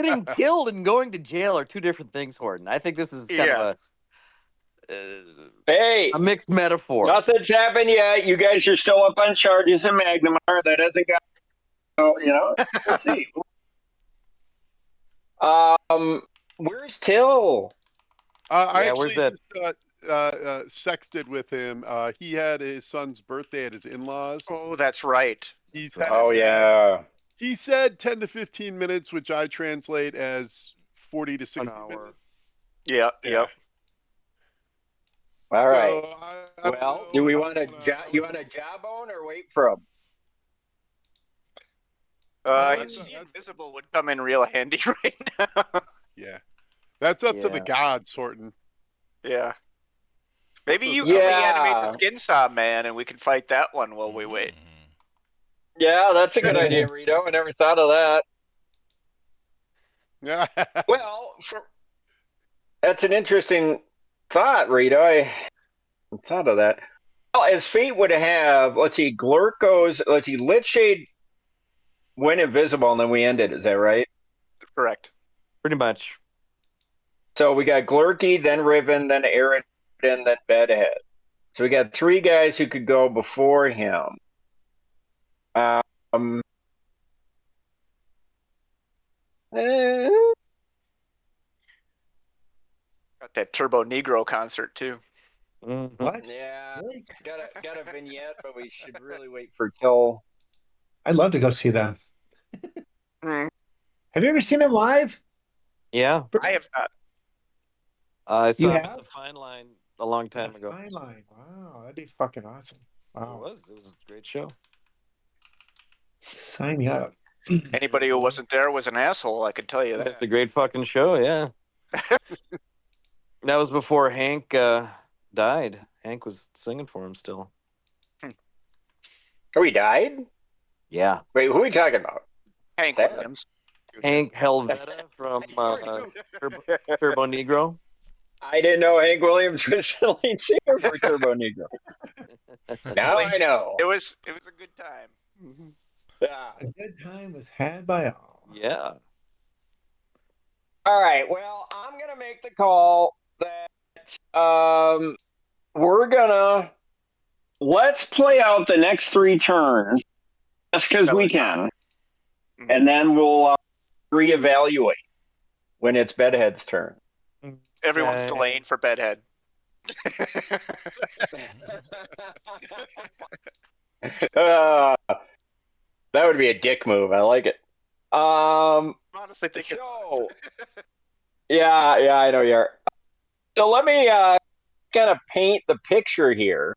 Getting killed and going to jail are two different things, Horton. I think this is kind of Hey, a mixed metaphor. nothing's happened yet. You guys are still up on charges in Magnamar. That hasn't got. So, we'll see. Where's Till? I Yeah, actually where's just sexted with him. He had his son's birthday at his in-laws. Oh, that's right. He's That's had, Oh yeah. he said 10 to 15 minutes, which I translate as 40 to 60 hour. minutes. Yeah, yep. All right. So, I don't Well, know do we how want to you want a jawbone or wait for him? His invisible would come in real handy right now. Yeah. That's up to the Yeah. gods, Horton. Yeah. Maybe you Yeah. can reanimate the Skinsaw man and we can fight that one while we wait. Yeah, that's a good idea, Rito. I never thought of that. Yeah. Well, that's an interesting thought, Rito. I thought of that. Well, as fate would have, let's see, Glurk goes, let's see, Lit Shade went invisible and then we ended. Is that right? Correct. Pretty much. So we got Glurky, then Riven, then Aaron, then Bedhead. So we got 3 guys who could go before him. Got that Turbo Negro concert too. Mm-hmm. What? Yeah, Really? got a vignette, but we should really wait for Till. I'd love to go see them. Mm, Have you ever seen them live? Yeah. I have not. I saw You him at have? the Fine Line a long time ago. Fine Line. Wow, that'd be fucking awesome. Wow. It was a great show. Sign me up. Anybody who wasn't there was an asshole, I can tell you It's that. a great fucking show, yeah. That was before Hank died. Hank was singing for him still. Oh, he died? Yeah. Wait, who are we talking about? Hank Sad. Williams. Hank Helveta from Turbo Negro. I didn't know Hank Williams was the lead singer for Turbo Negro. Now I know. It was a good time. Yeah. A good time was had by all. Yeah. All right. Well, I'm gonna make the call that we're gonna let's play out the next 3 turns just because we can, and then we'll reevaluate when it's Bedhead's turn. Everyone's delaying for Bedhead. That would be a dick move. I like it. Honestly, think So, yeah, I know you are. So let me kind of paint the picture here.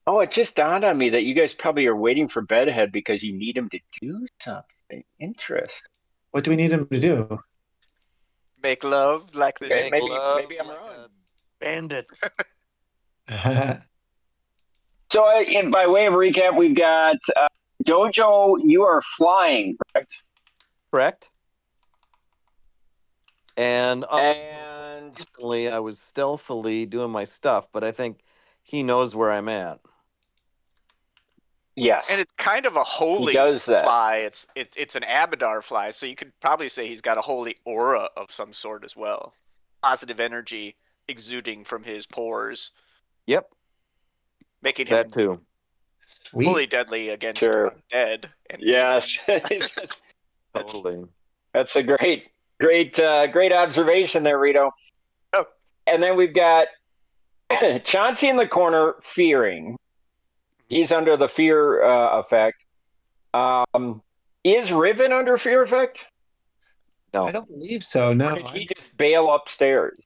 Oh, it just dawned on me that you guys probably are waiting for Bedhead because you need him to do something. Interesting. What do we need him to do? make love like the Okay, maybe I'm like wrong. a bandit. So, by way of recap, we've got Dojo. You are flying, correct? Correct. And And recently I was stealthily doing my stuff, but I think he knows where I'm at. yes, And it's kind of a holy he does that. fly. It's an Abadar fly, so you could probably say he's got a holy aura of some sort as well. Positive energy exuding from his pores, Yep. making him That too. Sweet. fully deadly against Sure. undead. And Yes, Totally. that's a great observation there, Rito. Oh. And then we've got Chauncey in the corner, fearing. He's under the fear effect. Is Riven under fear effect? No. I don't believe so. No. Or did he just bail upstairs?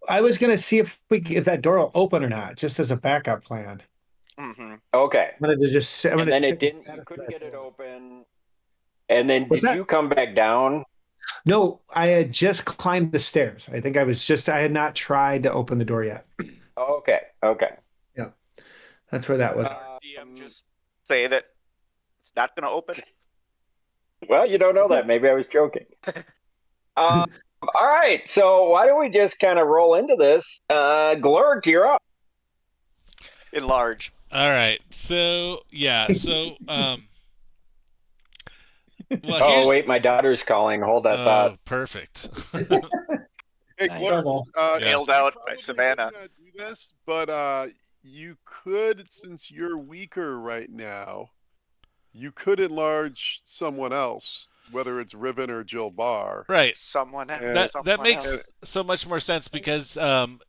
I was gonna see if that door will open or not, just as a backup plan. Mhm. Okay. I'm gonna just. And then it check the didn't. You status couldn't of that get it door. open. And then What's did that? you come back down? No, I had just climbed the stairs. I think I had not tried to open the door yet. Okay. That's where that was. DM just say that it's not going to open. Well, you don't know What's that. up? Maybe I was joking. All right. So why don't we just kind of roll into this? Glurk, you're up. Enlarge. All right. So, yeah. So, Well, Oh, here's wait, my daughter's calling. Hold that thought. oh, perfect. Hey, Nice. Clark, Yeah. Nailed you out by probably Savannah. would not do this, but you could, since you're weaker right now, you could enlarge someone else, whether it's Riven or Jill Bar. Right. Someone else. And, That Someone else. makes so much more sense because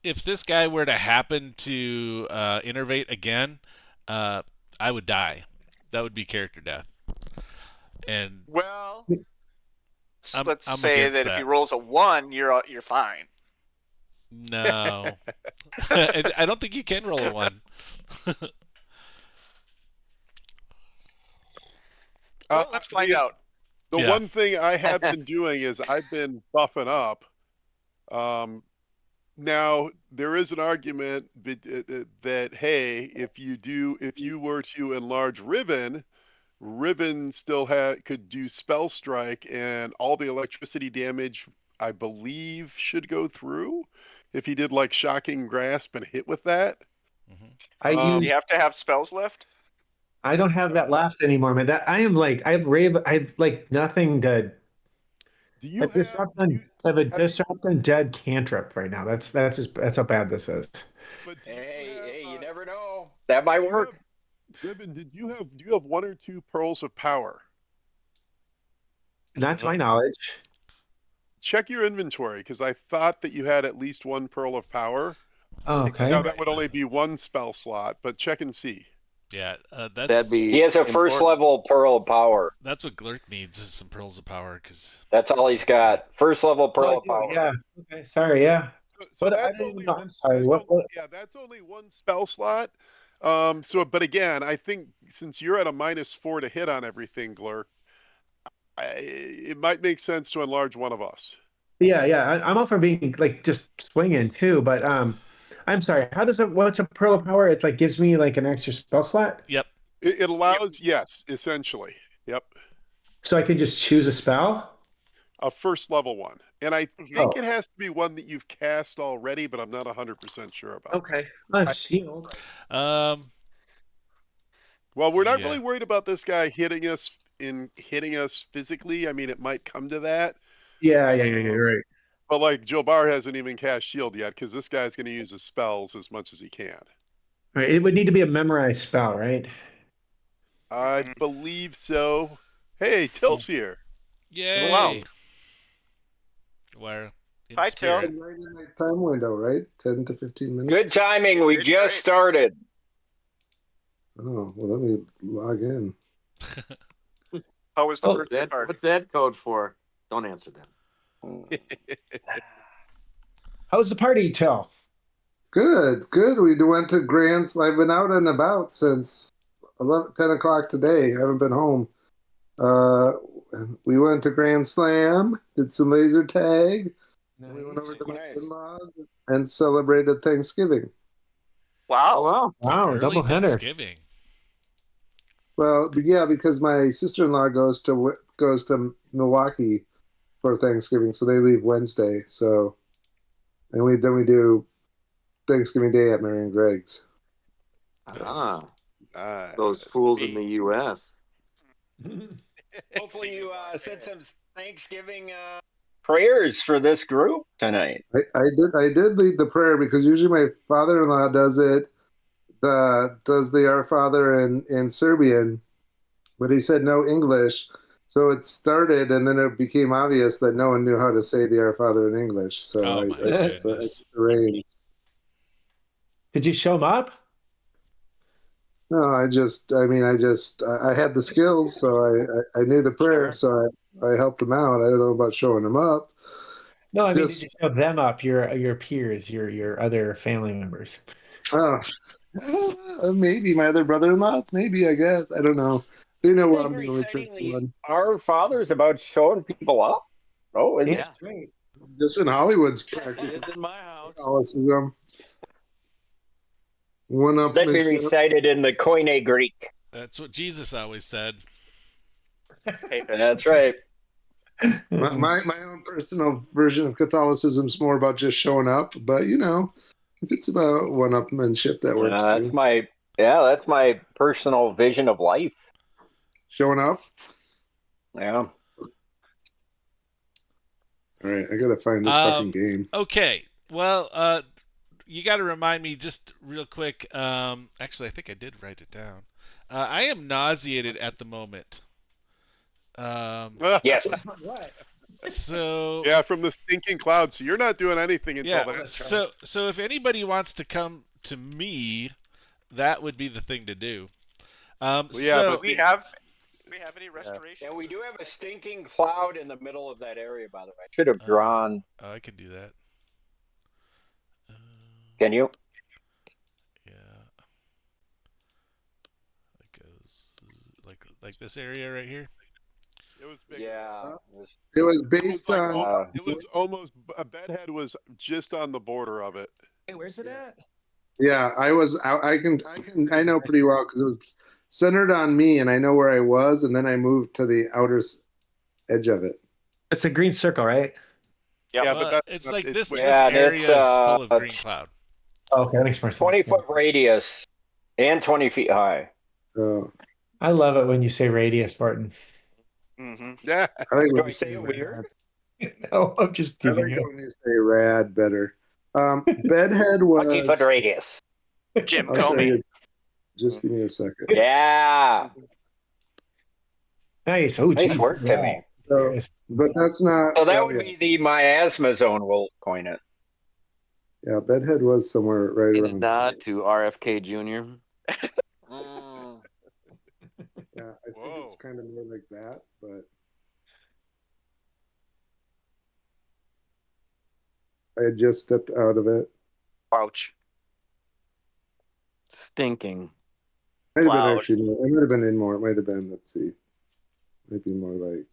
if this guy were to happen to innervate again, I would die. That would be character death, and Well, I'm let's I'm say against that if he that. rolls a 1, you're fine. No, I don't think you can roll a 1. Well, let's find out. The Yeah. one thing I have been doing is I've been buffing up. Now there is an argument that hey, if you were to enlarge Riven still could do spell strike, and all the electricity damage I believe should go through if he did like shocking grasp and hit with that. Mhm. I Um, You use. have to have spells left. I don't have that left anymore, man. That I am like I have rave. I have like nothing to. do A you have disrupt do you I have a have you disrupt undead cantrip right now. That's how bad this is. but do you Hey, have you never know. That might do you have work. Riven, do you have 1 or 2 pearls of power? Not to my knowledge. Check your inventory because I thought that you had at least 1 pearl of power. Oh, I think okay. Now you're that right. would only be 1 spell slot, but check and see. Yeah, That'd He be has a first important. level pearl of power. that's what Glurk needs is some pearls of power because That's all he's got. First level Oh, I pearl of do. power. Yeah. Okay. Sorry. Yeah. So What? I that's didn't even only know. I'm sorry. that's What? only yeah, that's only 1 spell slot. So but again, I think since you're at a -4 to hit on everything, Glurk, it might make sense to enlarge one of us. Yeah. Yeah. I'm all for being like just swinging too, but I'm sorry. How does it? What's a pearl of power? It like gives me like an extra spell slot, yep, It Yep. allows, yes, essentially. Yep. so I can just choose a spell. A first level one. And I Mhm. think Oh. it has to be one that you've cast already, but I'm not 100% sure about that. Okay. A shield. um, Well, we're not yeah, really worried about this guy hitting us physically. I mean, it might come to that. Yeah. Yeah. Yeah. Yeah. Um, Right. but like Joe Bar hasn't even cast shield yet because this guy's going to use his spells as much as he can. Right. It would need to be a memorized spell, right? I Mhm. believe so. Hey, Till's here. Oh, wow. yay! Where in Hi, Till. spirit? Right in my time window, right? 10 to 15 Good minutes. timing. We Did just great. started. Oh, well, let me log in. How was the Oh, birthday party? What's that code for? Don't answer that. how was the party, Till? Good, good. We went to Grants. I've been out and about since 10 o'clock today. I haven't been home. Uh, we went to Grand Slam, did some laser tag. We went over to my Nice. in-laws and celebrated Thanksgiving. Wow. Oh wow. Wow, Early double header. Thanksgiving. Well, yeah, because my sister-in-law goes to Milwaukee for Thanksgiving, so they leave Wednesday. So, and we do Thanksgiving Day at Mary and Greg's. Ah, Nice. those fools in Sweet. the U.S. Hopefully you said some Thanksgiving prayers for this group tonight. I did lead the prayer because usually my father-in-law does it, does the Our Father in Serbian, but he said no English. So it started, and then it became obvious that no one knew how to say the Our Father in English. So Oh my I goodness! arranged. Did you show him up? No, I had the skills, so I knew the prayer, so I helped him out. I don't know about showing him up. No, I mean, did Just you show them up, your peers, your other family members? oh, maybe my other brother-in-laws, maybe I guess I don't know. They know I where think I'm the only church reciting the one. Our Father's about showing people up. Oh, is Yeah, it? Yeah. great. Just in Hollywood's It practicing is in my house. Catholicism. One Then be upmanship. recited in the Koine Greek. That's what Jesus always said. Hey, That's right. My own personal version of Catholicism is more about just showing up, but if it's about one upmanship, that works That's too. my personal vision of life. Showing up. Yeah. All right, I gotta find this fucking game. Okay. Well, you got to remind me just real quick. Actually, I think I did write it down. I am nauseated at the moment. Yes. What? So Yeah, from the stinking cloud. So you're not doing anything until yeah. that. So if anybody wants to come to me, that would be the thing to do. Well, yeah, So but We have any restoration? And we do have a stinking cloud in the middle of that area, by the way. I should have drawn. Oh, I can do that. Can you? Yeah. It goes like this area right here. it was big. Yeah. It was It based was like on. it was almost a Bedhead was just on the border of it. Hey, where's it at? Yeah, I know pretty well because it was centered on me, and I know where I was, and then I moved to the outer edge of it. It's a green circle, right? Yeah, Well, but it's not, like this. way- This Yeah, and area it's, is full of green cloud. Okay, that makes more sense. 20-foot radius and 20 feet high. So I love it when you say radius, Martin. Mm-hmm. Yeah, I think Do when I you say say it rad. weird? No, I'm just I teasing like it you. when you say rad better. Bedhead 20-foot was. radius. Jim I'll show Comey. you. Just give me a second. Yeah. Nice. Oh, Nice geez. work, Timmy. So, Yes. but that's not. So that would be the miasma zone, we'll coin it. Yeah, Bedhead was somewhere right A around. nod to RFK Jr. Yeah, I think Whoa. it's kind of more like that, but I had just stepped out of it. Ouch. Stinking. Might have been Cloud. actually more. It might have been in more. It might have been. Let's see. Might be more like.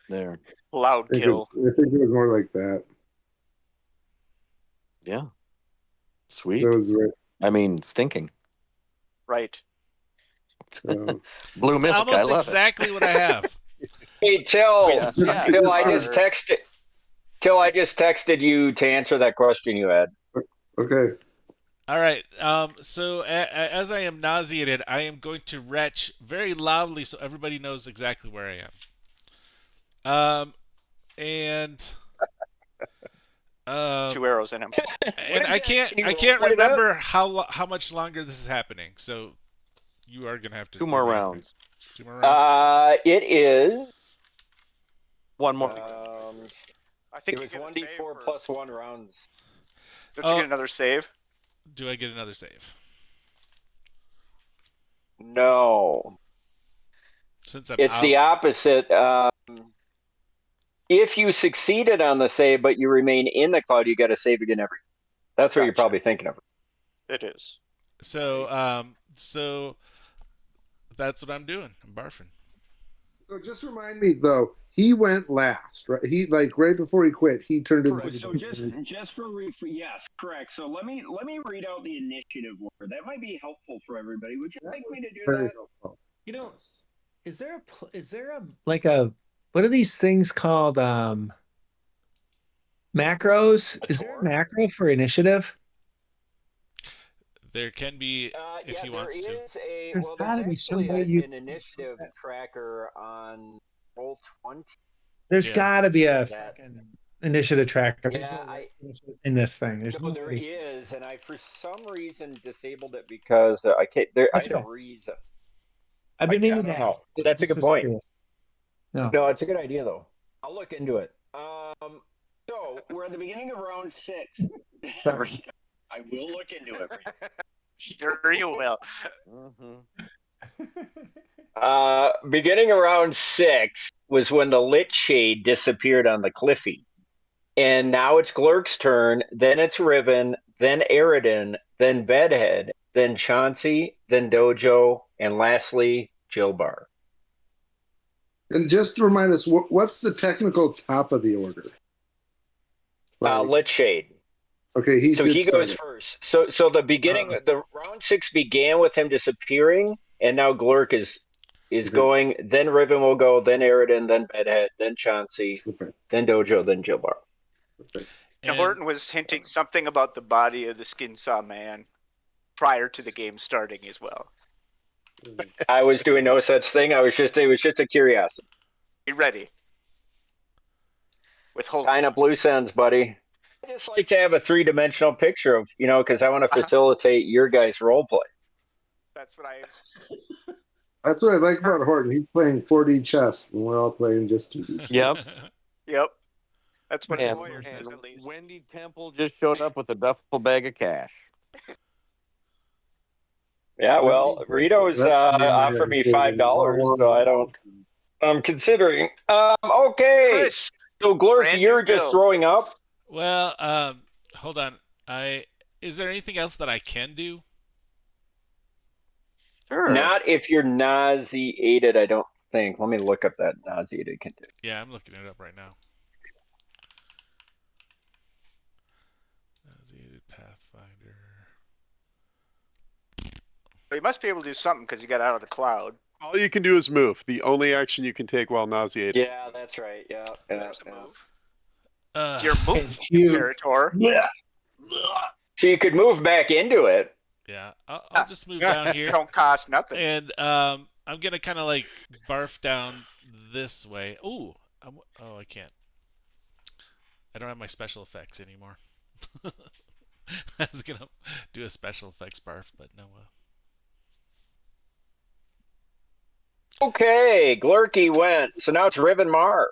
There. Loud kill. I think it was more like that. Yeah. Sweet. That was right. I mean, stinking. Right. So, Blue It's milk. I almost love exactly what I have. Hey, Till. Yeah, yeah, Till, you I are. just texted. Till, I just texted you to answer that question you had. okay. All right. So as I am nauseated, I am going to retch very loudly so everybody knows exactly where I am. And 2 arrows in him. and I can't Can you I can't roleplay that? remember how much longer this is happening. So you are gonna have to 2 more remind me. rounds. 2 more rounds. It is. 1 more. I think It you was get a 1d4 save for- plus 1 rounds. Don't you get another save? Do I get another save? No. Since I'm It's out. the opposite. If you succeeded on the save, but you remain in the cloud, you got to save again every. That's what you're Gotcha. probably thinking of. It is. So that's what I'm doing. I'm barfing. So just remind me though. He went last, right? He like right before he quit. He turned into. Correct. So just for yes, correct. So let me read out the initiative order. That might be helpful for everybody. Would you like me to do Very that? helpful. You know, is there a like a what are these things called? Macros? Is there a macro for initiative? There can be if he wants to. There's gotta be some way an initiative tracker on Roll20. There's Yeah. gotta be a That- fucking initiative tracker. Yeah, in this thing. There's No, there way. is, and I for some reason disabled it because I can't. I That's had a okay. reason. I've been I meaning don't to know. ask. That's a good Just point. curious. No. No, it's a good idea though. I'll look into it. So we're at the beginning of round 6. Sorry. I will look into it. Sure you will. Beginning of round 6 was when the Litch shade disappeared on the Cliffy. And now it's Glurk's turn, then it's Riven, then Aridin, then Bedhead, then Chauncey, then Dojo, and lastly, Jilbar. And just to remind us, what's the technical top of the order? Litch shade. Okay, he goes first. So the beginning, the round 6 began with him disappearing, and now Glurk is going. Then Riven will go, then Aridin, then Bedhead, then Chauncey, then Dojo, then Jilbar. Now, Horton was hinting something about the body of the Skinsaw man prior to the game starting as well. I was doing no such thing. It was just a curiosity. Be ready. With holy. Tying up loose ends, buddy. I just like to have a 3-dimensional picture of, because I want to facilitate your guys' role play. That's what I. That's what I like about Horton. He's playing 4D chess, and we're all playing just 2D. Yep. Yep. That's what And, the lawyer says, and at least. Wendy Temple just showed up with a duffel bag of cash. Yeah, well, Rito's offered me $5, so I'm considering. Okay. Chris, So, Glork, brand you're new just bill. throwing up? Well, hold on. Is there anything else that I can do? Sure. Not if you're nauseated, I don't think. Let me look up that nauseated can do. Yeah, I'm looking it up right now. Nauseated Pathfinder. But you must be able to do something because you got out of the cloud. All you can do is move. The only action you can take while nauseated. Yeah, that's right. Yeah. There's a move. Uh, It's your move you- territory. Yeah. So you could move back into it. yeah, I'll just move down here. Don't cost nothing. And I'm gonna kind of like barf down this way. Ooh, I can't. I don't have my special effects anymore. I was gonna do a special effects barf, but no. Okay, Glurky went. So now it's Riven Mar.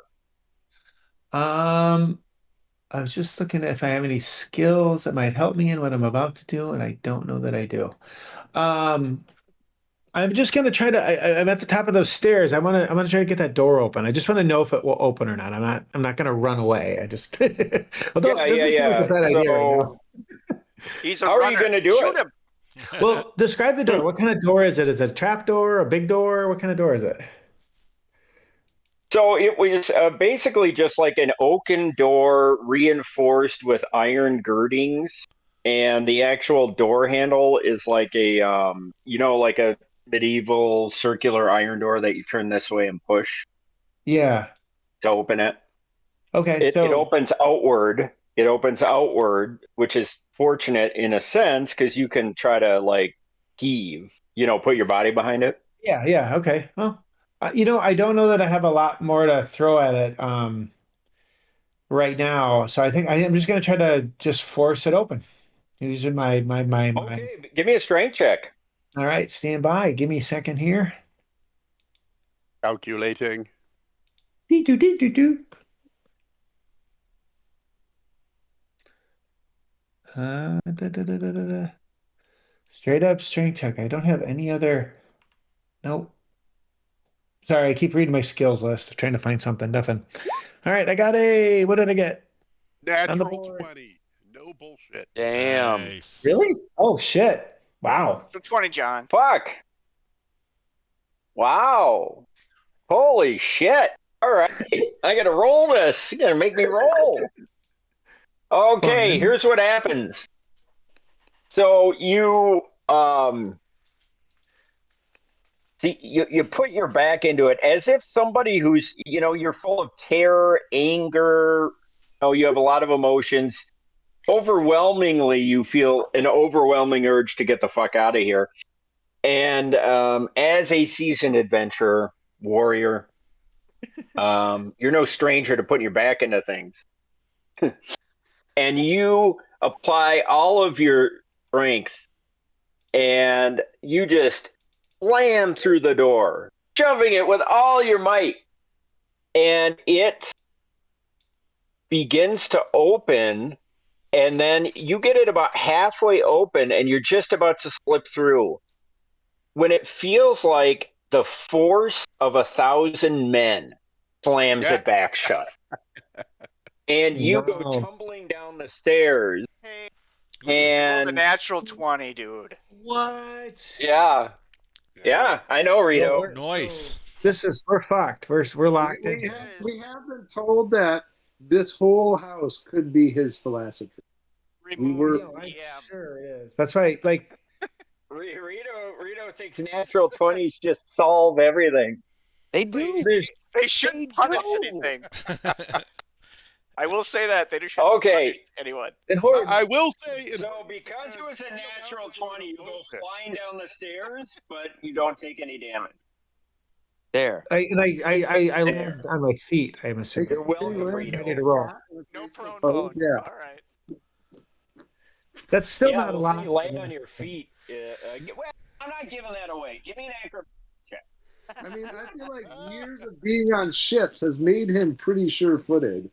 I was just looking at if I have any skills that might help me in what I'm about to do, and I don't know that I do. I'm just gonna try to. I'm at the top of those stairs. I'm gonna try to get that door open. I just want to know if it will open or not. I'm not gonna run away. I just. Although it doesn't seem like a bad idea right now. He's a How runner. are you going to do Shoot it? him. Well, describe the door. What kind of door is it? Is it a trap door, a big door? What kind of door is it? So it was basically just like an oaken door reinforced with iron girdings, and the actual door handle is like like a medieval circular iron door that you turn this way and push Yeah. to open it. Okay. It opens outward. It opens outward, which is fortunate in a sense because you can try to like heave, put your body behind it. Yeah. Yeah. Okay. Well, I don't know that I have a lot more to throw at it right now. So I think I'm just gonna try to just force it open using my. Okay, give me a strength check. All right, stand by. Give me a second here. Calculating. Dee doo dee doo doo. Da, da, da, da, da, da. Straight up strength check. I don't have any other. Nope. Sorry, I keep reading my skills list, trying to find something. Nothing. All right, I got a. What did I get? Natural board. 20. No bullshit. Damn. Nice. Really? Oh shit! Wow. So 20, John. Fuck. Wow. Holy shit. All right. I got to roll this. You got to make me roll. Okay, Fine. here's what happens. So you see you put your back into it as if somebody who's, you're full of terror, anger, you have a lot of emotions. Overwhelmingly, you feel an overwhelming urge to get the fuck out of here. And as a seasoned adventurer, warrior, you're no stranger to putting your back into things. And you apply all of your strength and you just slam through the door, shoving it with all your might. And it begins to open, and then you get it about halfway open and you're just about to slip through when it feels like the force of 1,000 men slams it back shut. And you go tumbling down the stairs. Hey, And roll the natural 20, dude. What? Yeah, I know, Rito. Nice. We're fucked. We're locked in. We have been told that this whole house could be his philosophy. Remove I'm yeah. sure it is. That's right. Like Rito thinks natural 20s just solve everything. They do. They shouldn't punish anything. I will say that they shouldn't Okay. punish anyone. And Horde, I will say. So because it was a natural 20, you go flying down the stairs, but you don't take any damage. There. I land on my feet. I'm assuming. You're welcome, Can you Rito. I need to roll. No prone Oh, bone. yeah. All right. That's still Yeah, not a we'll lot. see you land on your feet. Well, I'm not giving that away. Give me an acrobat check. I mean, I feel like years of being on ships has made him pretty sure-footed.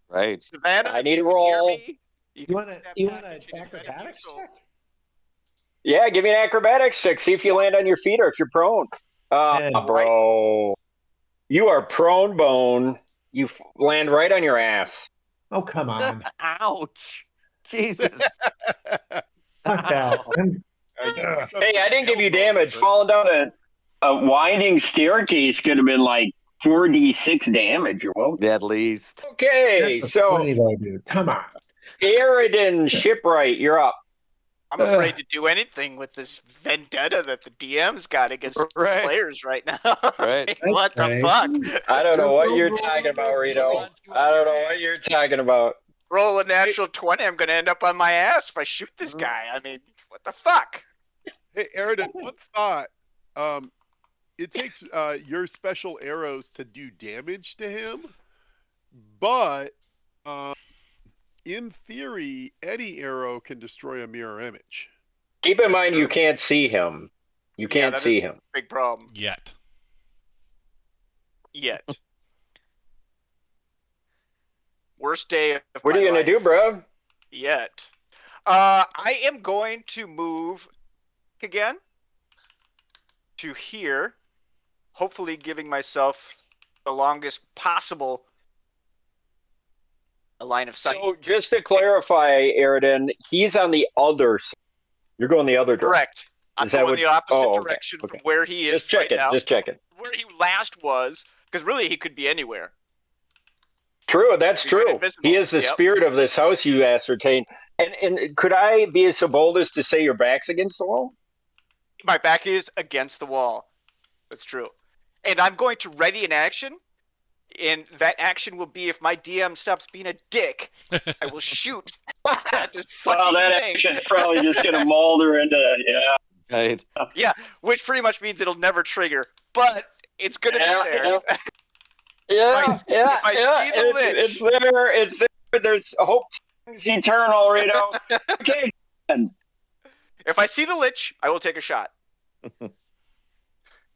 Right. Savannah, I if need you to can hear roll. me, You can want put to that you want package an in acrobatics Metamucil. check? Yeah, give me an acrobatics check. See if you land on your feet or if you're prone. Bro. You are prone bone. You land right on your ass. Oh, come on. Ouch. Jesus. Fuck that. Ow. Hey, I didn't give you damage. Falling down a winding staircase could have been like 4d6 damage. You're welcome. At least. Okay, That's a so 20 though, dude. Come on. Aridin Shipwright, you're up. I'm afraid to do anything with this vendetta that the DM's got against his Right. players right now. Right. What the Right. fuck? I don't know Just what don't you're roll talking under about, Rito. Hold on to I don't your know what you're talking about. Roll a natural 20, I'm gonna end up on my ass if I shoot this guy. I mean, what the fuck? Hey, Aridin, one thought. It takes your special arrows to do damage to him, but in theory, any arrow can destroy a mirror image. Keep in That's mind you true. can't see him. You Yeah, can't that is see a him. big problem. Yet. Yet. Worst day of What my are you gonna life do, bro? yet. I am going to move again to here, hopefully giving myself the longest possible a line of sight. So just to clarify, Aridin, he's on the other side. You're going the other direction. Correct. I'm Is that going what- the opposite oh, okay, direction okay. from where he is Just check right it. now. Just check it. Where he last was, because really he could be anywhere. True, that's He went true. invisible. He is the Yep. spirit of this house, you ascertain. And could I be so bold as to say your back's against the wall? My back is against the wall. That's true. And I'm going to ready an action. And that action will be if my DM stops being a dick, I will shoot at this fucking Well, that thing. action's probably just gonna molder into Right. Yeah, which pretty much means it'll never trigger, but it's gonna be there. Yeah, if I see the Litch, it's there. It's there. There's hope is eternal, Rito. Okay. if I see the Lich, I will take a shot.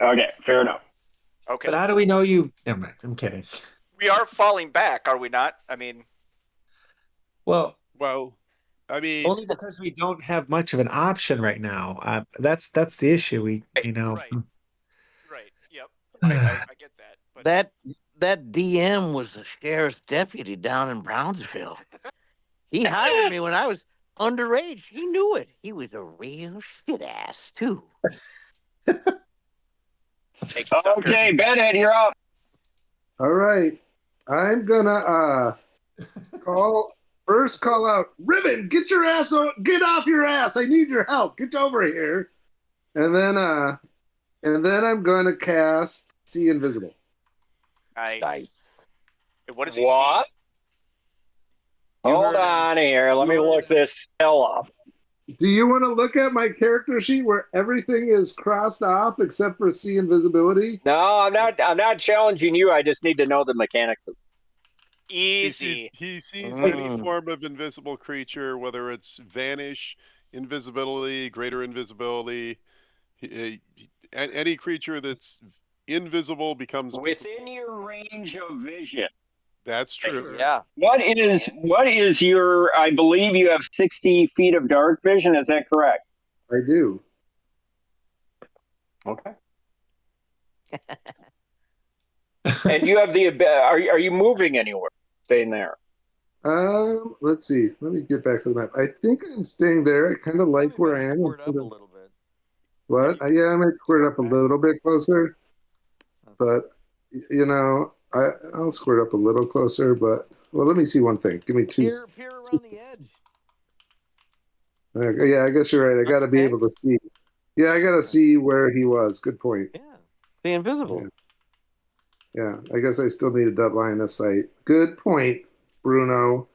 Okay, fair enough. Okay. But how do we know you? Never mind. I'm kidding. We are falling back, are we not? I mean, Well, Well, I mean, only because we don't have much of an option right now. That's the issue. We, you know. right. Right. Yep. I get that. But That DM was the sheriff's deputy down in Brownsville. He hired me when I was underage. He knew it. He was a real shit ass too. thank you, Tucker. Okay, Bedhead, you're up. All right. I'm gonna call out, Ribbon, get your ass get off your ass. I need your help. Get over here. And then I'm gonna cast See Invisible. Nice. What does he What? see? Hold on here. Let me look this spell up. Do you want to look at my character sheet where everything is crossed off except for See Invisibility? No, I'm not challenging you. I just need to know the mechanics of Easy. he sees any form of invisible creature, whether it's vanish, invisibility, greater invisibility. Any creature that's invisible becomes within your range of vision. That's true. Yeah. What is your? I believe you have 60 feet of dark vision. Is that correct? I do. Okay. And you have the. Are you moving anywhere? Staying there. Let's see. Let me get back to the map. I think I'm staying there. I kind of like where I am. Squirt up a little bit. What? Yeah, I might squirt up a little bit closer, but you know, I'll squirt up a little closer. But well, let me see one thing. Give me two. Peer around the edge. Yeah, I guess you're right. I got to be able to see. Yeah, I got to see where he was. Good point. Yeah. See invisible. Yeah, I guess I still needed that line of sight. Good point. Bruno.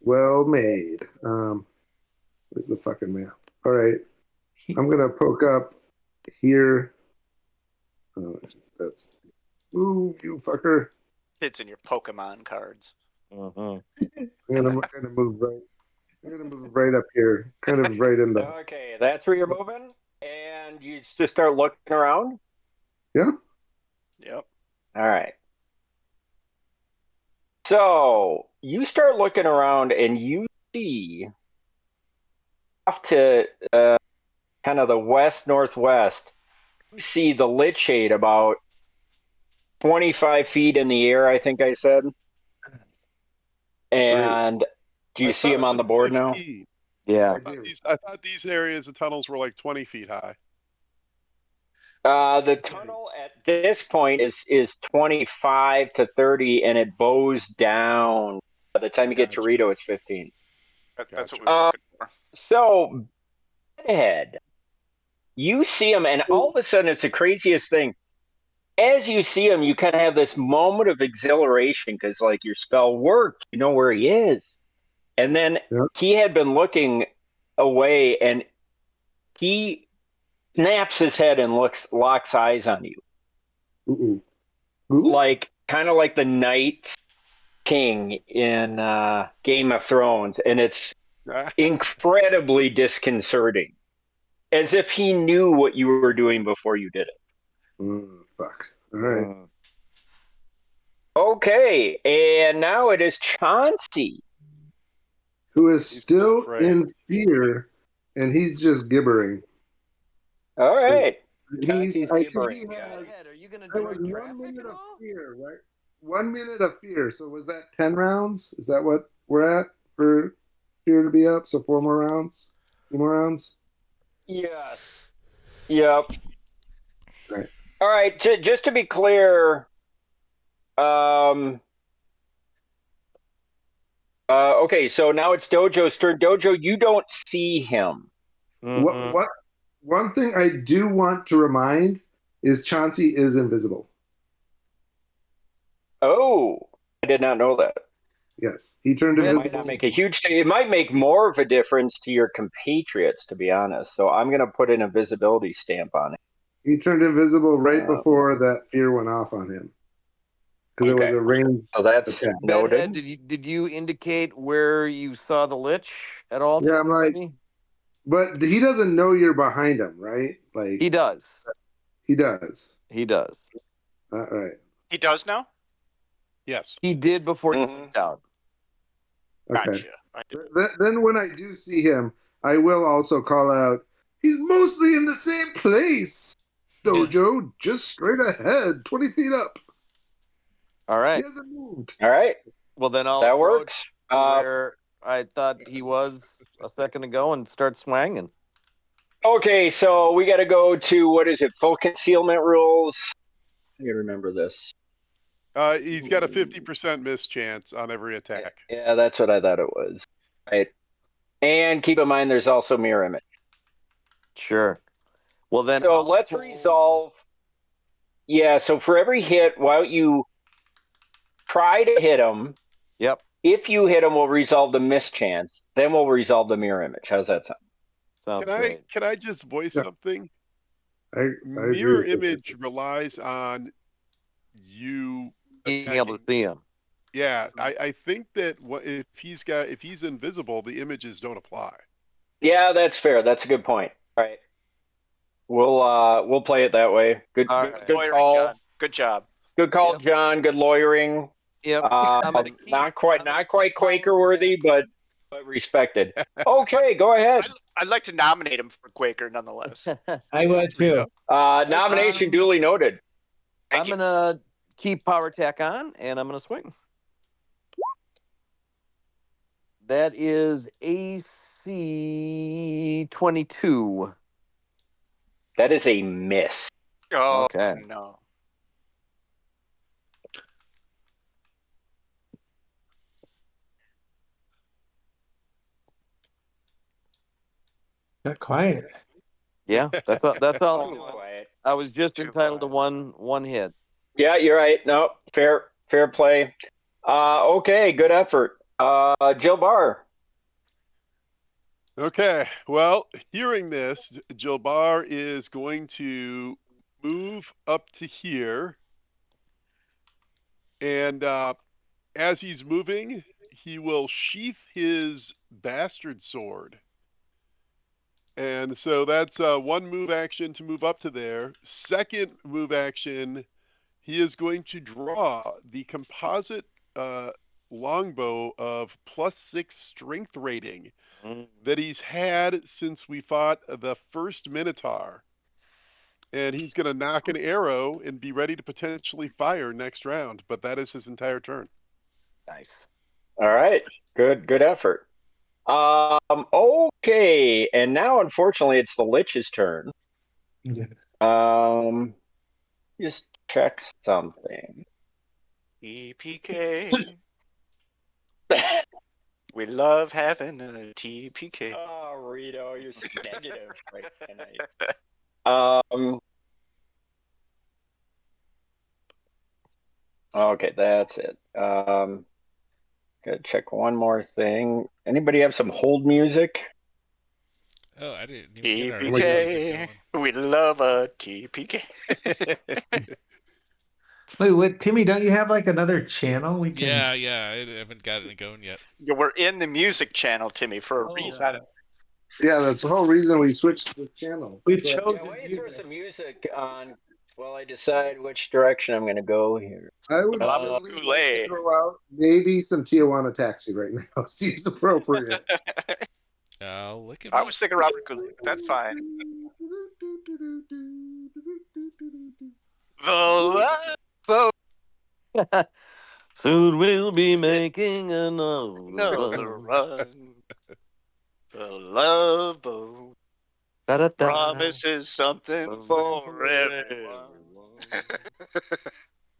Well made. Where's the fucking map? All right. I'm going to poke up here. That's. Ooh, you fucker. It's in your Pokemon cards. Mhm. I'm gonna move right. I'm gonna move right up here, kind of right in the. Okay, that's where you're moving, and you just start looking around. Yeah. Yep. All right. So you start looking around, and you see off to kind of the west northwest. You see the Lich shade about 25 feet in the air. I think I said. And do I you see thought him it on was the board now? 15. Yeah. I thought these areas of tunnels were like 20 feet high. The tunnel at this point is 25 to 30, and it bows down. By the time you get to Gotcha. Rito, it's 15. That's what Gotcha. we were looking for. So, Bedhead, you see him, and all of a sudden, it's the craziest thing. As you see him, you kind of have this moment of exhilaration because, like, your spell worked. You know where he is. And then Yeah. he had been looking away, and he snaps his head and locks eyes on you. Ooh. Ooh. Like, kind of like the Night King in Game of Thrones, and it's incredibly disconcerting, as if he knew what you were doing before you did it. Fuck. All right. Mm. Okay, and now it is Chauncey. Who is He's still afraid. in fear, and he's just gibbering. All right. He's. Chauncey's I think gibbering. he Yeah. has. Are you gonna That was direct 1 traffic minute at of all? fear, right? 1 minute of fear. So was that 10 rounds? Is that what we're at for fear to be up? So 4 more rounds? 2 more rounds? Yes. Yep. Right. All right. Just to be clear, um, okay. So now it's Dojo's turn. Dojo, you don't see him. Mhm. What? One thing I do want to remind is Chauncey is invisible. Oh, I did not know that. Yes, he turned Bed- It might not invisible. make a huge. It might make more of a difference to your compatriots, to be honest. So I'm going to put an invisibility stamp on it. He turned invisible right Um, before that fear went off on him because it was Okay. a ranged So that's attack. noted. Bedhead, did you indicate where you saw the Lich at all? Yeah, I'm like, Maybe? but he doesn't know you're behind him, right? Like He does. he does. He does. All right. He does now? Yes. He did before he Mhm. blinked out. Okay. Gotcha. I did. Then when I do see him, I will also call out. He's mostly in the same place. Dojo, just straight ahead, 20 feet up. All He right. hasn't moved. All right. Well, then I'll That approach works. where I thought he was a second ago and start swanging. Okay. So we got to go to what is it? Full concealment rules. I gotta remember this. He's got a 50% miss chance on every attack. Yeah, that's what I thought it was. Right. And keep in mind, there's also mirror image. Sure. Well, then So I'll let's pull- resolve. Yeah. So for every hit, why don't you try to hit him? Yep. If you hit him, we'll resolve the miss chance. Then we'll resolve the mirror image. How's that sound? Sounds Can I great. can I just voice Yeah. something? I agree Mirror with you. image relies on you Being able to attacking. see him. Yeah, I think that if he's invisible, the images don't apply. Yeah, that's fair. That's a good point. All right. We'll play it that way. Good All good, right. good Lawyering, call. John. Good job. Good call, Yep. John. Good lawyering. Yep. I'm gonna keep, Not I'm gonna quite keep Quaker power worthy, back. but respected. Okay, go ahead. I'd like to nominate him for Quaker nonetheless. I would There you too. go. Nomination duly noted. Thank I'm you. gonna keep power attack on, and I'm gonna swing. That is AC 22. That is a miss. Oh Okay. no. Got quiet. Yeah, that's all. That's all. Too quiet. I was just Too entitled to quiet. one hit. Yeah, you're right. No, fair play. Okay, good effort. Jill Barr. Okay, well, hearing this, Jilbar is going to move up to here, and as he's moving, he will sheath his bastard sword. And so that's one move action to move up to there. Second move action, he is going to draw the composite longbow of +6 strength rating that he's had since we fought the first Minotaur. And he's going to knock an arrow and be ready to potentially fire next round. But that is his entire turn. Nice. All right, good effort. Okay, and now unfortunately it's the Lich's turn. Just check something. TPK. We love having a TPK. Oh, Rito, you're so negative right tonight. Okay, that's it. Gotta check one more thing. Anybody have some hold music? Oh, I didn't even get our music TPK. going. We love a TPK. Wait, what, Timmy? Don't you have like another channel we can? Yeah, I haven't got it going yet. We're in the music channel, Timmy, for a reason. Yeah, that's the whole reason we switched this channel. We've But- chosen Yeah, why don't you throw music. some music on while I decide which direction I'm gonna go here? I would really like to throw out maybe some Tijuana Taxi right now. Seems appropriate. Look at I me. was thinking Robert Goulet, but that's fine. The love boat. Soon we'll be making another Another run. run. The love boat Da-da-da. promises something for everyone.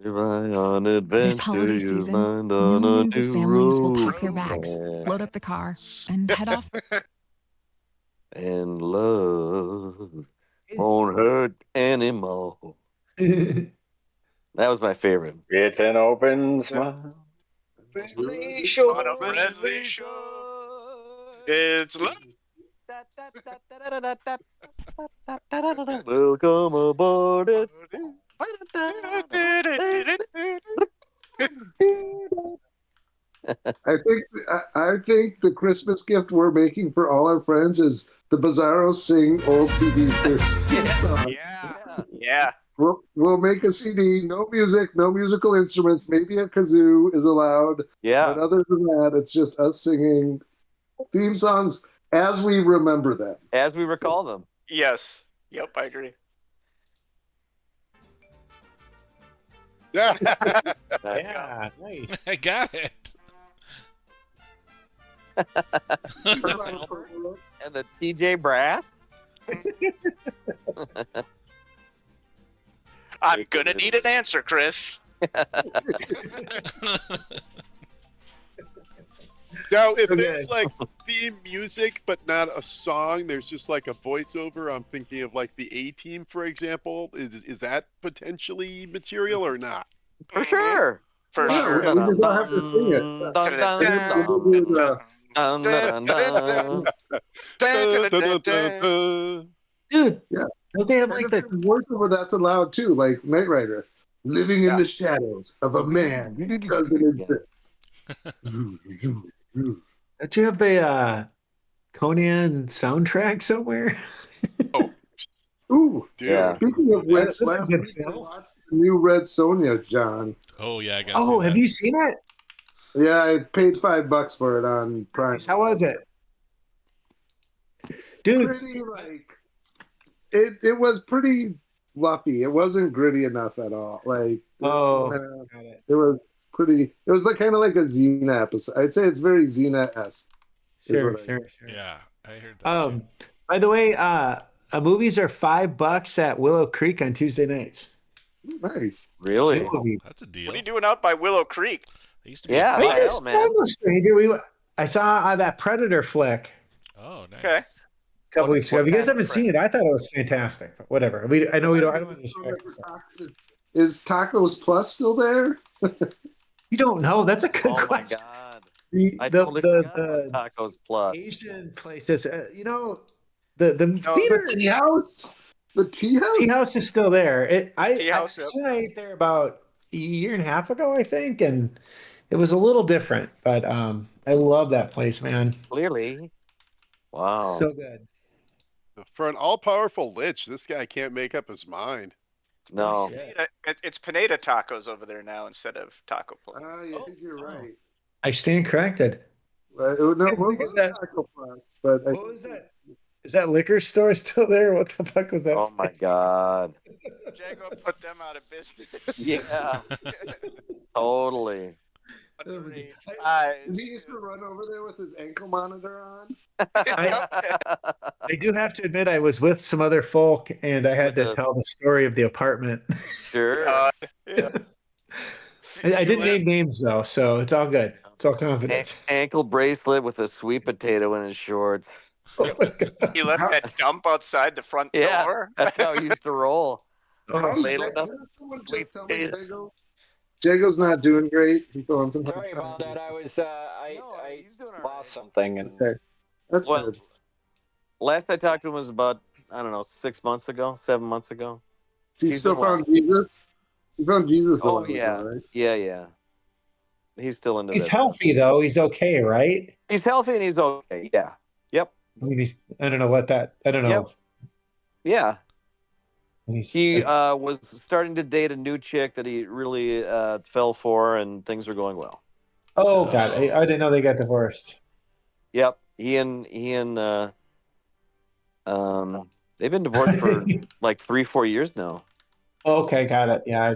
You're right on adventure. This holiday you season, land on a millions of new families will road. pack their bags, load up the car, and head off. And love won't hurt anymore. That was my favorite. It's an open smile. Friendly shore. On a friendly shore. It's love. Welcome aboard it. I think the Christmas gift we're making for all our friends is the Bizarro sing old TV song. Yeah. We'll make a CD, no music, no musical instruments. Maybe a kazoo is allowed. Yeah. But other than that, it's just us singing theme songs as we remember them. As we recall them. Yes. Yep, I agree. Yeah. Yeah, nice. I got it. And the TJ Brass. I'm gonna need an answer, Chris. Now, if there's like theme music but not a song, there's just like a voiceover. I'm thinking of like the A-Team, for example. Is that potentially material or not? For sure. For Yeah, sure. we just all have to sing it. Dude, Yeah. don't they have And like if the there's voiceover that's allowed too, like Knight Rider, living in the shadows of a man who doesn't exist. don't you have the Conan soundtrack somewhere? Ooh, Dude. Yeah. speaking of which, That's a last good week I film. watched the new Red Sonja, John. Oh yeah, I got. Oh, have you seen it? Yeah, I paid $5 for it on Prime. How was it? Dude, Pretty like it was pretty fluffy. It wasn't gritty enough at all. Like got it. it was pretty. It was like kind of like a Xena episode. I'd say it's very Xena-esque. Sure. Yeah, I heard that too. By the way, movies are $5 at Willow Creek on Tuesday nights. Nice. Really? That's a deal. What are you doing out by Willow Creek? They used to be. Yeah. Wait, Why this hell, man? Stranger. I saw that Predator flick Oh, nice. Okay. a couple weeks ago. If you guys kind of haven't seen it, I thought it was fantastic. But whatever. I know we don't. I don't want to distract. Is Tacos Plus still there? You don't know. That's a good Oh my question. god. The I the totally the, forgot the about Tacos Plus. Asian places, the No, theater The tea house. The tea tea house. house is still there. Tea house, yep. I ate there about a year and a half ago, I think, and it was a little different, but I love that place, man. Clearly. Wow. So good. For an all-powerful Lich, this guy can't make up his mind. No. Shit. It's Pineda Tacos over there now instead of Taco Plus. I think you're Oh. right. I stand corrected. No, what Think was of that. Taco Plus? But What was that? Is that liquor store still there? What the fuck was that? Oh my place? god. Jago put them out of business. Yeah. Totally. Oh my God. Underage Did he eyes. used to run over there with his ankle monitor on? I do have to admit, I was with some other folk, and I had With to a tell the story of the apartment. sure. Yeah. I You didn't live- name names though, so it's all good. It's all confidence. Ankle bracelet with a sweet potato in his shorts. Oh my God. He left that dump outside the front Yeah, door. that's how he used to roll. Oh, Ladling up Didn't someone sweet just tell me potato. Jago's not doing great? He's feeling some kind Sorry of about that. No, he's doing all lost right. something and Okay, that's Well, good. last I talked to him was about, I don't know, 6 months ago, 7 months ago. He he's still doing well. found Jesus. He found Jesus. a Oh while yeah, ago, right? yeah. He's still into he's that stuff. healthy though. He's okay, right? He's healthy and he's okay. Yeah. Yep. I mean, I don't know what that. I don't know. Yep. Yeah. He's, He was starting to date a new chick that he really fell for, and things are going well. oh God, I didn't know they got divorced. Yep. He and they've been divorced for like 3-4 years now. Okay, got it. Yeah,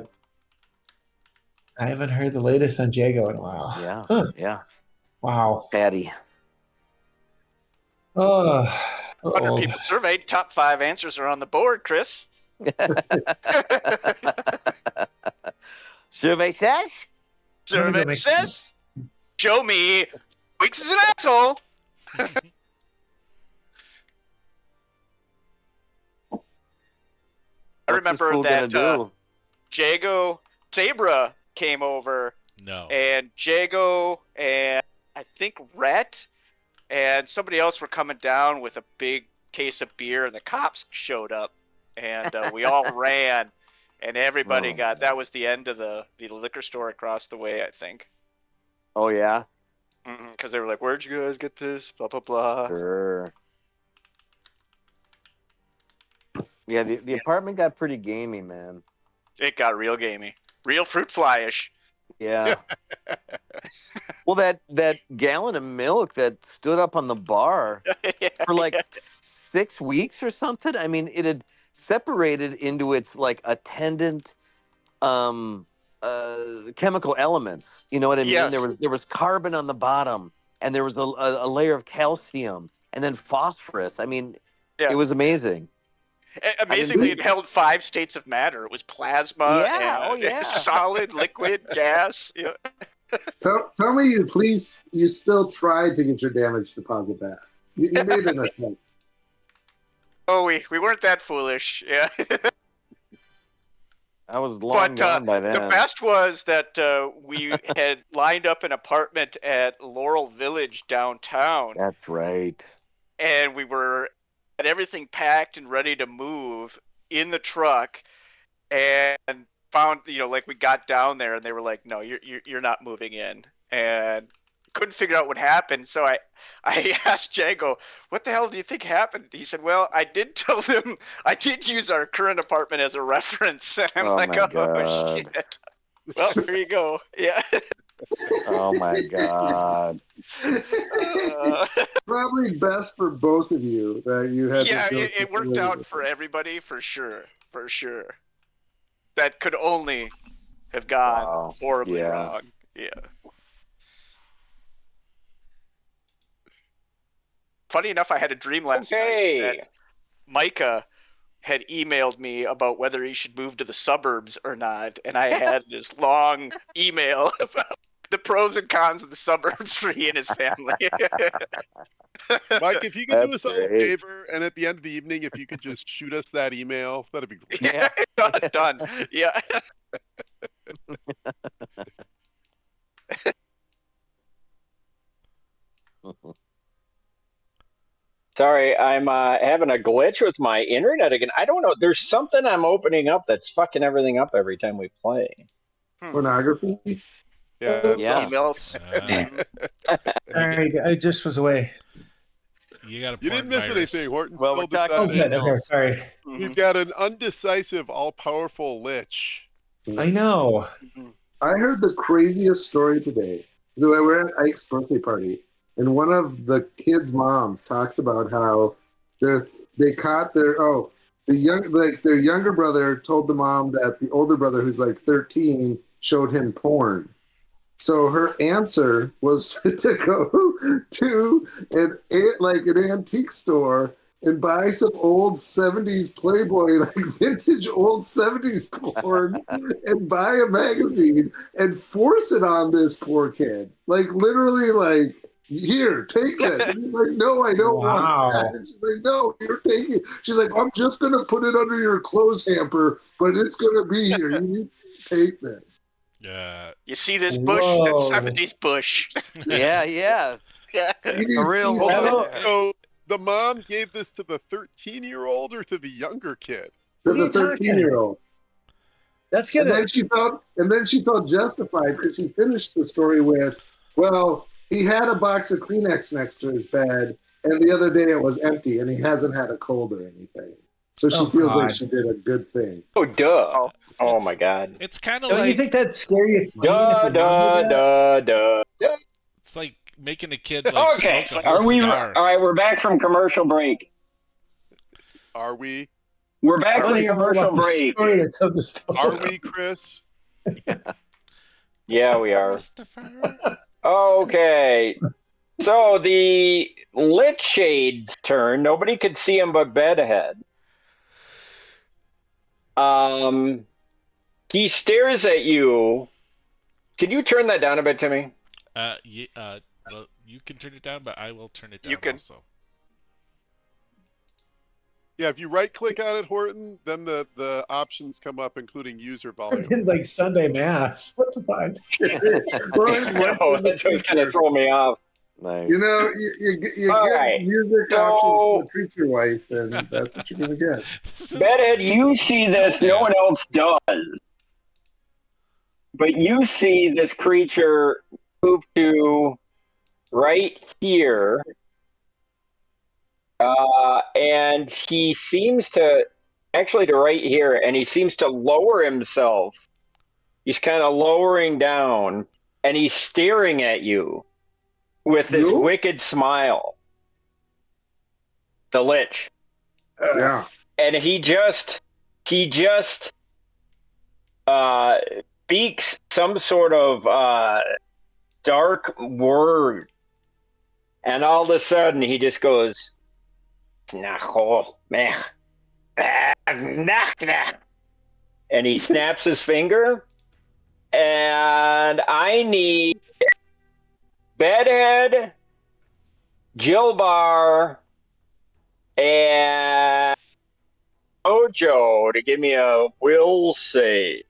I haven't heard the latest on Jago in a while. Yeah. Huh. Yeah. Wow. Patty. Oh, 100 old. people surveyed. Top 5 answers are on the board, Chris. Survey says. I'm gonna Survey go make. says, show me Weeks is an asshole. I What's this remember fool gonna that do? Jago Sabra came over, No. and Jago and I think Rhett and somebody else were coming down with a big case of beer, and the cops showed up, and we all ran, and everybody Oh. that was the end of the liquor store across the way, I think. Oh yeah. Because they were like, "Where'd you guys get this?" Blah blah blah. Sure. Yeah, the apartment got pretty gamey, man. It got real gamey, real fruit fly-ish. Yeah. Well, that gallon of milk that stood up on the bar for like 6 weeks or something. I mean, it had separated into its like attendant chemical elements. You know what I mean? Yes. There was carbon on the bottom, and there was a layer of calcium, and then phosphorus. I mean, Yeah. it was amazing. Amazingly, it held 5 states of matter. It was plasma, Yeah, and oh, yeah. solid, liquid, gas. Yeah. Tell me, you still tried to get your damage deposit back. You made an attempt. Oh, we weren't that foolish. Yeah. I was long gone by then. The best was that we had lined up an apartment at Laurel Village downtown, That's right. and we had everything packed and ready to move in the truck, and found, like, we got down there and they were like, "No, you're not moving in," and couldn't figure out what happened. So I asked Jago, "What the hell do you think happened?" He said, "Well, I did tell them I did use our current apartment as a reference." And I'm Oh like, my "Oh God. shit." Well, there you go. Yeah. Oh my God. Probably best for both of you that you had. Yeah, to go it worked out for everybody, for sure. For sure. That could only have gone horribly wrong. Yeah. Funny enough, I had a dream last night that Micah had emailed me about whether he should move to the suburbs or not, and I had this long email about the pros and cons of the suburbs for he and his family. Mike, if you could do us all a favor, and at the end of the evening, if you could just shoot us that email, that'd be great. Yeah, done. Yeah. Sorry, I'm having a glitch with my internet again. I don't know. There's something I'm opening up that's fucking everything up every time we play. Pornography. Yeah. Yeah. Emails. Sorry, I just was away. You got a You porn didn't miss virus. anything. Horton Well, still we're talking decided. Okay, okay, sorry. We've got an undecisive, all-powerful Lich. I know. I heard the craziest story today. So we were at Ike's birthday party, and one of the kids' moms talks about how they caught their their younger brother told the mom that the older brother, who's like 13, showed him porn. So her answer was to go to an antique store and buy some old 70s Playboy, like vintage old 70s porn, and buy a magazine and force it on this poor kid. Like, literally, like, here, take this. And he's like, no, I don't want that. And she's like, no, you're taking it. She's like, I'm just going to put it under your clothes hamper, but it's going to be here. You need to take this. You see this bush? Whoa. That's 70s bush. Yeah. Yeah. A real Hold woman. on. So the mom gave this to the 13-year-old or to the younger kid? To What are the you talking? 13-year-old. That's And good. then she felt justified because she finished the story with, well, he had a box of Kleenex next to his bed, and the other day it was empty, and he hasn't had a cold or anything. So she feels like she did a good thing. Oh, duh. Oh It's- my god. It's kind of Don't you like think that's scary? If Duh, duh, duh, duh, duh. it's like making a kid like Okay, smoke a whole are we? cigar. All right, we're back from commercial break. Are we? We're back I from want to hear more commercial about the break. story that told the story. Are we, Chris? Yeah, we are. Christopher. Okay. So the Lit Shade's turn. Nobody could see him but Bedhead. He stares at you. Can you turn that down a bit, Timmy? Well, you can turn it down, but I will turn it down You can. also. Yeah, if you right-click on it, Horton, then the options come up, including user I volume. did like Sunday Mass. What the fuck? No, that's what's kind of throwing me off. Nice. You know, you get right. music So- options to treat your wife, and that's what you're going to get. This is- Bedhead, you see this. No one else does. But you see this creature move to right here. And he seems to, actually to right here, and he seems to lower himself. He's kind of lowering down, and he's staring at you with this You? wicked smile. The Lich. Yeah. And he just speaks some sort of dark word, and all of a sudden he just goes, and he snaps his finger, and I need Bedhead, Jilbar, and Ojo to give me a will save.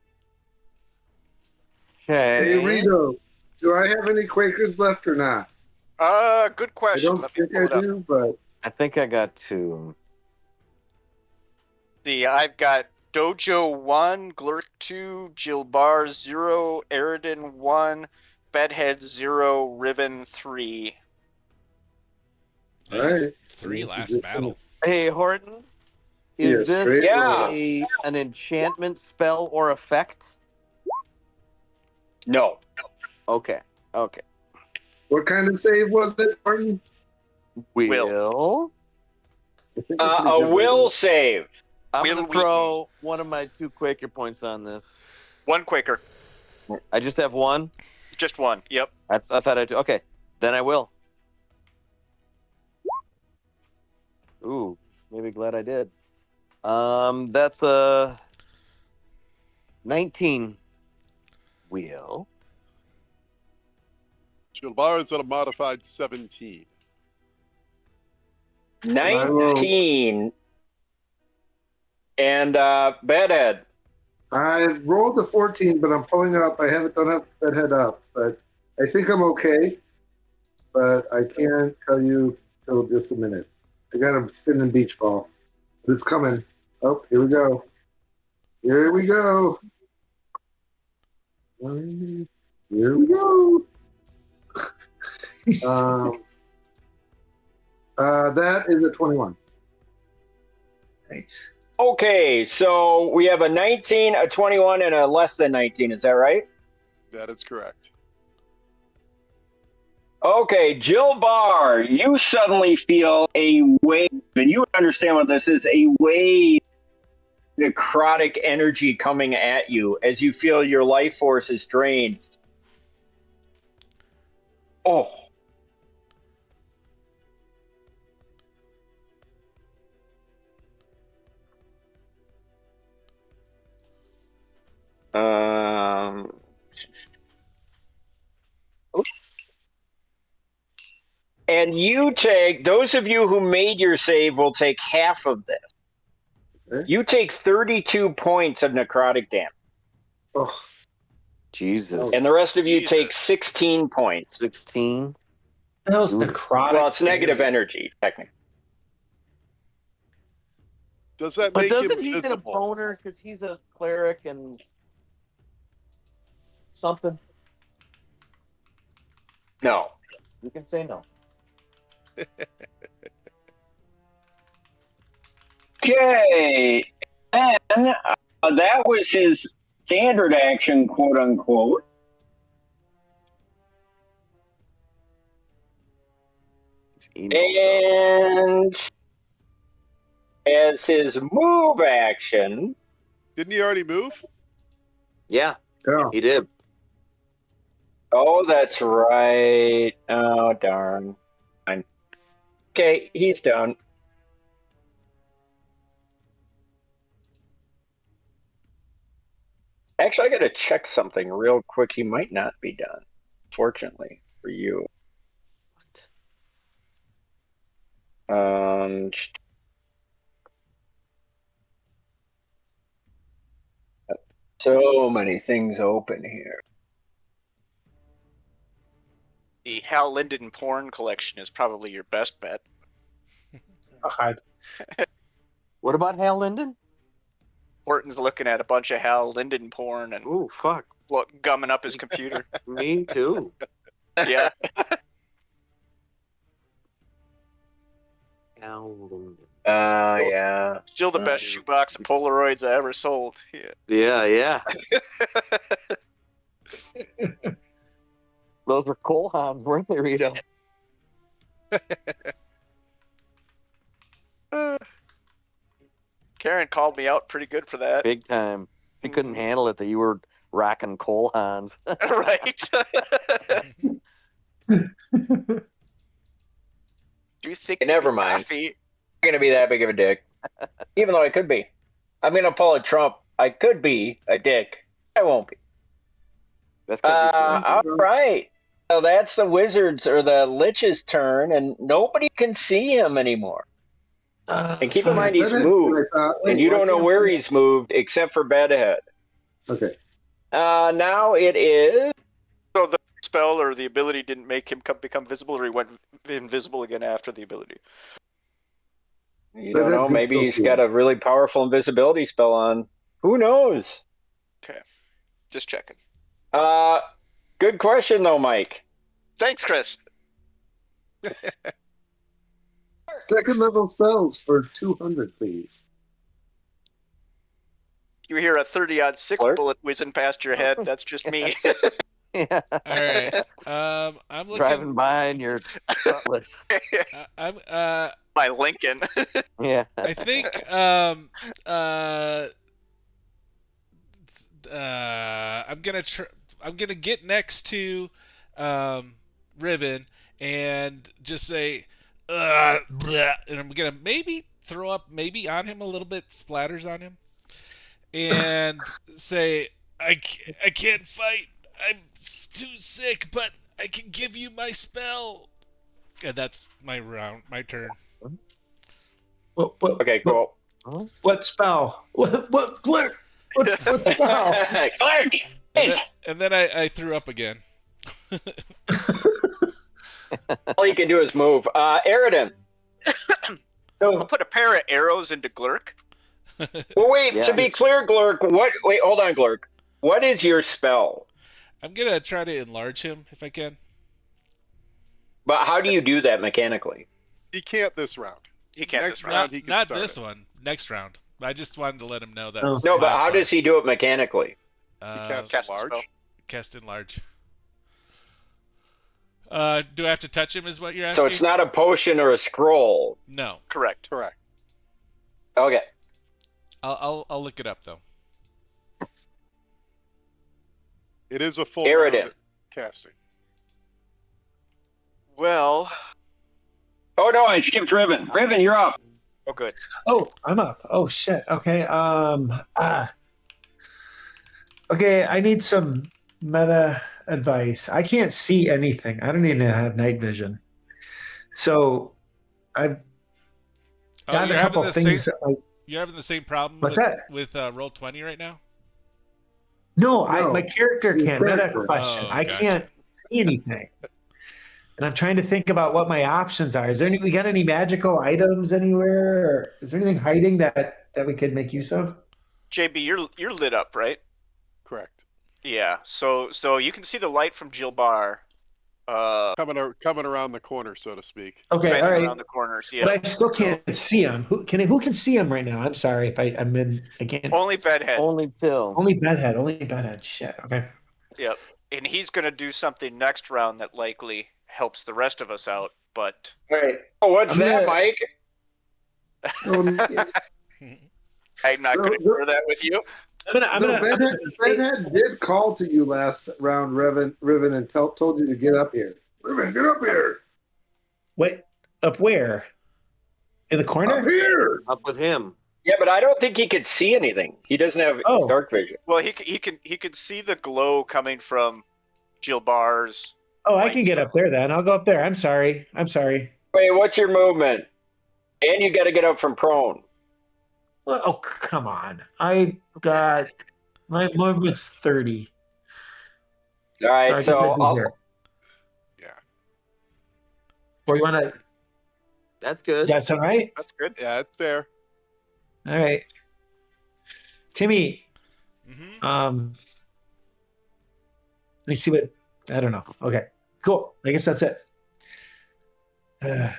Hey, Okay. Rito, do I have any Quakers left or not? Good I question. don't Let me think pull I it up. do, but I think I got two. I've got Dojo 1, Glurk 2, Jilbar 0, Eridan 1, Bedhead 0, Riven 3. Nice. Alright. 3 This is last just battle. Hey, Horton, Yeah, is this straight roll. an enchantment spell or effect? No. Okay. Okay. what kind of save was it, Martin? Will. I think I'm pretty A good with will it. save. I'm Will going to throw one of my 2 Quaker points on this. 1 Quaker. I just have one? Just 1. Yep. I thought I'd... Okay. Then I will. Ooh. Maybe glad I did. That's a 19. Will. Jilbar is at a modified 17. 19. And Bedhead. I rolled a 14, but I'm pulling it up. Don't have that head up, but I think I'm okay. But I can't tell you till just a minute. I got a spinning beach ball. It's coming. Oh, here we go. Here we go. Here we go. That is a 21. Nice. Okay, so we have a 19, a 21, and a less than 19. Is that right? That is correct. Okay, Jill Barr, you suddenly feel a wave, and you understand what this is, a wave of necrotic energy coming at you as you feel your life force is drained. Oh. And you take, those of you who made your save will take half of this. Okay. You take 32 points of necrotic damage. Oh, Jesus. And the rest of you Jesus. take 16 points. 16. The hell's Ooh. necrotic? Well, it's negative energy, technically. Does that But make him doesn't he get a visible? boner because he's a cleric and something? No. You can say no. Okay. And that was his standard action, quote unquote. And as his move action. Didn't he already move? Yeah, yeah. he did. Oh, that's right. Oh, darn. Okay, he's done. Actually, I gotta check something real quick. He might not be done, fortunately for you. So many things open here. The Hal Linden porn collection is probably your best bet. What about Hal Linden? Horton's looking at a bunch of Hal Linden porn and Ooh, fuck. gumming up his computer. Me too. Yeah. Hal Linden. Yeah. Still the best shoebox of Polaroids I ever sold. Yeah. Yeah. Those were coal hounds, weren't they, Rito? Karen called me out pretty good for that. Big time. He couldn't handle it that you were rocking coal hounds. Right. Do you think Never mind. Coffee? I'm gonna be that big of a dick. Even though I could be. I'm gonna pull a Trump. I could be a dick. I won't be. That's all right. So that's the wizard's or the Lich's turn, and nobody can see him anymore. And keep in mind he's moved, and you don't know where he's moved except for Bedhead. Okay. Now it is. So the spell or the ability didn't make him become visible, or he went invisible again after the ability? You don't know. Maybe he's got a really powerful invisibility spell on. Who knows? Okay. Just checking. Good question, though, Mike. Thanks, Chris. Second level spells for 200, please. You hear a 30-odd 6 Clerk? bullet whizzing past your head. That's just me. Yeah. All right. I'm looking. Driving by in your Cutlass. I'm My Lincoln. Yeah. I think I'm gonna get next to Riven and just say bleh, and I'm gonna maybe throw up maybe on him a little bit, splatters on him, and say I can't fight. I'm too sick, but I can give you my spell. And that's my round, my turn. What, Okay, cool. What spell? What clerk? What spell? Clark! And then I threw up again. All you can do is move. Aridin. I'll So put a pair of arrows into Glurk. Well, wait. Yeah. To be clear, Glurk. Wait, hold on, Glurk. What is your spell? I'm gonna try to enlarge him if I can. But how do you do that mechanically? He can't this round. He can't Next this round. round he can Not start this it. one. Next round. I just wanted to let him know Oh. that's No, but my how plan. does he do it mechanically? He Uh, casts Cast a large. spell. cast enlarge. Do I have to touch him? Is what you're So asking? it's not a potion or a scroll. No. Correct. Correct. Okay. I'll look it up though. It is a full Beheaded. round casting. Well, Oh no, I skipped Riven. Riven, you're up. oh good. Oh, I'm up. Oh shit. Okay. Okay, I need some meta advice. I can't see anything. I don't even have night vision. So I've Oh, got a you're having couple the things same. that, like, You're having the same problem What's with that? Roll20 right now. no, No, my character his can't. Meta character. question. Oh, I gotcha. can't see anything. And I'm trying to think about what my options are. Is there we got any magical items anywhere? Or is there anything hiding that we could make use of? JB, you're lit up, right? Correct. Yeah. So you can see the light from Jilbar. Coming around the corner, so to speak. Okay, all Shining right. around the corners. Yeah. But I still can't see him. Who can see him right now? I'm sorry if I'm in. I can't. Only Bedhead. Only Till. Only Bedhead. Only Bedhead. Shit. Okay. Yep. And he's gonna do something next round that likely helps the rest of us out. But All right. Oh, what's I'm that, gonna- Mike? I'm not gonna share that with you. I'm No, gonna. Bedhead did call to you last round, Riven, and told you to get up here. Riven, get up here. Wait. Up where? In the corner? Up here. Up with him. Yeah, but I don't think he could see anything. He doesn't have Oh. dark vision. Well, he can see the glow coming from Jilbar's. Oh, I can get up there then. I'll go up there. I'm sorry. Wait, what's your movement? And you got to get up from prone. Well, oh, come on. I got my movement's 30. All right, I guess so I'd be I'll, here. Yeah. Or you want to? That's good. That's all right. That's good. Yeah, it's fair. All right. Timmy, Mm-hmm. let me see what. I don't know. Okay, cool. I guess that's it.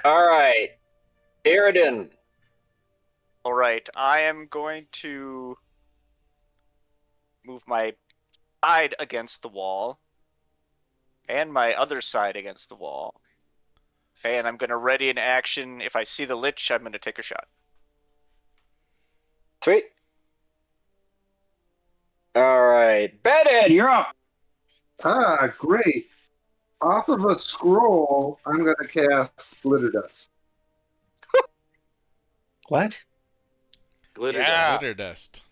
all right. Aridin. All right. I am going to move my side against the wall and my other side against the wall. Okay, and I'm going to ready an action. If I see the Lich, I'm going to take a shot. Sweet. All right. Bedhead, you're up. Ah, great. Off of a scroll, I'm going to cast Glitter Dust. What? Glitter Yeah. Glitter dust.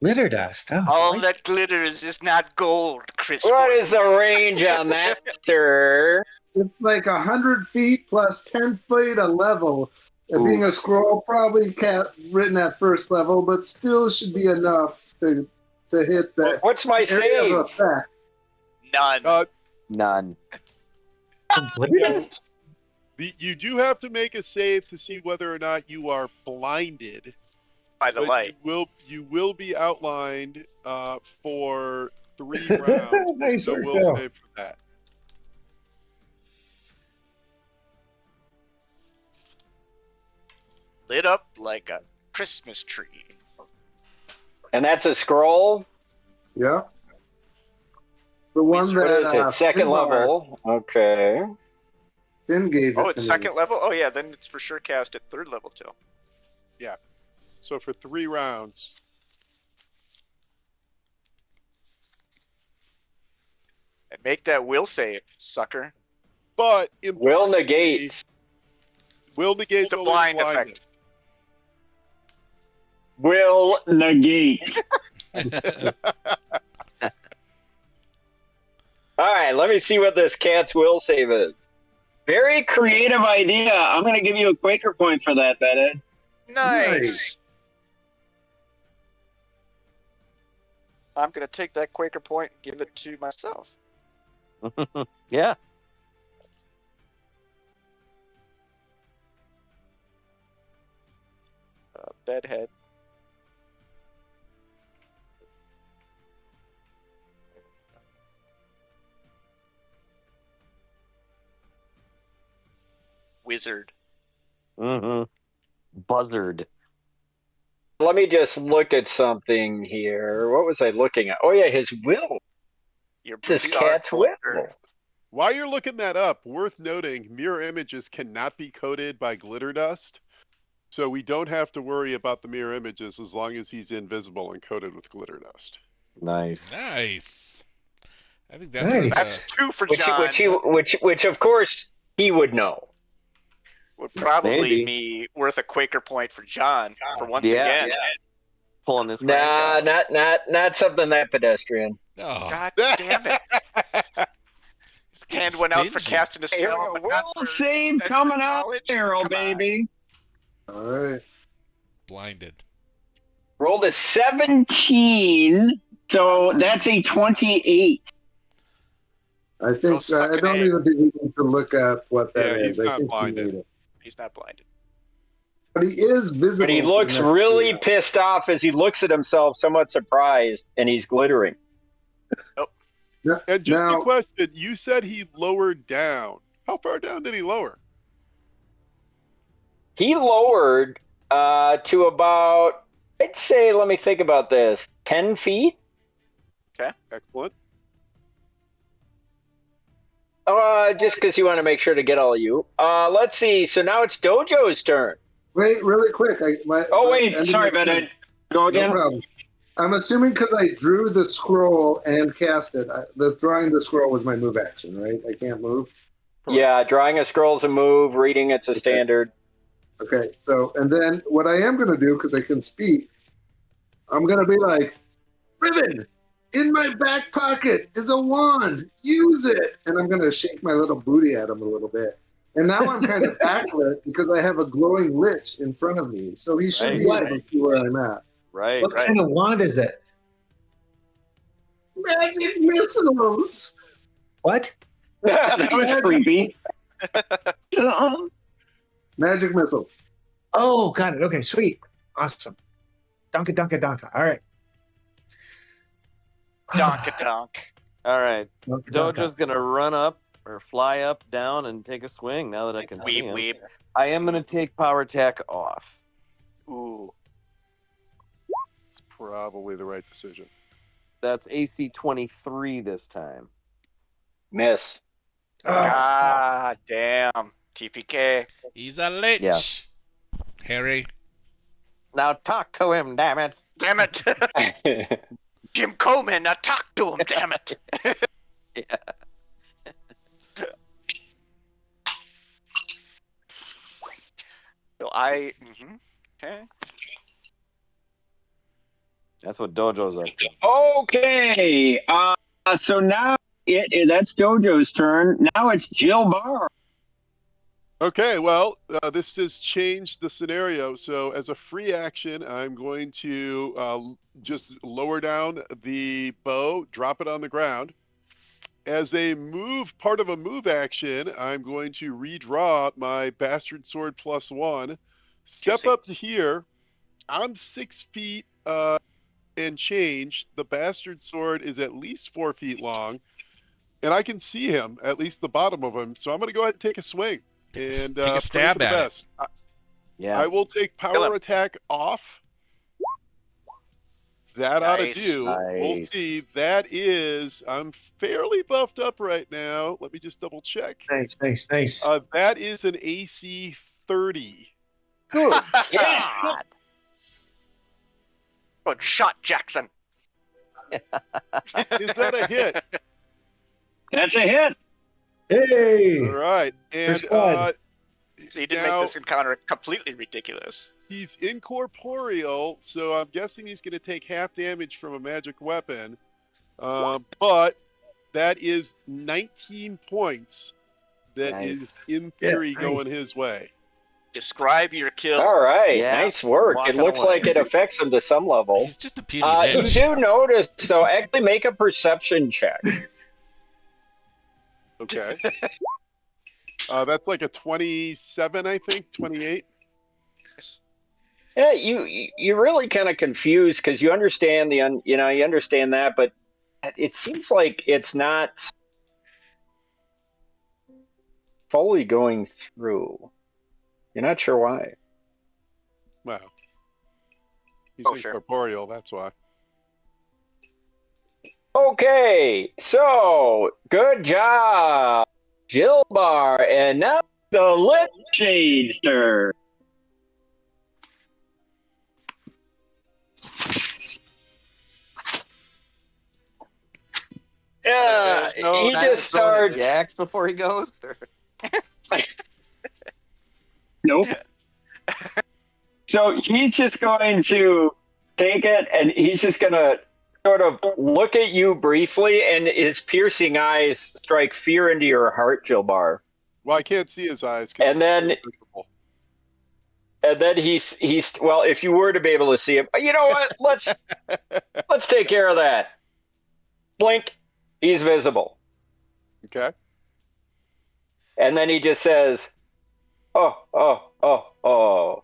Glitter dust. Oh, All great. that glitters is not gold, Chris. What is the range on that, sir? It's like 100 feet plus 10 feet a level. And being a scroll, probably written at first level, but still should be enough to hit that. What's my area save? of effect. None. None. From glitter dust? You do have to make a save to see whether or not you are blinded. By the But light. you will be outlined for 3 rounds. Nice so work, we'll Joe. save for that. Lit up like a Christmas tree. And that's a scroll? Yeah. The one What that is it? Second Finbar- level. Okay. Finn gave Oh, it it's to second me. level? Oh, yeah, then it's for sure cast at third level, too. So for 3 rounds, And make that will save, sucker. but Will negate. will negate The only blind blindness. effect. Will negate. All right, let me see what this cat's will save is. Very creative idea. I'm going to give you a Quaker point for that, Bedhead. Nice. I'm going to take that Quaker point and give it to myself. Yeah. Bedhead. Wizard. Mm-hmm. Buzzard. Let me just look at something here. What was I looking at? Oh yeah, his will. Your This is booty art cat's will. collector. While you're looking that up, worth noting, mirror images cannot be coated by glitter dust. So we don't have to worry about the mirror images as long as he's invisible and coated with glitter dust. Nice. Nice. I think that's Nice. That's what, 2 for Which John. which of course he would know. Would probably Maybe. be worth a Quaker point for John for once Yeah. again. Pulling this rank Nah, out. not something that pedestrian. oh, God damn it. he's getting Hand went out for stingy. casting a Here we spell, go. but not Will for save extended coming out, knowledge. Arrow, Come on. baby. All right. Blinded. Rolled a 17, so that's a 28. I Go think suck I an don't egg. even think we need to look up what that Yeah, is. he's I not think he blinded. made it. He's not blinded. But he is visible. But he for looks the next really 3 hours. pissed off as he looks at himself, somewhat surprised, and he's glittering. And just a Now, question, you said he lowered down. How far down did he lower? He lowered to about, I'd say, let me think about this, 10 feet? Excellent. Just because you want to make sure to get all of you. Let's see, so now it's Dojo's turn. wait, really quick. Sorry, Bedhead. Go No again? problem. I'm assuming because I drew the scroll and cast it, the drawing the scroll was my move action, right? I can't move. Yeah, drawing a scroll's a move, reading it's a standard. Okay, so, and then what I am going to do, because I can speak, I'm going to be like, Ribbon, in my back pocket is a wand. Use it. And I'm going to shake my little booty at him a little bit. And now I'm kind of backlit because I have a glowing Litch in front of me. So he should be Right. able to see where I'm at. Right. What kind of wand is it? Magic missiles. What? That was creepy. Magic missiles. Oh, got it. Okay, sweet. Awesome. Donka, donka, donka. All right. Donk-a-donk. All right. Donka, donka. Dojo's going to run up or fly up, down, and take a swing now that I can see Weep, him. weep. I am going to take power attack off. Ooh. It's probably the right decision. That's AC 23 this time. Miss. God damn. TPK. He's a lich. Yeah. Harry. Now talk to him, damn it. Damn it. Jim Coleman, now talk to him, damn it. Yeah. So I. Okay. That's what Dojo's up to. Okay. So now that's Dojo's turn. Now it's Jill Barr. Okay, well, this has changed the scenario. So as a free action, I'm going to just lower down the bow, drop it on the ground. As a move, part of a move action, I'm going to redraw my Bastard Sword +1, step up to here. I'm 6 feet and change. The Bastard Sword is at least 4 feet long, and I can see him, at least the bottom of him. So I'm going to go ahead and take a swing. And take a pray stab for the at it. best. Yeah. I will take Kill him. power attack off. That ought to Nice. do. We'll Nice. see. That is, I'm fairly buffed up right now. Let me just double check. Nice, nice, nice. That is an AC 30. Good Yeah. God. Good shot, Jackson. Is that a hit? That's a hit. Hey! All right. And First blood. So you did now, make this encounter completely ridiculous. he's incorporeal, so I'm guessing he's going to take half damage from a magic weapon. But that is 19 points that Nice. is, in theory, Yeah, nice. going his way. Describe your kill. All right. Yeah. Nice work. Walking It looks away. like it affects him to some level. He's just a puny You lich. do notice, so actually make a perception check. Okay. That's like a 27, I think, 28. Yeah, you're really kind of confused because you understand you understand that, but it seems like it's not fully going through. You're not sure why. Well, he's Oh, sure. incorporeal, that's why. Okay, so good job, Jilbar, and now the Lit Chaser. Yeah, There's no he Kind just of throwing a starts. jacks before he goes. Nope. So he's just going to take it, and he's just going to sort of look at you briefly, and his piercing eyes strike fear into your heart, Jilbar. Well, I can't see his eyes because And then, he's well. If you were to be able to see him, you know what? Let's take care of that. Blink. He's visible. Okay. And then he just says, oh.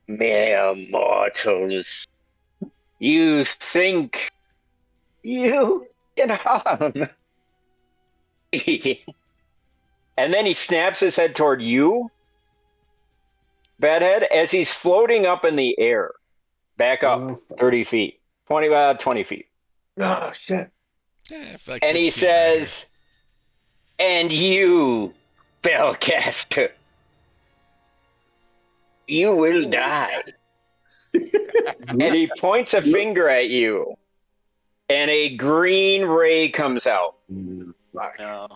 Mere mortals, you think you can harm me. And then he snaps his head toward you, Bedhead, as he's floating up in the air. Back up 30 feet. 20 feet. Oh, shit. Yeah, I feel like And he 15 right here. says, and you, spellcaster, you will die. And he points a finger at you, and a green ray comes out. No.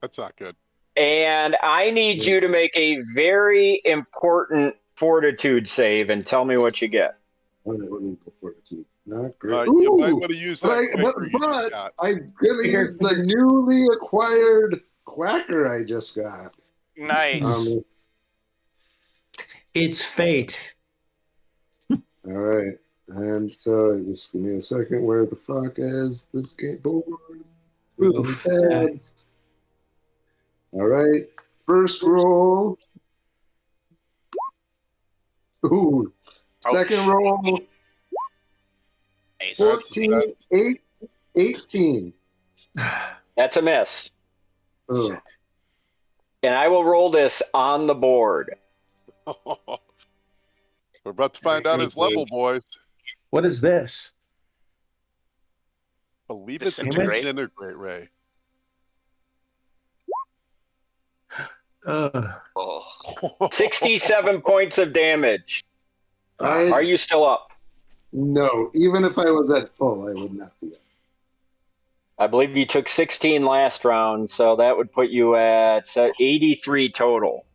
That's not good. And I need you to make a very important fortitude save and tell me what you get. Fortitude. Not great. You might want to use that but quicker you just got. I'm gonna use the newly acquired quacker I just got. Nice. It's fate. All right. And so just give me a second. Where the fuck is this game board? Oof. All right. First roll. Ooh. Second roll. Nice. 14, 18. That's a miss. Ugh. And I will roll this on the board. We're about to find out his level, boys. What is this? Believe it's a Disintegrate. disintegrate ray. Oh. 67 points of damage. Are you still up? No, even if I was at full, I would not be up. I believe you took 16 last round, so that would put you at 83 total.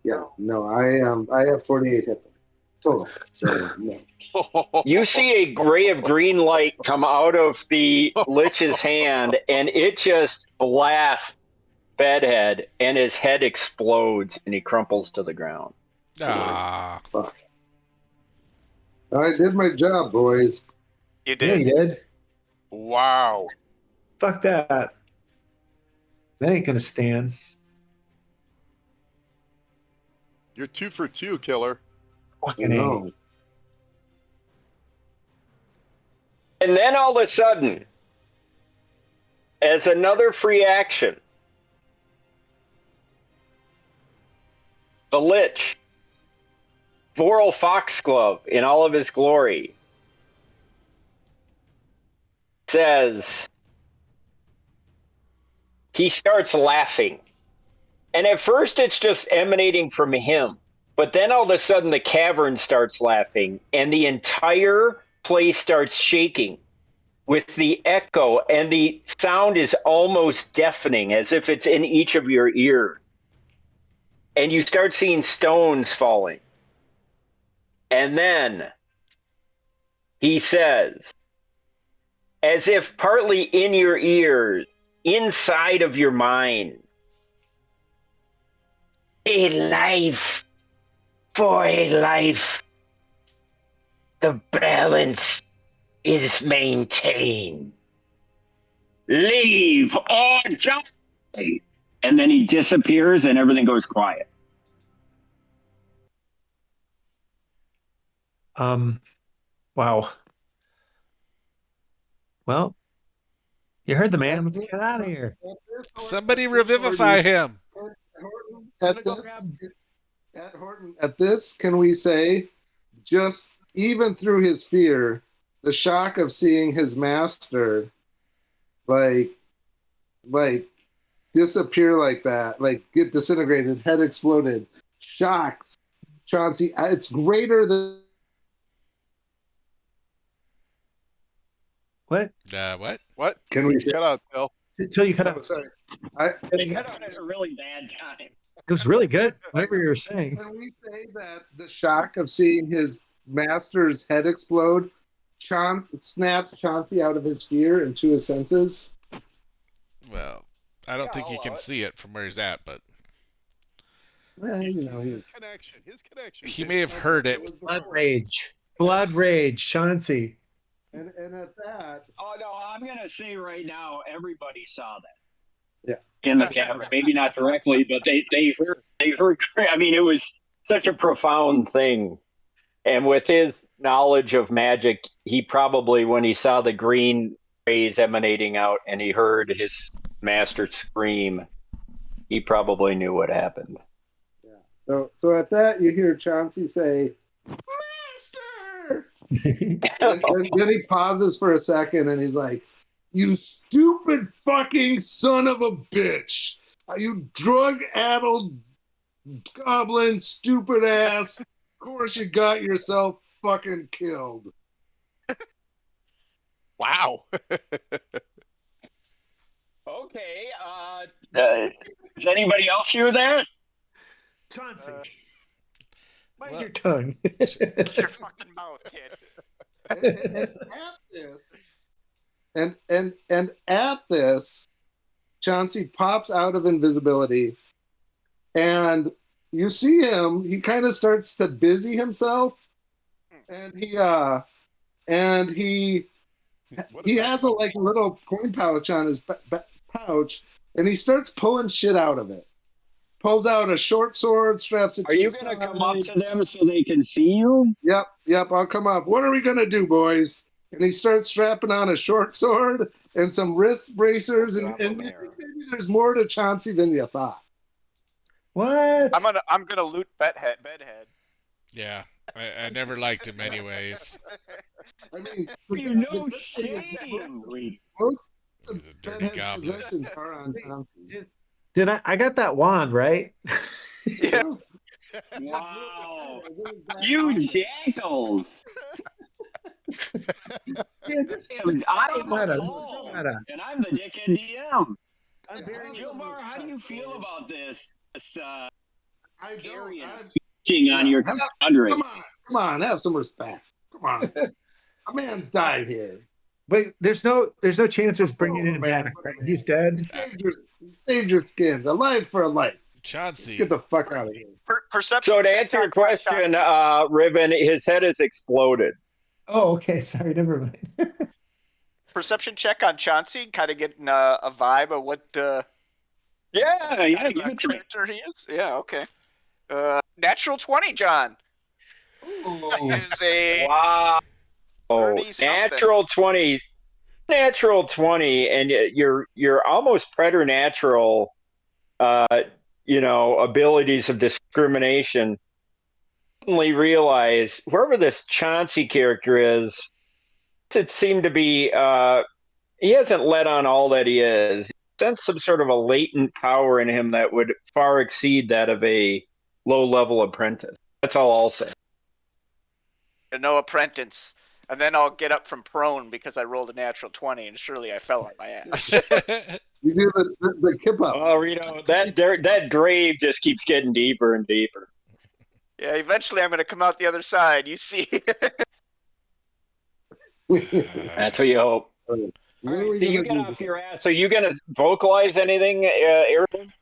Yeah, no, I have 48 hit points total. So no. You see a ray of green light come out of the Lich's hand, and it just blasts Bedhead, and his head explodes, and he crumples to the ground. Ah. Fuck. I did my job, boys. You Yeah, did. you did. Wow. Fuck that. That ain't gonna stand. You're 2 for 2, killer. Fucking A. No. And then all of a sudden, as another free action, the Lich, Floral Foxglove in all of his glory, says, he starts laughing. And at first it's just emanating from him. But then all of a sudden the cavern starts laughing, and the entire place starts shaking with the echo, and the sound is almost deafening, as if it's in each of your ears. And you start seeing stones falling. And then he says, as if partly in your ears, inside of your mind, a life for a life. The balance is maintained. Leave or die. And then he disappears and everything goes quiet. Wow. Well, you heard the man. Let's get out of here. Somebody revivify him. At Horton, at this, can we say, just even through his fear, the shock of seeing his master, like disappear like that, like get disintegrated, head exploded, shocks Chauncey. It's greater than What? What? What? Can we Shut out, Phil. Until you cut Oh, out. sorry. They cut out at a really bad time. It was really good. Whatever you were saying. Can we say that the shock of seeing his master's head explode snaps Chauncey out of his fear and to his senses? Well, I don't think he can see it from where he's at, but Well, you know, His connection. he may have heard it. Blood rage. Blood rage. Chauncey. And at that, Oh no, I'm gonna say right now, everybody saw that. Yeah. In the camera, maybe not directly, but they heard. I mean, it was such a profound thing, and with his knowledge of magic, he probably, when he saw the green rays emanating out and he heard his master scream, he probably knew what happened. so at that, you hear Chauncey say, "Master!" then he pauses for a second and he's like, "You stupid fucking son of a bitch! Are you drug-addled goblin, stupid ass? Of course you got yourself fucking killed." Wow. Okay. Does anybody else hear that? Chauncey. Mind well- your tongue. Shut your fucking mouth, kid. And at this, and at this, Chauncey pops out of invisibility, and you see him. He kind of starts to busy himself, and he has a like little coin pouch on his pouch, and he starts pulling shit out of it. Pulls out a short sword, straps it. Are you gonna come up to them so they can see you? Yep, I'll come up. What are we gonna do, boys? And he starts strapping on a short sword and some wrist bracers, and maybe there's more to Chauncey than you thought. What? I'm gonna loot Bedhead. Yeah, I never liked him anyways. I mean, You know, shame. most He's a of dirty Bedhead's goblin. possessions are on Chauncey. Did I got that wand, right? Yeah. Wow. You jackals. Yeah, just, I'm meta. Paul, Meta. and I'm the dickhead DM. I'm very Gilmar, how do you feel about this? I don't. Carrying I- Teaching on your Come hundred. on, have some respect. Come on, a man's died here. Wait, there's no chance of bringing him back. Right? He's dead. You saved your skin. A life for a life. Chauncey. Get the fuck out of here. Perception. So to check answer your on question, Chauncey. Riven, his head is exploded. Oh, okay. Sorry, never mind. Perception check on Chauncey, kind of getting a vibe of what Yeah, kind of give it to me. character he is. Yeah, okay. Natural 20, John. That is a Wow. 30-something. Natural 20, and you're almost preternatural, abilities of discrimination. Suddenly realize whoever this Chauncey character is, it seemed to be he hasn't let on all that he is. He sense some sort of a latent power in him that would far exceed that of a low-level apprentice. That's all I'll say. No apprentice. And then I'll get up from prone because I rolled a natural 20, and surely I fell on my ass. You do the kip up. Oh, Rito, that grave just keeps getting deeper and deeper. Yeah, eventually I'm going to come out the other side. You see. That's what you hope. What are we So you gonna get do? off your ass. So you gonna vocalize anything, Aaron?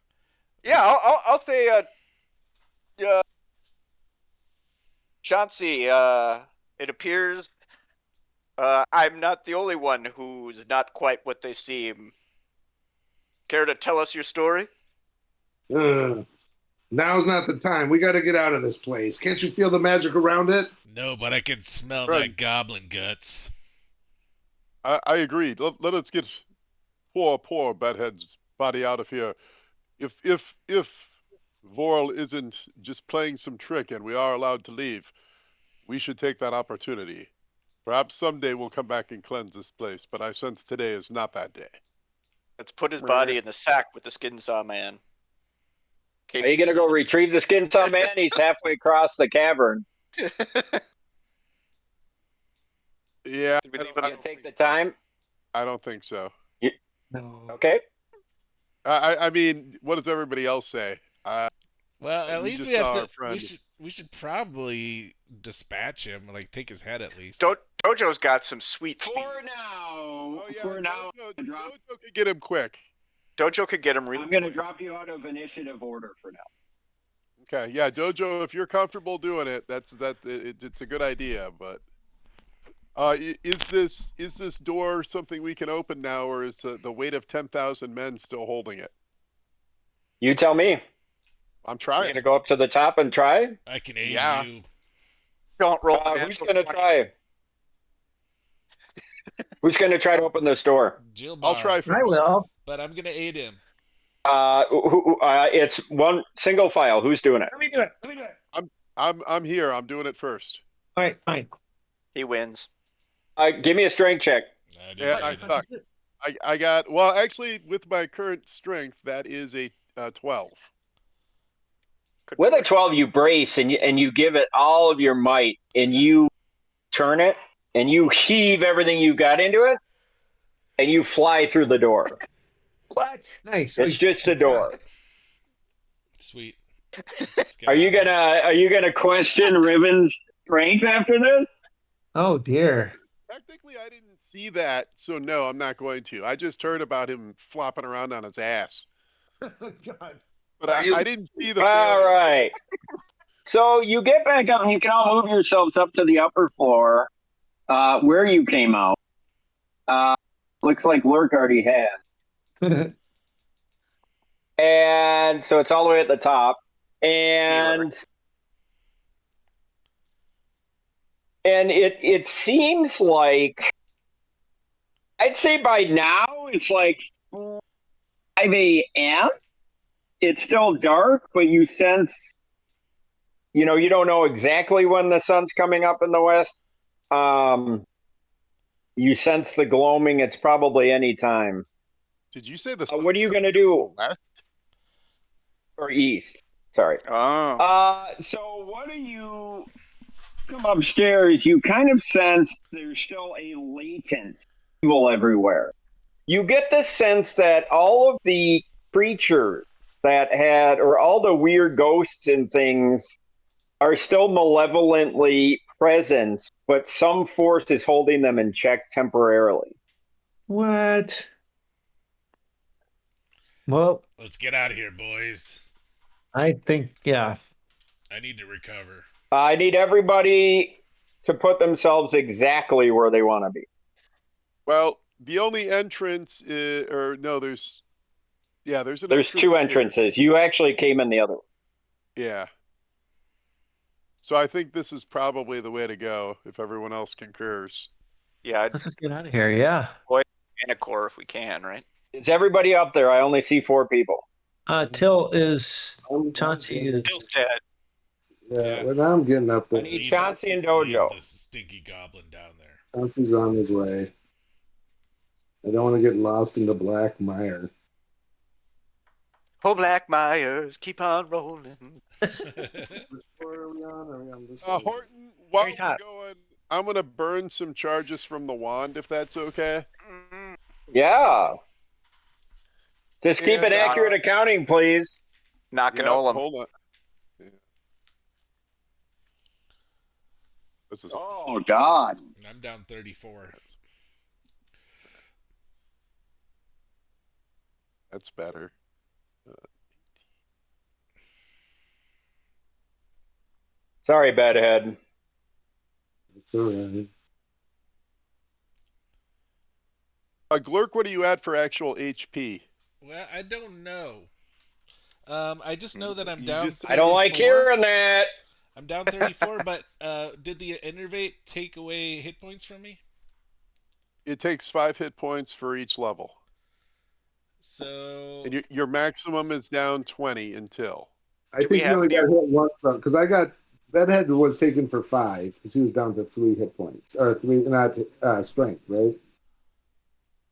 Yeah, I'll say, Chauncey, it appears I'm not the only one who's not quite what they seem. Care to tell us your story? Now's not the time. We got to get out of this place. Can't you feel the magic around it? No, but I can smell Right. that goblin guts. I agree. Let us get poor Bedhead's body out of here. If Vorl isn't just playing some trick and we are allowed to leave, we should take that opportunity. Perhaps someday we'll come back and cleanse this place, but I sense today is not that day. Let's put his body in the sack with the Skinsaw man. Are you gonna go retrieve the Skinsaw man? He's halfway across the cavern. Yeah, Did we leave You him? gonna take the time? I don't think so. No. Okay. I mean, what does everybody else say? Well, at We least just we have saw to. our friend. We should probably dispatch him, like take his head at least. Dojo's got some sweet speed. For now. Oh yeah, For now. Dojo could get him quick. Dojo could get him. I'm gonna drop you out of initiative order for now. Okay, yeah, Dojo, if you're comfortable doing it, it's a good idea. But is this door something we can open now, or is the weight of 10,000 men still holding it? You tell me. I'm You trying. gonna go up to the top and try? I can aid Yeah. you. Don't roll. Who's gonna try? Who's gonna try to open this door? Jilbar, I'll try first. I will. but I'm gonna aid him. It's one single file. Who's doing it? Let me do it. Let me do it. I'm here. I'm doing it first. All right, fine. He wins. Give me a strength check. Yeah, I suck. I got, well, actually, with my current strength, that is a 12. With a 12, you brace and you give it all of your might, and you turn it, and you heave everything you got into it, and you fly through the door. What? Nice. It's just a door. Sweet. Are you gonna question Riven's strength after this? Oh dear. Technically, I didn't see that, so no, I'm not going to. I just heard about him flopping around on his ass. Oh God. But I didn't see the All failure. right. So you get back up, and you can all move yourselves up to the upper floor, where you came out. Looks like Lurk already had. And so it's all the way at the top. And it seems like, I'd say by now it's like 5 a.m. It's still dark, but you sense, you don't know exactly when the sun's coming up in the west. You sense the gloaming. It's probably any time. Did you say this? What are you gonna do? West? Or east? Sorry. Oh. So what do you come upstairs? You kind of sense there's still a latent evil everywhere. You get the sense that all of the creatures that had, or all the weird ghosts and things, are still malevolently present, but some force is holding them in check temporarily. What? Well, Let's get out of here, boys. I think yeah. I need to recover. I need everybody to put themselves exactly where they want to be. Well, the only entrance is, or no, there's an There's entrance 2 here. entrances. You actually came in the other one. Yeah. So I think this is probably the way to go if everyone else concurs. Yeah, Let's just get out of here. Yeah. Anacore if we can, right? Is everybody up there? I only see 4 people. Till is Chauncey is Bill's dead. Yeah, well, now I'm getting up I there. need Chauncey and Leave Dojo. this stinky goblin down there. Chauncey's on his way. I don't want to get lost in the black mire. Oh, Black Myers, keep on rolling. Which floor are we on? Are we on this side? Horton, while Very we're top. going, I'm gonna burn some charges from the wand if that's okay. Yeah. Just keep And, an accurate accounting, please. Knocking Yeah, Olem. hold on. Yeah. This is Oh, God. I'm down 34. that's better. Sorry, Bedhead. It's all right. Glurk, what are you at for actual HP? Well, I don't know. I just know that I'm You down just- 34. I don't like hearing that. I'm down 34, but did the innervate take away hit points from me? It takes 5 hit points for each level. So And your maximum is down 20 until. I think you only got hit once though, because I got Bedhead was taken for 5 because he was down to 3 hit points or 3 not strength, right?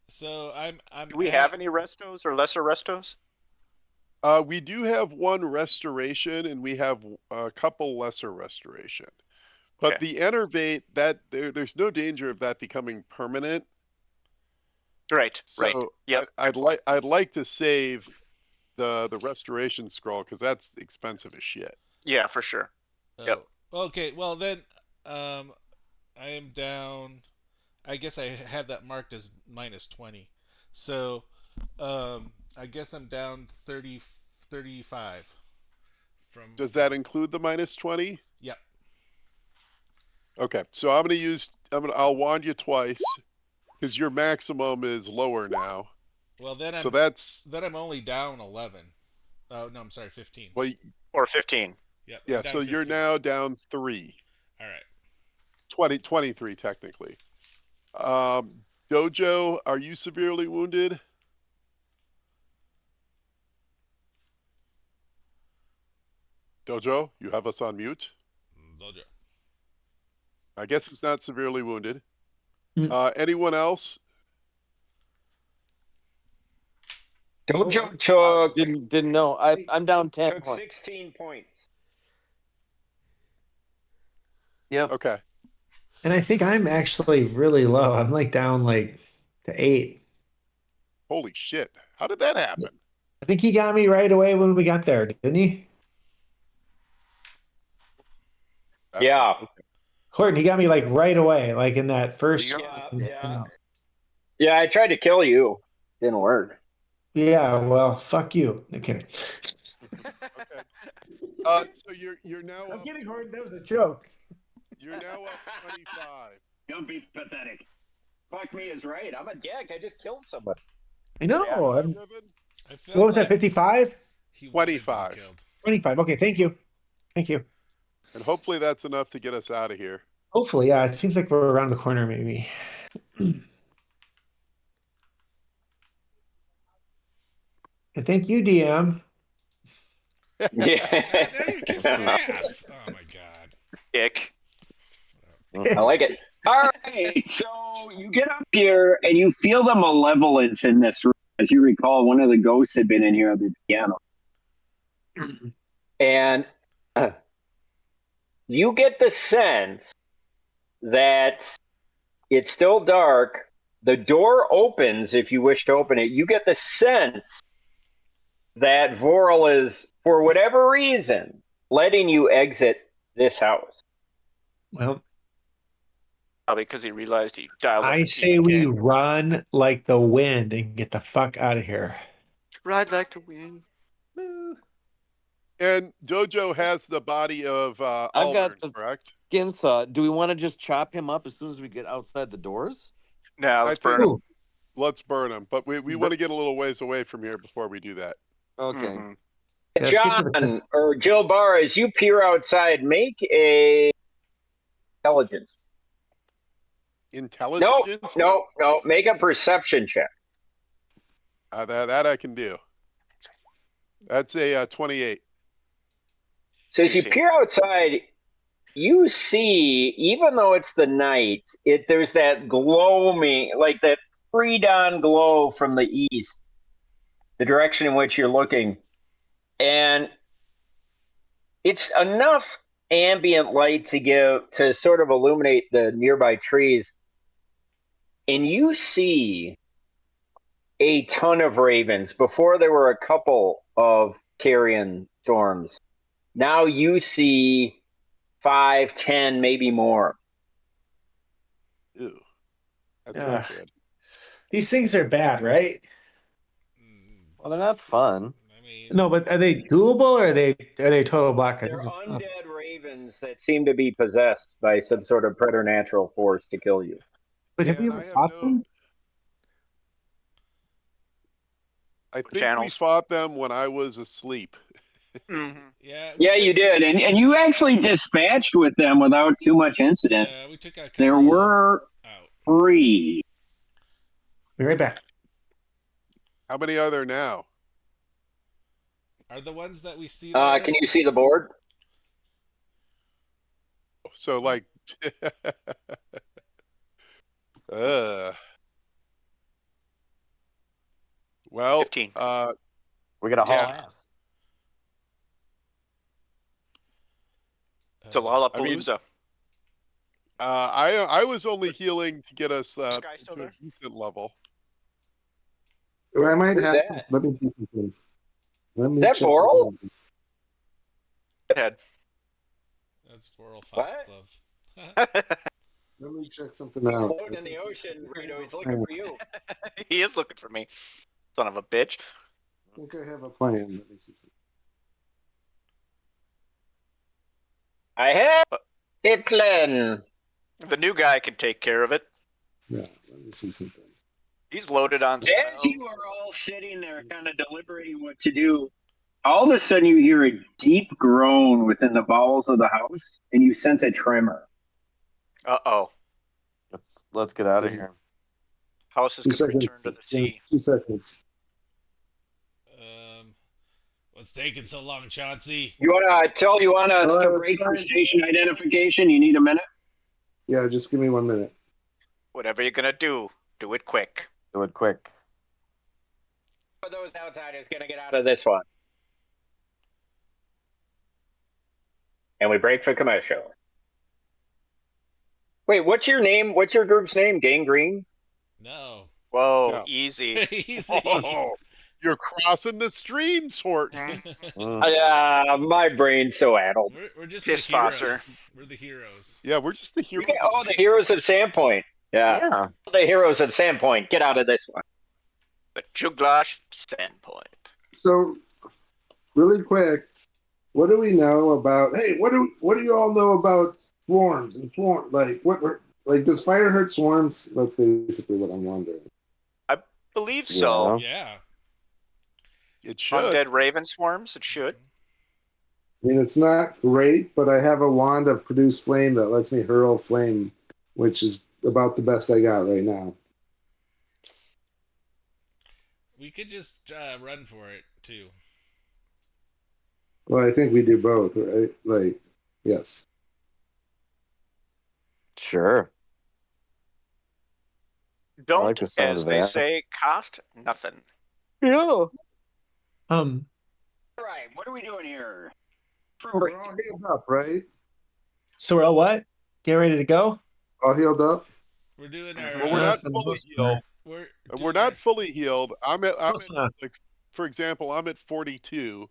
So I'm. Do we have any restos or lesser restos? We do have 1 restoration, and we have a couple lesser restoration. But Okay. the enervate, that there's no danger of that becoming permanent. Right. So right. Yep. I'd like to save the restoration scroll because that's expensive as shit. Yeah, for sure. Yep. Okay. Well then, I am down. I guess I had that marked as minus 20. So, I guess I'm down 35 from. Does that include the minus 20? Yep. Okay, so I'll wand you twice because your maximum is lower now. Well, then I'm only down 11. Oh no, I'm sorry, 15. Well, Or 15. Yep. yeah, so 15. you're now down 3. All right. 23 technically. Dojo, are you severely wounded? Dojo, you have us on mute. Dojo. I guess it's not severely wounded. Mm. Anyone else? Dojo took Didn't know. I'm down 10 took points. 16 points. Yep. Okay. And I think I'm actually really low. I'm like down like to 8. Holy shit. How did that happen? I think he got me right away when we got there, didn't he? Yeah. Horton, he got me like right away, like in that first. Yeah, I tried to kill you. Didn't work. Yeah, well, fuck you. Okay. Okay. So you're now I'm up. kidding, Horton. That was a joke. You're now up 25. Don't be pathetic. Fuck me is right. I'm a dick. I just killed somebody. I know. Ribbon? What was that, 55? 25. 25. Okay, thank you. Thank you. And hopefully that's enough to get us out of here. Hopefully, yeah. It seems like we're around the corner, maybe. And thank you, DM. Yeah. Now you're kissing ass. Oh my god. Dick. I like it. All right, so you get up here and you feel the malevolence in this room. As you recall, one of the ghosts had been in here at the piano. And you get the sense that it's still dark. The door opens if you wish to open it. You get the sense that Voral is, for whatever reason, letting you exit this house. Well, Probably because he realized he dialed up I the say we TDK. run like the wind and get the fuck out of here. Ride like the wind. And Dojo has the body of I've got Albert, the correct? Skinsaw. Do we want to just chop him up as soon as we get outside the doors? No, let's burn him. Let's burn him. But we want to get a little ways away from here before we do that. Okay. Mhm. Yeah, let's get to the- John or Jill Barr, as you peer outside, make a intelligence. Intelligence? No. Make a perception check. That I can do. That's a 28. So as you peer outside, you see, even though it's the night, there's that gloaming, like that pre-dawn glow from the east, the direction in which you're looking, and it's enough ambient light to sort of illuminate the nearby trees, and you see a ton of ravens. Before there were a couple of carrion storms. Now you see 5, 10, maybe more. Ew. That's not good. These things are bad, right? Well, they're not fun. I mean, No, but are they doable or are they total black? They're undead ravens that seem to be possessed by some sort of preternatural force to kill you. But have you ever fought them? I think we fought them when I was asleep Yeah. Yeah, you did, and you actually dispatched with them without too much incident. Yeah, we took out a couple There were out. 3. Be right back. How many are there now? Are the ones that we see there? Can you see the board? So like, well, 15. We got a haul Yeah. ass. It's a Lollapalooza. I was only healing to get us Sky still to a there? decent level. I might Who's have that? some. Let me see something. Let me Is that check Boral? something. Bedhead. That's Floral What? Foxglove. Let me check something out. Floating in the ocean, Rito. He's looking for you. He is looking for me. Son of a bitch. I think I have a plan. Let me see something. I have a plan. The new guy can take care of it. Yeah, let me see something. He's loaded on As spells. you are all sitting there, kind of deliberating what to do, all of a sudden you hear a deep groan within the bowels of the house, and you sense a tremor. Uh-oh. Let's get out of here. House is 2 going to return seconds. to the sea. 2 seconds. What's taking so long, Chauncey? You want us to Alright, break for fine. station identification? You need a minute? Yeah, just give me 1 minute. Whatever you're going to do it quick. Do it quick. For those outsiders going to get out of this one. And we break for commercial. Wait, what's your name? What's your group's name? Gangrene? No. Whoa, No. easy. Easy. Oh, you're crossing the streams, Horton. My brain's so addled. We're just Piss the heroes. Fosser. We're the heroes. Yeah, we're just the You heroes. get, the heroes of Sandpoint. Yeah. The heroes of Sandpoint. Get out of this one. The Juglash Sandpoint. So, really quick, what do we know about? Hey, what do you all know about swarms and swarm? Like does fire hurt swarms? That's basically what I'm wondering. I believe so. Yeah. It should. Undead Raven swarms, it should. I mean, it's not great, but I have a wand of produce flame that lets me hurl flame, which is about the best I got right now. We could just run for it too. Well, I think we do both, right? Like, yes. Sure. Don't, like the sound as of they that. say, cost nothing. Yeah. All right, what are we doing here? We're all healed up, right? So we're all what? Get ready to go? All healed up? We're doing our. Well, we're not for the fully most part. healed. We're We're not fully healed. I'm at Close enough. like, for example, I'm at 42,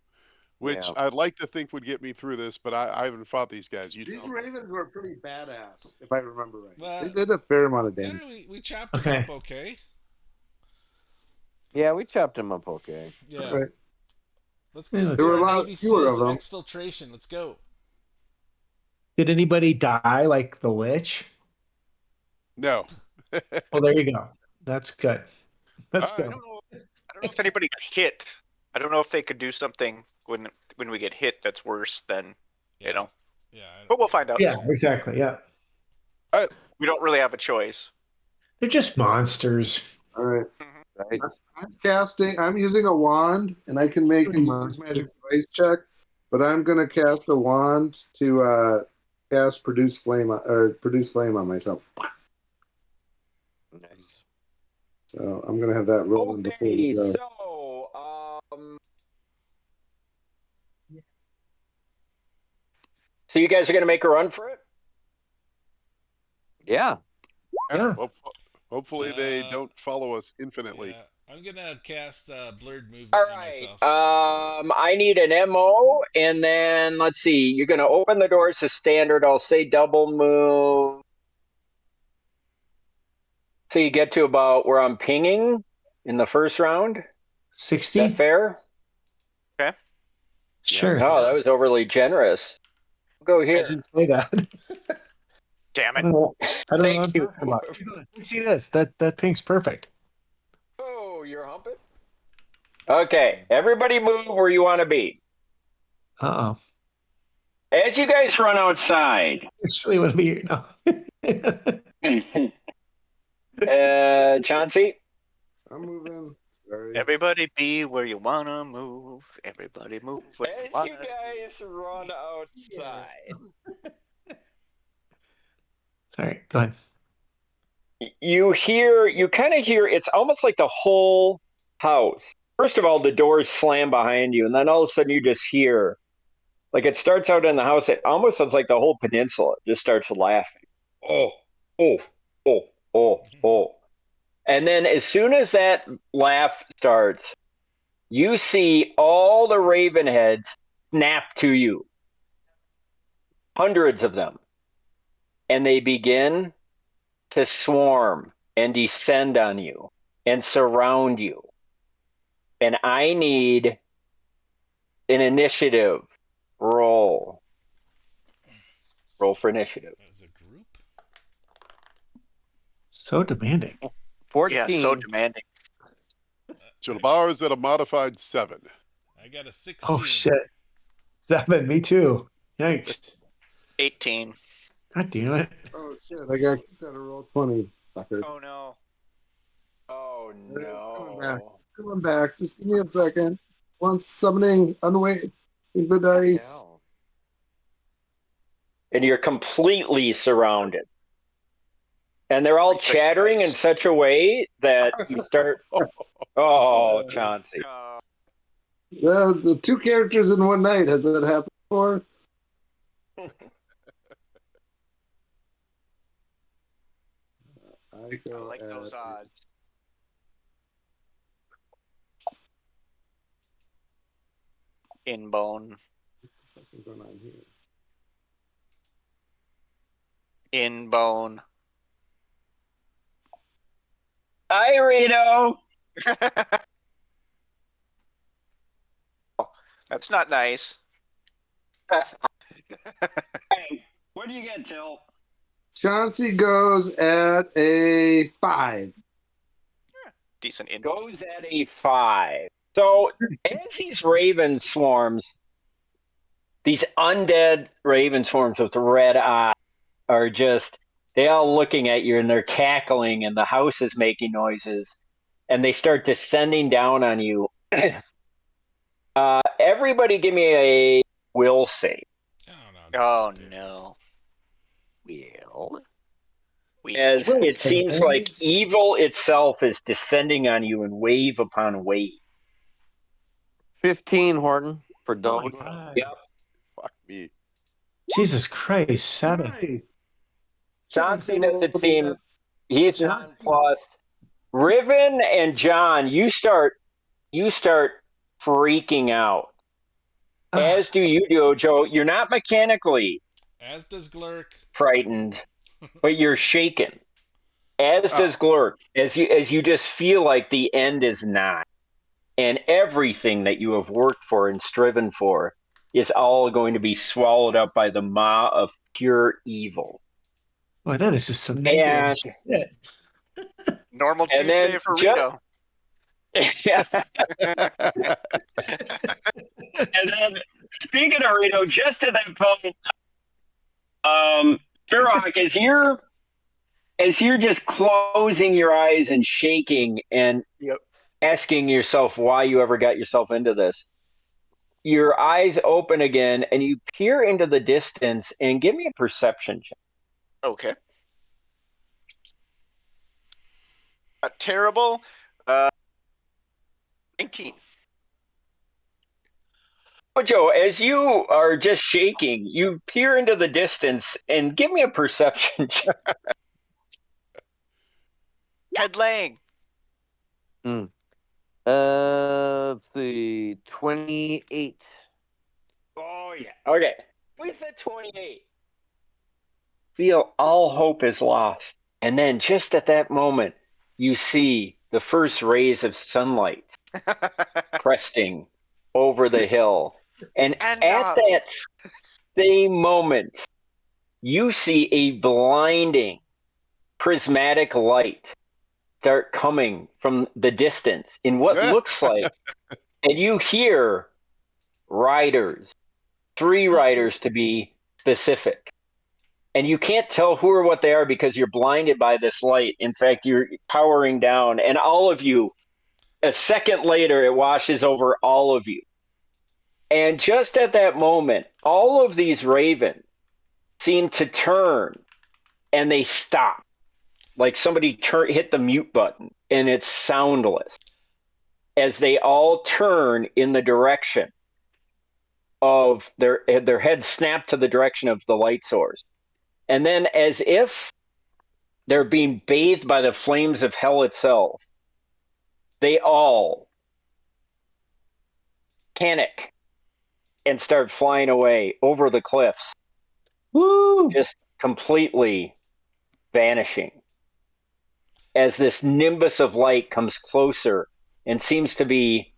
which Yeah. I'd like to think would get me through this, but I haven't fought these guys. You These tell me. ravens were pretty badass, if I remember right. Well, they did a fair amount of damage. Yeah, we chopped them up okay. Yeah, we chopped him up okay. Yeah. Right. Let's go. There were a lot Navy fewer of SEALs them. exfiltration. Let's go. Did anybody die like the Litch? No. Well, there you go. That's good. Let's All go. right. I don't know if anybody got hit. I don't know if they could do something when we get hit that's worse than, Yeah. you know. Yeah. But we'll find out. Yeah, exactly. Yeah. We don't really have a choice. They're just monsters. All right. Right. I'm using a wand, and I can make a use magic device check, but I'm going to cast a wand to cast produce flame on myself. Nice. So I'm going to have that rolling before we go. So you guys are going to make a run for it? Yeah. Yeah. Hopefully they don't follow us infinitely. Yeah. I'm gonna cast blurred movement All on right. myself. I need an MO, and then let's see. You're going to open the doors to standard. I'll say double move. So you get to about where I'm pinging in the first round. 60? Is that fair? Okay. Sure. Oh, that was overly generous. Go I here. didn't say that. Damn I it. don't know. I don't know what I'm Thank you. talking about. See this? That ping's perfect. Oh, you're humping? Okay, everybody move where you want to be. Uh-oh. As you guys run outside, Actually, want to be here now. Chauncey, I'm moving. Sorry. Everybody be where you wanna move. Everybody move where you as wanna. you guys run outside, Sorry, go ahead. you kind of hear, it's almost like the whole house. First of all, the doors slam behind you, and then all of a sudden you just hear, like it starts out in the house, it almost sounds like the whole peninsula just starts laughing. Oh, oh, oh, oh, oh. And then as soon as that laugh starts, you see all the raven heads snap to you. Hundreds of them. And they begin to swarm and descend on you and surround you. And I need an initiative roll. Roll for initiative. As a group? So demanding. 14. Yeah, so demanding. So the bar is at a modified 7. I got a 16. Oh, shit. 7, me too. Yikes. 18. God damn it. Oh shit! I got kicked out of roll 20. Fucker. Oh no. Oh Coming back. no. Coming back. Just give me a second. Once summoning, unweighting the dice. Hell. And you're completely surrounded. And they're all Reset chattering in dice. such a way that you start. Oh, Chauncey. The two characters in one night. Has that happened before? I I go like those at- odds. In bone. What's the fucking going on here? In bone. Hi, Rito. That's not nice. Hey, what do you get, Till? Chauncey goes at a 5. Decent in. Goes at a 5. So, as these raven swarms, these undead raven swarms with red eyes are just, they all looking at you and they're cackling and the house is making noises and they start descending down on you. Everybody give me a will save. Oh, Oh no. Well, As Will it save, seems baby. like evil itself is descending on you in wave upon wave. 15, Horton, for Oh double. my God. Yep. Fuck me. Jesus Christ, 7. Nice. Chauncey doesn't seem, he's nonplussed. Riven and John, you start freaking out. As do you, Joe. You're not mechanically As does Glurk. frightened, but you're shaken. As does Glurk. As you just feel like the end is nigh, and everything that you have worked for and striven for is all going to be swallowed up by the maw of pure evil. Boy, that is just some negative And shit. Normal And Tuesday then for just- Rito. And then, speaking of Rito, just to that point, Farrock, as you're just closing your eyes and shaking and Yep. asking yourself why you ever got yourself into this, your eyes open again and you peer into the distance and give me a perception check. Okay. Terrible. 19. Oh, Joe, as you are just shaking, you peer into the distance and give me a perception check. Ted Lang. Let's see, 28. Oh, yeah. Okay. With a 28, feel all hope is lost. And then just at that moment, you see the first rays of sunlight cresting over the hill. And And, at that same moment, you see a blinding prismatic light start coming from the distance in what looks like, and you hear riders 3 riders to be specific. And you can't tell who or what they are because you're blinded by this light. In fact, you're powering down, and all of you, a second later, it washes over all of you. And just at that moment, all of these ravens seem to turn and they stop. Like somebody hit the mute button and it's soundless as they all turn in the direction of their heads snap to the direction of the light source. And then, as if they're being bathed by the flames of hell itself, they all panic and start flying away over the cliffs. Woo! Just completely vanishing as this nimbus of light comes closer and seems to be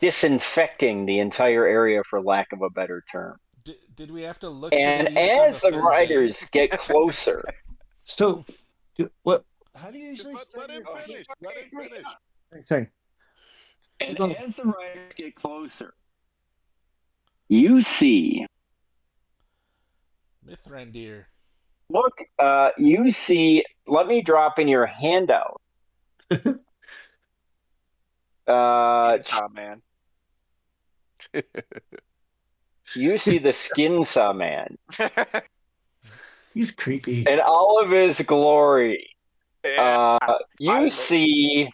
disinfecting the entire area, for lack of a better term. Did we have to look And to the east on the as the third riders day? get closer, So, what? How do you usually Just let him finish. Let him finish. Sorry. and as the riders get closer, you see. Mithrandir. Look, you see. Let me drop in your handout. Skinsaw man. You see the Skinsaw man He's creepy. in all of his glory. Yeah, You finally. see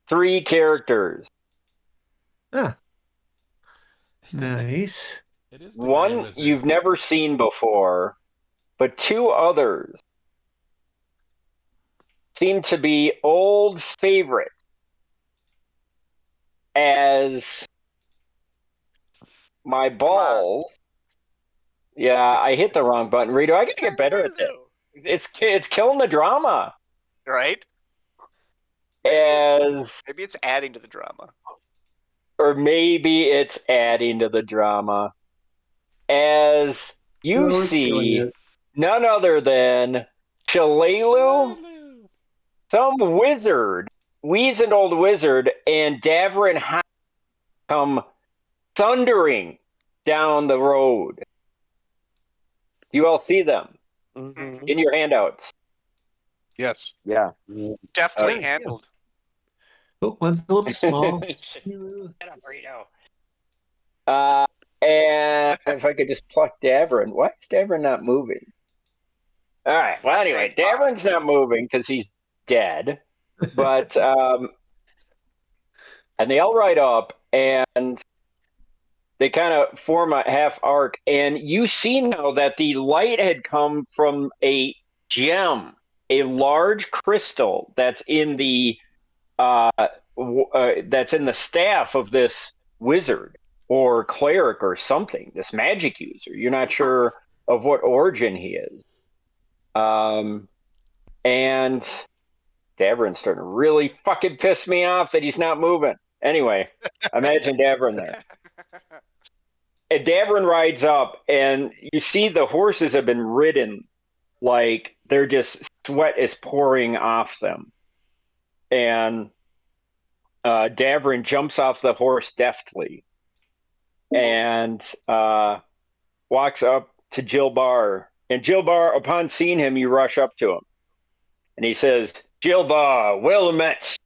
3 characters. Ah. Nice. It is the Grey One Wizard. you've never seen before, but 2 others seem to be old favorites as my balls. Yeah, I hit the wrong button, Rito. I gotta get better at this. It's killing the drama. Right? As Maybe it's adding to the drama. or maybe it's adding to the drama. As you No, it's killing see it. none other than Shalelu, Shalelu. some wizard, weazened old wizard, and Davrin come thundering down the road. Do you all see them Mhm. in your handouts? Yes. Yeah. Deftly Nice. handled. Oh, one's a little small. Get up, Rito. And if I could just pluck Davrin. Why is Davrin not moving? All right. Well, anyway, Davrin's not moving because he's dead. But and they all ride up and they kind of form a half arc. And you see now that the light had come from a gem, a large crystal that's in the staff of this wizard or cleric or something, this magic user. You're not sure of what origin he is. And Davrin's starting to really fucking piss me off that he's not moving. Anyway, imagine Davrin there. And Davrin rides up, and you see the horses have been ridden like they're just sweat is pouring off them. And Davrin jumps off the horse deftly and walks up to Jilbar. And Jilbar, upon seeing him, you rush up to him. And he says, Jilbar, well met.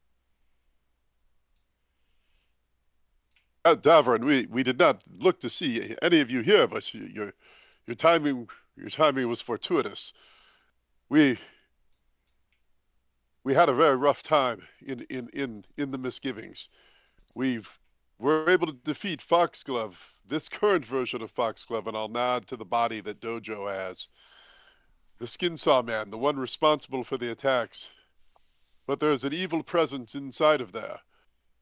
Davrin, we did not look to see any of you here, but your timing was fortuitous. We had a very rough time in the misgivings. We're able to defeat Foxglove, this current version of Foxglove, and I'll nod to the body that Dojo has. The Skinsaw man, the one responsible for the attacks. But there's an evil presence inside of there.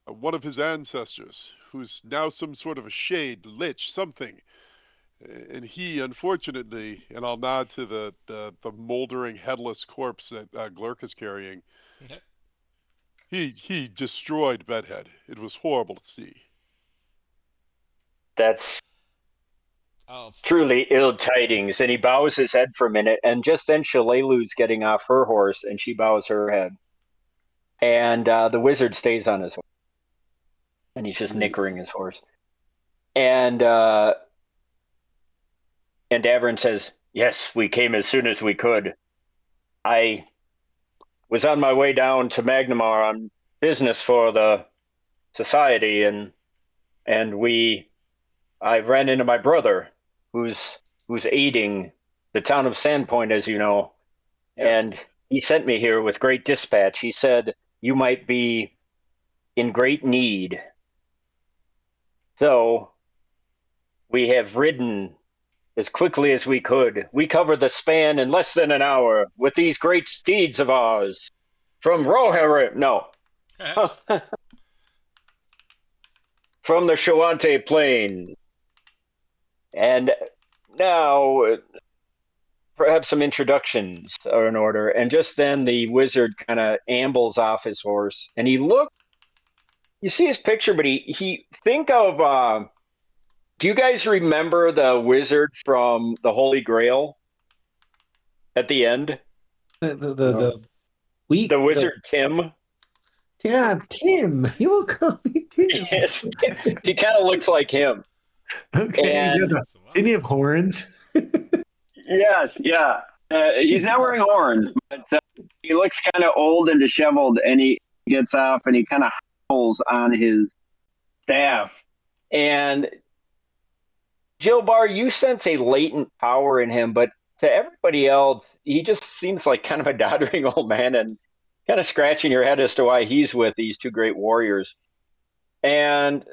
One of his ancestors, who's now some sort of a shade, lich, something. And he, unfortunately, and I'll nod to the moldering headless corpse that Glurk is carrying, he destroyed Bedhead. It was horrible to see. That's truly ill tidings. And he bows his head for a minute, and just then Shalelu's getting off her horse, and she bows her head. And the wizard stays on his horse. And he's just nickering his horse. And And Davern says, "Yes, we came as soon as we could. I was on my way down to Magnamar on business for the society, and I ran into my brother, who's aiding the town of Sandpoint, as you know, Yes. and he sent me here with great dispatch. He said you might be in great need. So we have ridden as quickly as we could. We covered the span in less than an hour with these great steeds of ours from RotRL. No. From the Shawante Plains. And now perhaps some introductions are in order. And just then the wizard kind of ambles off his horse, and you see his picture, but he think of, do you guys remember the wizard from the Holy Grail at the end? The The wizard Tim? Yeah, Tim. You will call me Tim. Yes, he kind of looks like him. Okay. And Didn't he have horns? yes, yeah. He's not wearing horns, but he looks kind of old and disheveled, and he gets off and he kind of howls on his staff. And Jilbar, you sense a latent power in him, but to everybody else, he just seems like kind of a doddering old man and kind of scratching your head as to why he's with these two great warriors. And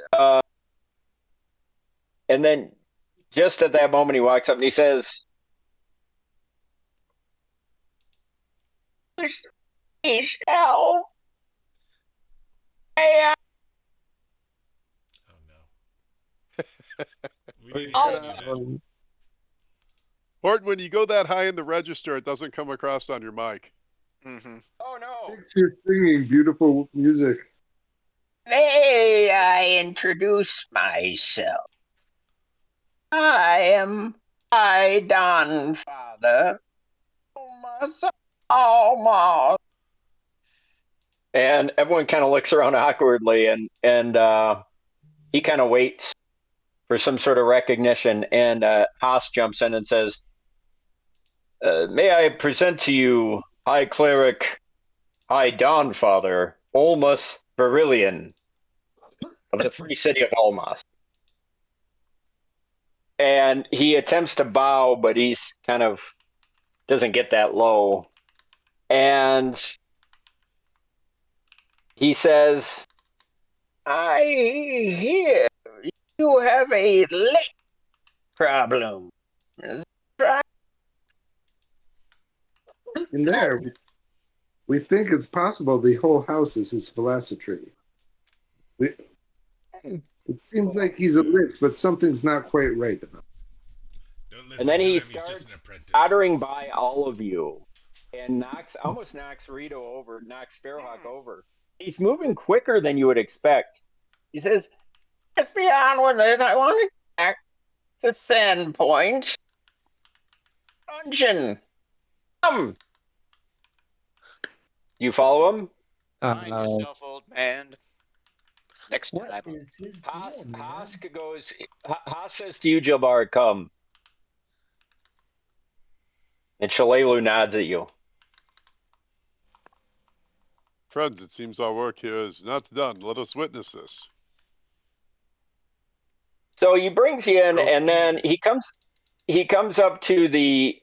then just at that moment, he walks up and he says, "Please help. Oh no. We didn't do that. Horton, when you go that high in the register, it doesn't come across on your mic. Mm-hmm. Oh no. Thanks for singing beautiful music. May I introduce myself? I am Don Father. Almost. And everyone kind of looks around awkwardly, and he kind of waits for some sort of recognition. And Haas jumps in and says, "May I present to you High Cleric, High Dawn Father, Olmus Berillion of the Free City of Olmas." And he attempts to bow, but he's kind of doesn't get that low. And he says, "I hear you have a leg problem. In there, we think it's possible the whole house is his philosophy. It seems like he's a lich, but something's not quite right about it. Don't And listen then to he him. He's just starts an apprentice. tottering by all of you and almost knocks Rito over, knocks Sparrowhawk over. He's moving quicker than you would expect. He says, "Let's be on with it. I want to back to Sandpoint Dungeon. Come." You follow him? Mind yourself, old man. Next time. What is his deal, man? Haas says to you, Jilbar, "Come." And Shalelu nods at you. Friends, it seems our work here is not done. Let us witness this. So he brings you in, and then he comes up to the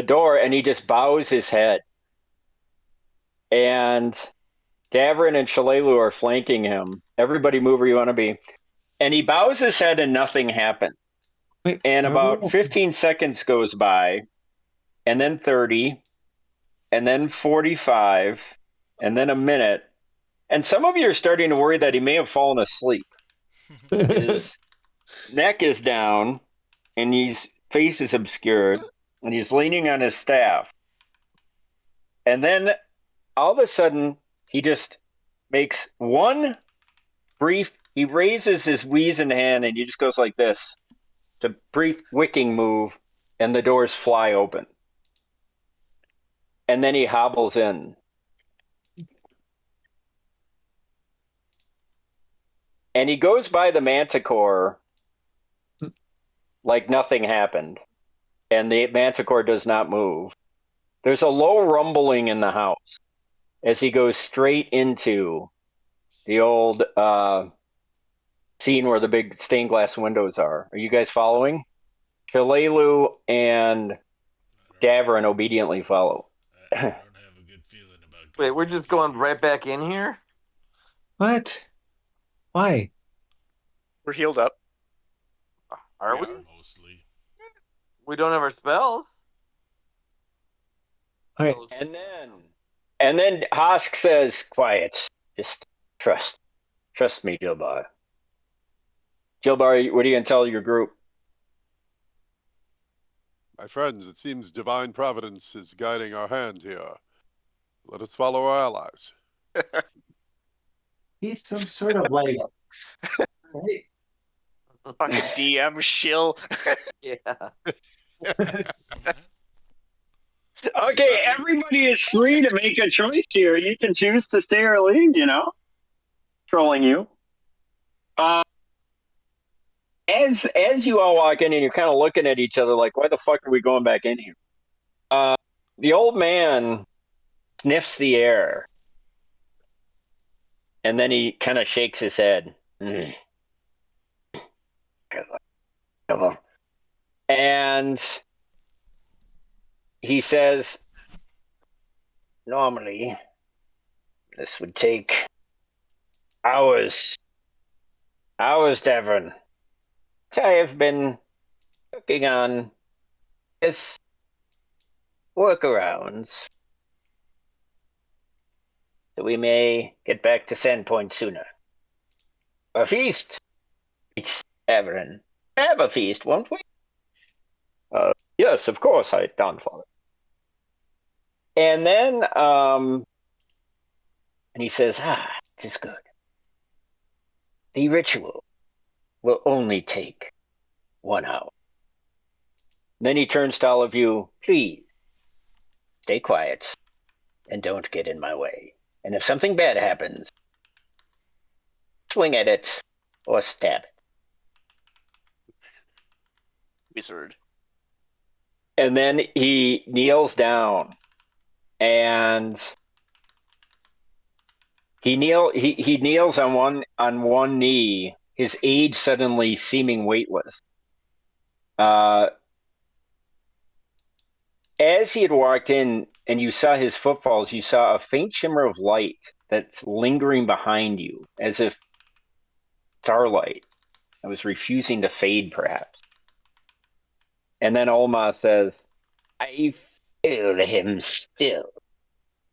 door, and he just bows his head. And Davrin and Shalelu are flanking him. Everybody move where you want to be. And he bows his head, and nothing happens. Wait, And no, about no. 15 seconds goes by, and then 30, and then 45, and then a minute. And some of you are starting to worry that he may have fallen asleep. His neck is down, and his face is obscured, and he's leaning on his staff. And then all of a sudden, he just makes one brief, he raises his weazened hand, and he just goes like this. It's a brief wicking move, and the doors fly open. And then he hobbles in. And he goes by the manticore, like nothing happened, and the manticore does not move. There's a low rumbling in the house as he goes straight into the old scene where the big stained glass windows are. Are you guys following? Shalelu and Davern obediently follow. I don't have a good feeling about. Wait, we're just going right back in here? What? Why? We're healed up. Are we? Mostly. We don't have our spells. All right. And then Hosk says, "Quiet. Just trust me, Jilbar. Jilbar, what are you gonna tell your group?" My friends, it seems divine providence is guiding our hand here. Let us follow our allies. He's some sort of like. Right? Fucking DM shill. Yeah. Okay, everybody is free to make a choice here. You can choose to stay or leave, trolling you. As you all walk in and you're kind of looking at each other like, why the fuck are we going back in here? The old man sniffs the air, and then he kind of shakes his head. And he says, normally, this would take hours. Hours, Davern. I have been working on this workarounds so we may get back to Sandpoint sooner. A feast? It's Davern. Have a feast, won't we? Yes, of course, I downfall it. And then, and he says, it is good. The ritual will only take 1 hour. Then he turns to all of you, please, stay quiet and don't get in my way. And if something bad happens, swing at it or stab it. Wizard. And then he kneels down and he kneels on one knee, his age suddenly seeming weightless. As he had walked in and you saw his footfalls, you saw a faint shimmer of light that's lingering behind you, as if starlight. It was refusing to fade, perhaps. And then Olma says, I feel him still.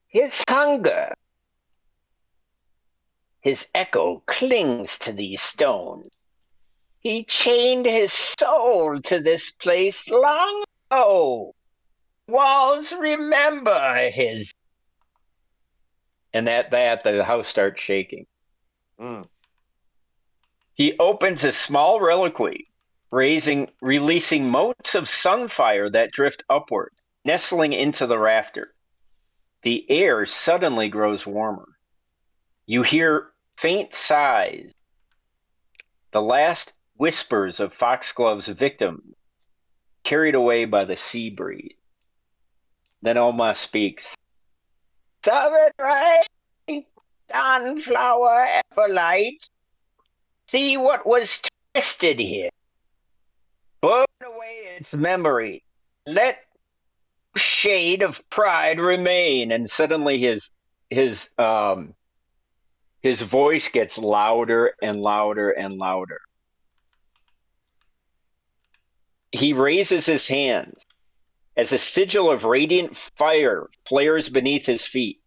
His hunger. His echo clings to these stones. He chained his soul to this place long ago. Walls remember his. And at that, the house starts shaking. He opens a small reliquary, releasing motes of sunfire that drift upward, nestling into the rafter. The air suddenly grows warmer. You hear faint sighs, the last whispers of Foxglove's victim, carried away by the sea breeze. Then Oma speaks. Sovereign right, Dawnflower Everlight. See what was twisted here. Burn away its memory. Let shade of pride remain. And suddenly his voice gets louder and louder and louder. He raises his hands as a sigil of radiant fire flares beneath his feet.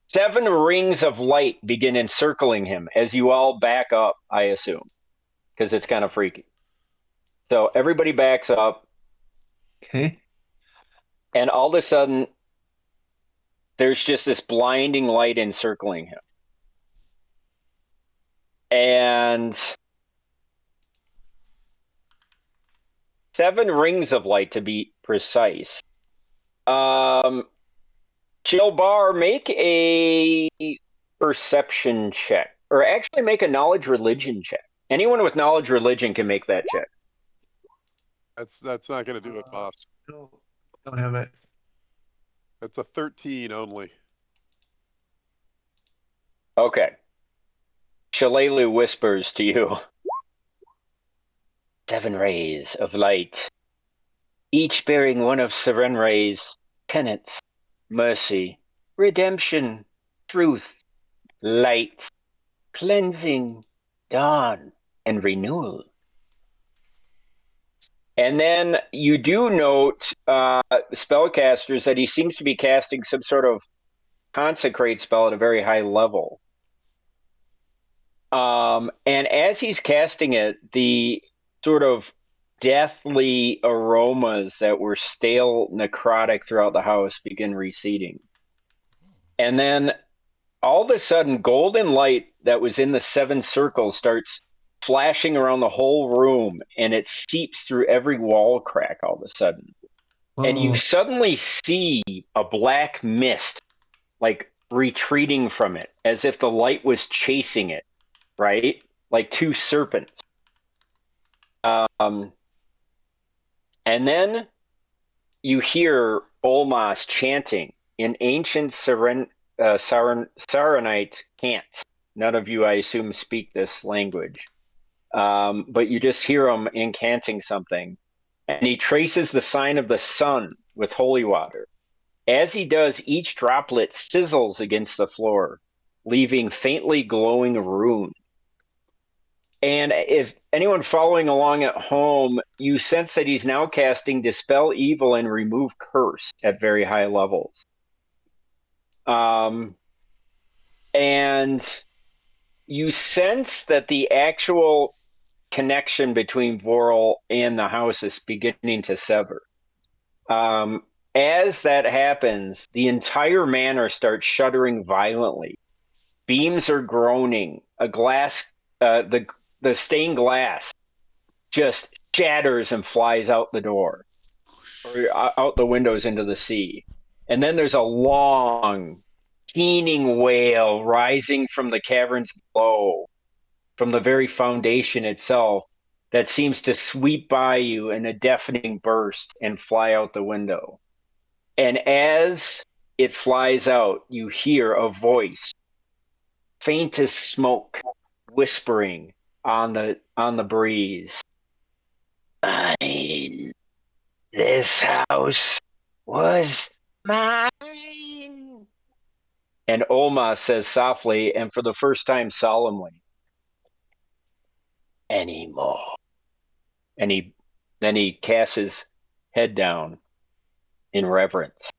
7 rings of light begin encircling him as you all back up, I assume, because it's kind of freaky. So everybody backs up. Okay. And all of a sudden, there's just this blinding light encircling him. And 7 rings of light, to be precise. Jilbar, make a perception check. Or actually make a knowledge religion check. Anyone with knowledge religion can make that check. That's not going to do it, boss. No, don't have it. That's a 13 only. Okay. Shalelu whispers to you. 7 rays of light, each bearing one of Serenre's tenets: mercy, redemption, truth, light, cleansing, dawn, and renewal. And then you do note, spellcasters, that he seems to be casting some sort of consecrate spell at a very high level. And as he's casting it, the sort of deathly aromas that were stale, necrotic throughout the house begin receding. And then all of a sudden, golden light that was in the 7 circles starts flashing around the whole room, and it seeps through every wall crack all of a sudden. And you suddenly see a black mist, like retreating from it, as if the light was chasing it, right? Like 2 serpents. And then you hear Olmas chanting in ancient Saranite cant. None of you, I assume, speak this language. But you just hear him incanting something. And he traces the sign of the sun with holy water. As he does, each droplet sizzles against the floor, leaving faintly glowing runes. And if anyone following along at home, you sense that he's now casting Dispel Evil and Remove Curse at very high levels. And you sense that the actual connection between Voral and the house is beginning to sever. As that happens, the entire manor starts shuddering violently. Beams are groaning. The stained glass just shatters and flies out the door, or out the windows into the sea. And then there's a long, keening wail rising from the caverns below, from the very foundation itself, that seems to sweep by you in a deafening burst and fly out the window. And as it flies out, you hear a voice, faint as smoke, whispering on the breeze. Mine. This house was mine. And Oma says softly, and for the first time solemnly, anymore. And then he casts his head down in reverence.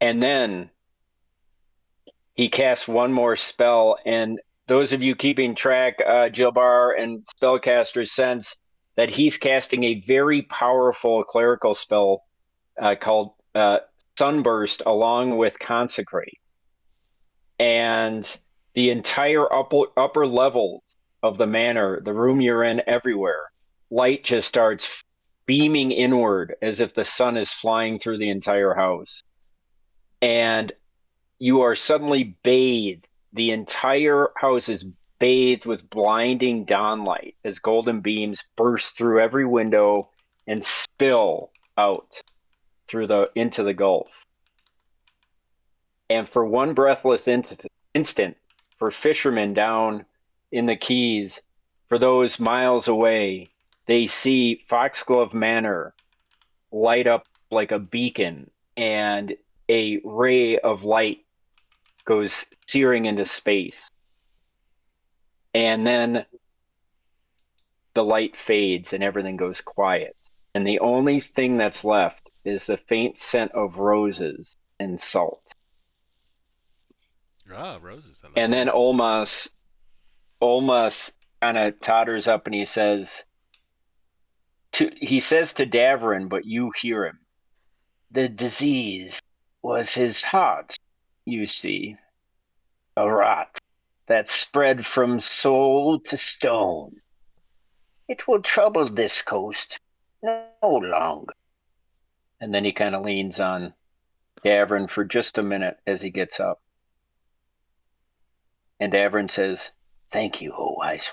And then he casts one more spell, and those of you keeping track, Jilbar and spellcasters, sense that he's casting a very powerful clerical spell called Sunburst, along with Consecrate. And the entire upper level of the manor, the room you're in, everywhere, light just starts beaming inward as if the sun is flying through the entire house. And you are suddenly bathed. The entire house is bathed with blinding dawnlight as golden beams burst through every window and spill out into the gulf. And for one breathless instant, for fishermen down in the Keys, for those miles away, they see Foxglove Manor light up like a beacon, and a ray of light goes searing into space. And then the light fades and everything goes quiet. And the only thing that's left is the faint scent of roses and salt. Ah, roses. And then Olmas kind of totters up and he says to Davrin, but you hear him. The disease was his heart, you see. A rot that spread from soul to stone. It will trouble this coast no longer. And then he kind of leans on Davrin for just a minute as he gets up. And Davrin says, "Thank you, O wise."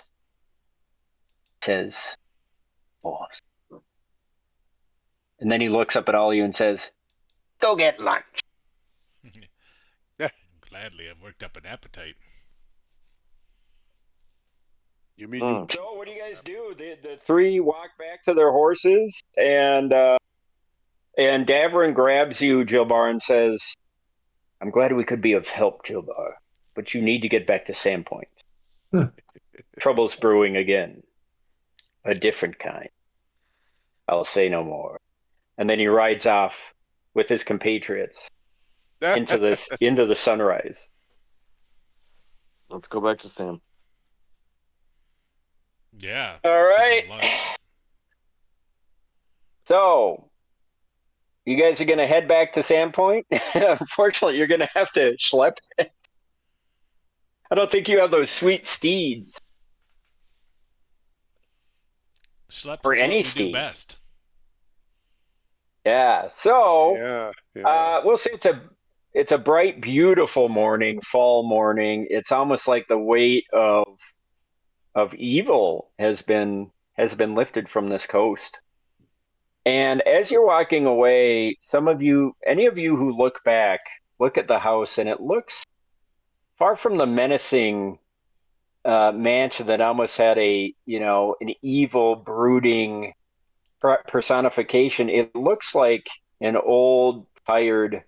Says, "Boss, And then he looks up at all of you and says, "Go get lunch." Gladly, I've worked up an appetite. You mean you? So what do you guys do? The three walk back to their horses, and Davern grabs you, Jilbar, and says, "I'm glad we could be of help, Jilbar, but you need to get back to Sandpoint. Trouble's brewing again. A different kind. I'll say no more." And then he rides off with his compatriots into the sunrise. Let's go back to Sam. Yeah. All right. Get some lunch. So, you guys are going to head back to Sandpoint? Unfortunately, you're going to have to schlep. I don't think you have those sweet steeds. Schlepping's For any what we do steed. best. Yeah. So, Yeah. we'll say it's a bright, beautiful morning, fall morning. It's almost like the weight of evil has been lifted from this coast. And as you're walking away, any of you who look back, look at the house, and it looks far from the menacing mansion that almost had an evil, brooding personification. It looks like an old, tired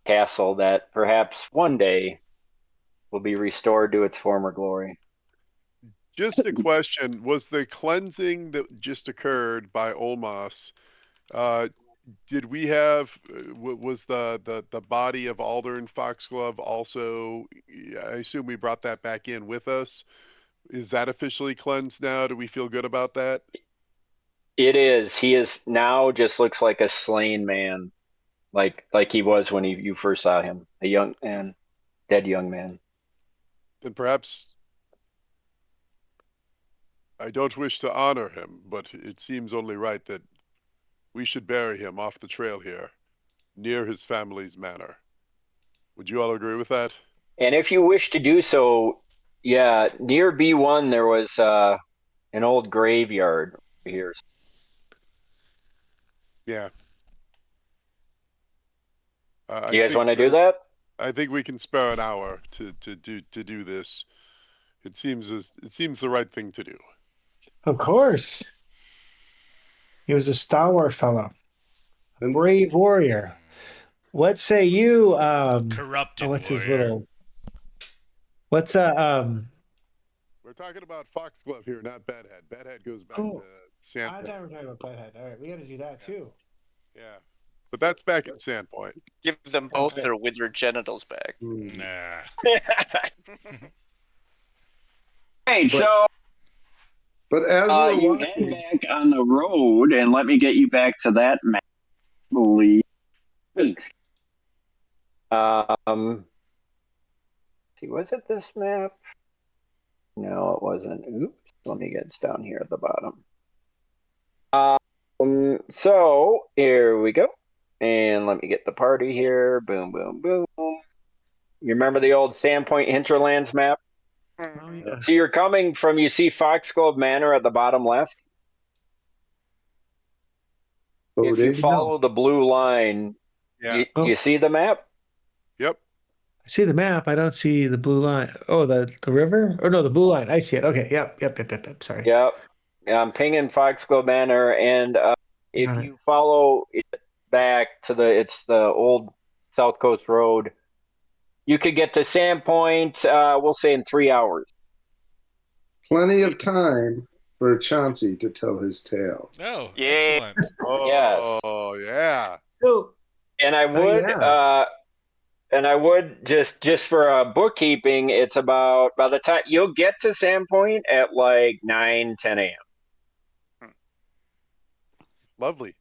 castle that perhaps one day will be restored to its former glory. Just a question: was the cleansing that just occurred by Olmas? Did we have? Was the body of Aldern Foxglove also? I assume we brought that back in with us. Is that officially cleansed now? Do we feel good about that? It is. He is now just looks like a slain man, like he was when you first saw him, a young and dead young man. Then perhaps I don't wish to honor him, but it seems only right that we should bury him off the trail here, near his family's manor. Would you all agree with that? And if you wish to do so, yeah, near B1 there was an old graveyard here. Yeah. Do you guys want to do that? I think we can spare an hour to do this. It seems the right thing to do. Of course. He was a stalwart fellow, a brave warrior. What say you? Corrupted what's his warrior. little? What's We're talking about Foxglove here, not Bedhead. Bedhead goes back Oh, to Sandpoint. I thought we were talking about Bedhead. All right, we got to do that too. Yeah, but that's back at Sandpoint. Give them both Okay. their withered genitals back. Nah. Hey, so But as we're you head walking, back on the road, and let me get you back to that map, I believe. See, was it this map? No, it wasn't. Oops. Let me get down here at the bottom. So here we go. And let me get the party here. Boom, boom, boom. You remember the old Sandpoint Hinterlands map? Oh, yeah. So you're coming from, you see Foxglove Manor at the bottom left? If you follow the blue line, Yeah. you see the map? Yep. I see the map. I don't see the blue line. Oh, the river? Or no, the blue line. I see it. Okay. Yep. Sorry. Yep. I'm pinging Foxglove Manor, and if Got it. you follow it back to it's the old South Coast Road, you could get to Sandpoint, we'll say in 3 hours. plenty of time for Chauncey to tell his tale. Oh, Yeah. excellent. Oh, yeah. So, And I would, yeah. just for bookkeeping, it's about, by the time you'll get to Sandpoint at like 9-10 a.m. Lovely.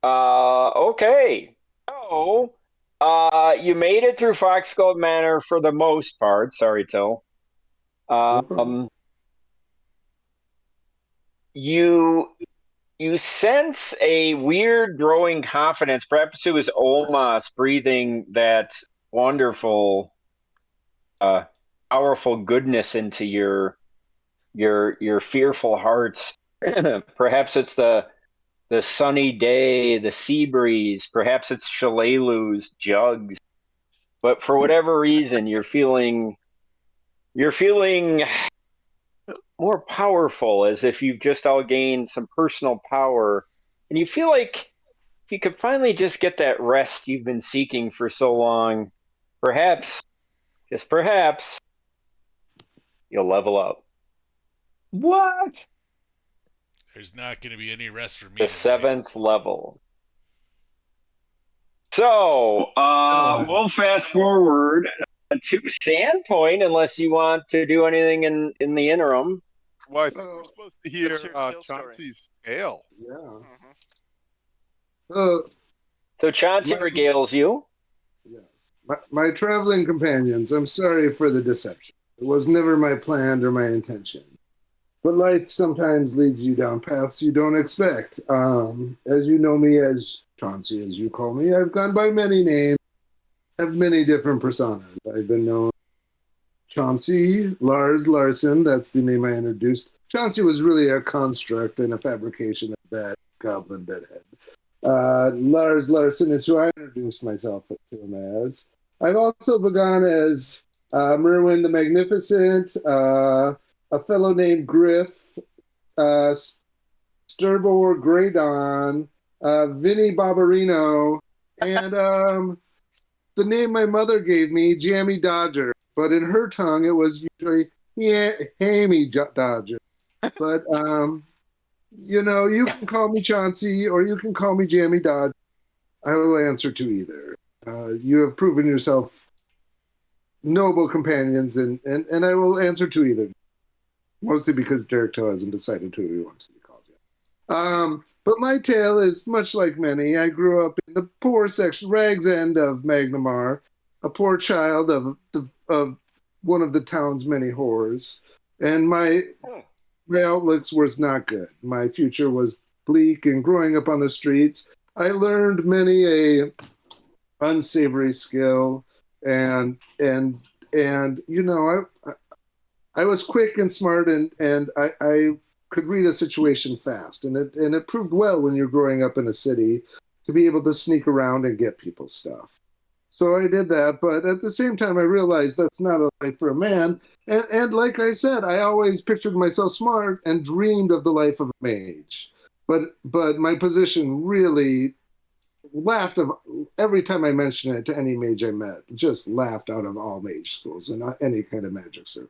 Okay. So, you made it through Foxglove Manor for the most part. Sorry, Till. You sense a weird growing confidence. Perhaps it was Olmas breathing that wonderful, powerful goodness into your fearful hearts. Perhaps it's the the sunny day, the sea breeze. Perhaps it's Shalalu's jugs. But for whatever reason, you're feeling more powerful, as if you've just all gained some personal power. And you feel like if you could finally just get that rest you've been seeking for so long, perhaps, just perhaps, you'll level up. What? There's not going to be any rest for me The tonight. 7th level. So, we'll fast forward to Sandpoint, unless you want to do anything in the interim. Well, I think we're supposed to hear Let's hear Phil's story. Chauncey's tale. Yeah. Mhm. So Chauncey My- regales you. Yes. My traveling companions, I'm sorry for the deception. It was never my plan or my intention. But life sometimes leads you down paths you don't expect. As you know me as Chauncey, as you call me, I've gone by many names, have many different personas. I've been known Chauncey, Lars Larson, that's the name I introduced. Chauncey was really a construct and a fabrication of that goblin bedhead. Lars Larson is who I introduced myself to him as. I've also begun as Merwin the Magnificent, a fellow named Griff, Sturbor Graydon, Vinny Barbarino, and the name my mother gave me, Jammy Dodger. But in her tongue, it was usually Hammy Dodger. But you know, you can call me Chauncey or you can call me Jammy Dodger. I will answer to either. You have proven yourself noble companions, and I will answer to either. Mostly because Derek Till hasn't decided who he wants to be called yet. But my tale is much like many. I grew up in the poor section, rags end of Magnamar, a poor child of one of the town's many horrors, and my outlooks was not good. My future was bleak, and growing up on the streets, I learned many a unsavory skill, and you know, I was quick and smart, and I could read a situation fast, and it proved well when you're growing up in a city to be able to sneak around and get people's stuff. So I did that, but at the same time, I realized that's not a life for a man. And like I said, I always pictured myself smart and dreamed of the life of a mage. But my position really laughed of every time I mentioned it to any mage I met, just laughed out of all mage schools and not any kind of magic circles.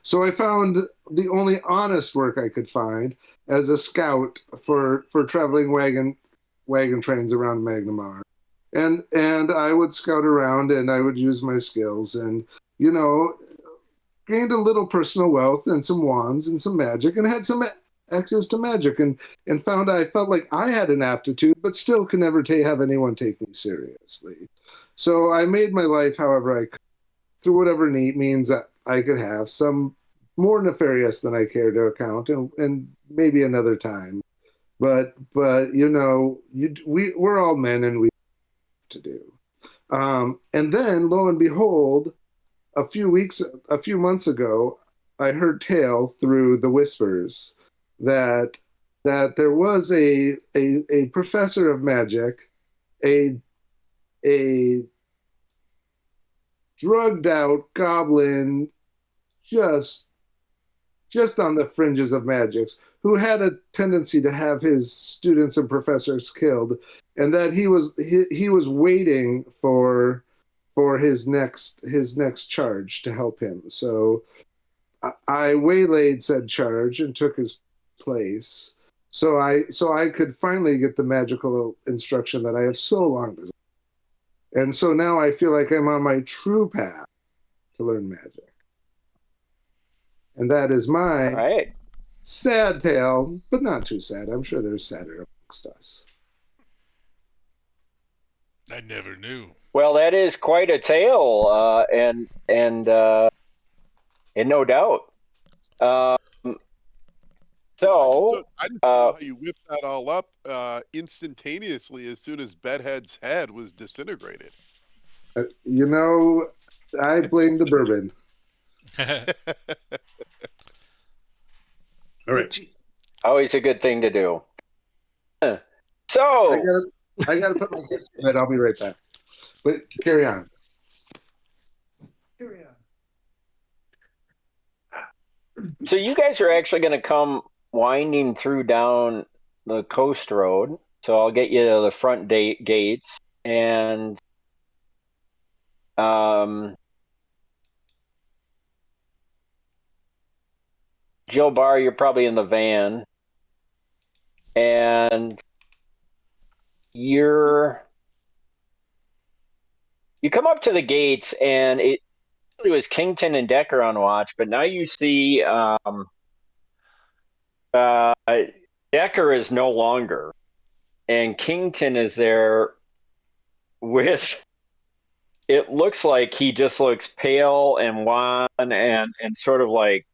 So I found the only honest work I could find as a scout for traveling wagon trains around Magnamar. And I would scout around and I would use my skills and, you know, gained a little personal wealth and some wands and some magic and had some access to magic and found I felt like I had an aptitude, but still could never have anyone take me seriously. So I made my life however I could, through whatever neat means that I could have, some more nefarious than I care to account, and maybe another time. But you know, we're all men and we have to do. And then lo and behold, a few months ago, I heard tale through the whispers that there was a professor of magic, a drugged out goblin, just on the fringes of magics, who had a tendency to have his students and professors killed, and that he was waiting for his next charge to help him. So I waylaid said charge and took his place, so I could finally get the magical instruction that I have so long desired. And so now I feel like I'm on my true path to learn magic. And that is my sad tale, but not too sad. I'm sure there's sadder amongst us. I never knew. Well, that is quite a tale, and no doubt. So I just know how you whipped that all up instantaneously as soon as Bedhead's head was disintegrated. You know, I blame the bourbon. All right. Always a good thing to do. So I gotta put my kids to bed. I'll be right back. But carry on. Carry on. so you guys are actually going to come winding through down the coast road. So I'll get you to the front gates, and Jill Bar, you're probably in the van, and you come up to the gates, and it was Kington and Decker on watch, but now you see Decker is no longer, and Kington is there with. It looks like he just looks pale and wan and sort of like